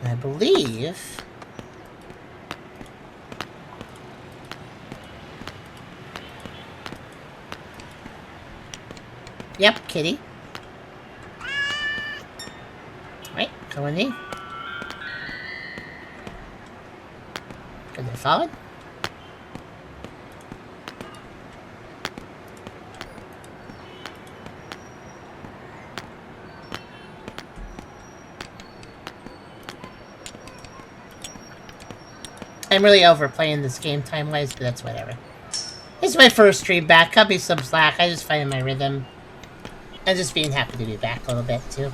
And I believe... Yep, kitty. Right, come with me. Good, they're followed. I'm really overplaying this game time-wise, but that's whatever. It's my first stream back. Cut me some slack. I just find my rhythm. I'm just being happy to be back a little bit, too.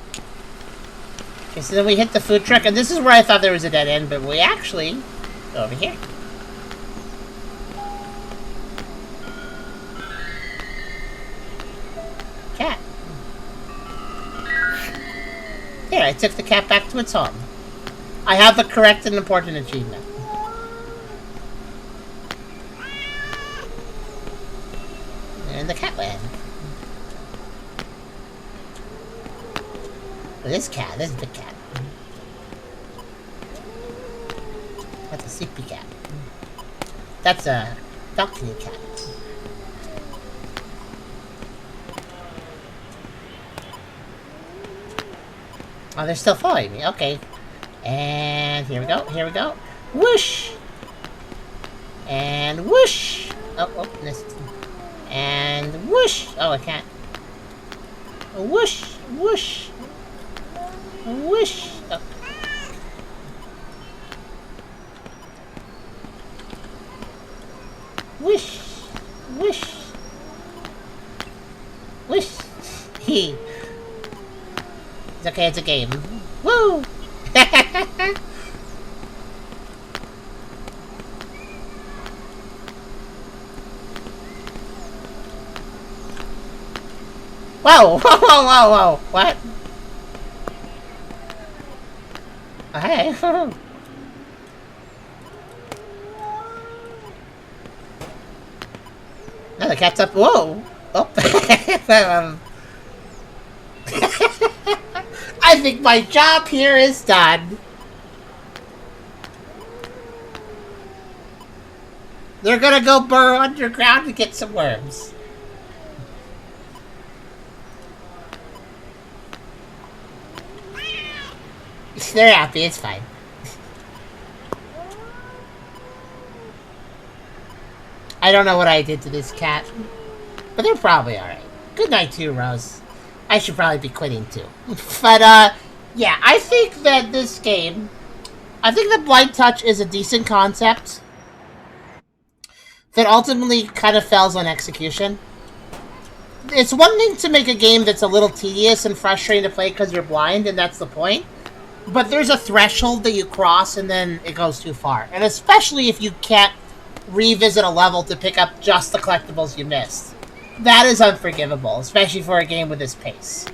Okay, so then we hit the food truck, and this is where I thought there was a dead end, but we actually go over here. Cat. There, I took the cat back to its home. I have the correct and important achievement. And the cat went. Well, this is a big cat. That's a sleepy cat. That's a donkey cat. Oh, they're still following me. Okay. And here we go. Here we go. Whoosh! And whoosh! Oh, missed. And whoosh! Oh, I can't. Whoosh! Whoosh! Whoosh! Oh. Whoosh! Whoosh! Whoosh! It's okay, it's a game. Woo! Whoa! Whoa! Whoa! Whoa! Whoa! What? Oh, hey! Now the cat's up. Whoa! Oh! I think my job here is done. They're gonna go burrow underground to get some worms. They're happy, it's fine. I don't know what I did to this cat, but they're probably alright. Good night to you, Rose. I should probably be quitting too. But, yeah, I think that this game... I think that Blind Touch is a decent concept that ultimately kind of fails on execution. It's one thing to make a game that's a little tedious and frustrating to play because you're blind, and that's the point. But there's a threshold that you cross, and then it goes too far. And especially if you can't revisit a level to pick up just the collectibles you missed. that is unforgivable, especially for a game with this pace,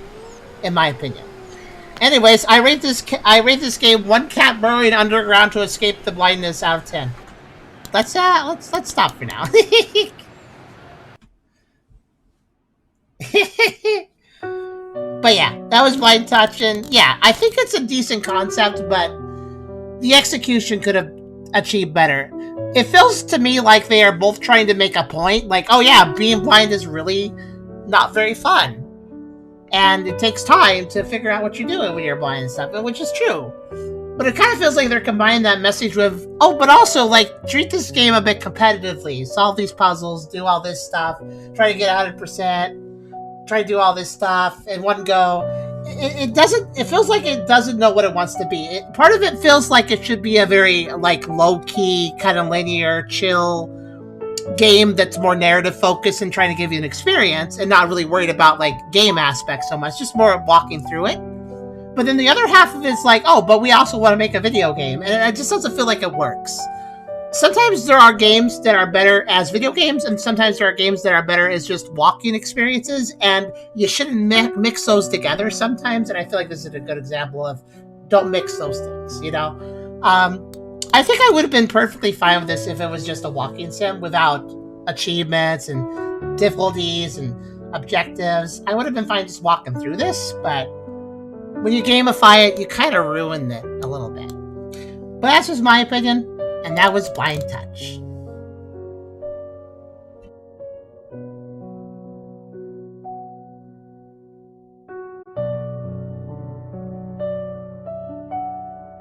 in my opinion. Anyways, I rate this game 1 cat burrowing underground to escape the blindness out of 10. Let's stop for now. But yeah, that was Blind Touch, and yeah, I think it's a decent concept, but the execution could have achieved better. It feels to me like they are both trying to make a point, like, oh yeah, being blind is really not very fun. And it takes time to figure out what you're doing when you're blind and stuff, which is true. But it kind of feels like they're combining that message with, oh, but also, like, treat this game a bit competitively. Solve these puzzles, do all this stuff, try to get 100%, try to do all this stuff in one go. It feels like it doesn't know what it wants to be. Part of it feels like it should be a very, like, low-key, kind of linear, chill game that's more narrative focused and trying to give you an experience and not really worried about, like, game aspects so much, just more walking through it. But then the other half of it's like, oh, but we also want to make a video game. And it just doesn't feel like it works. Sometimes there are games that are better as video games, and sometimes there are games that are better as just walking experiences, and you shouldn't mix those together sometimes, and I feel like this is a good example of don't mix those things, you know? I think I would have been perfectly fine with this if it was just a walking sim without achievements and difficulties and objectives. I would have been fine just walking through this, but when you gamify it, you kind of ruin it a little bit. But that's just my opinion, and that was Blind Touch.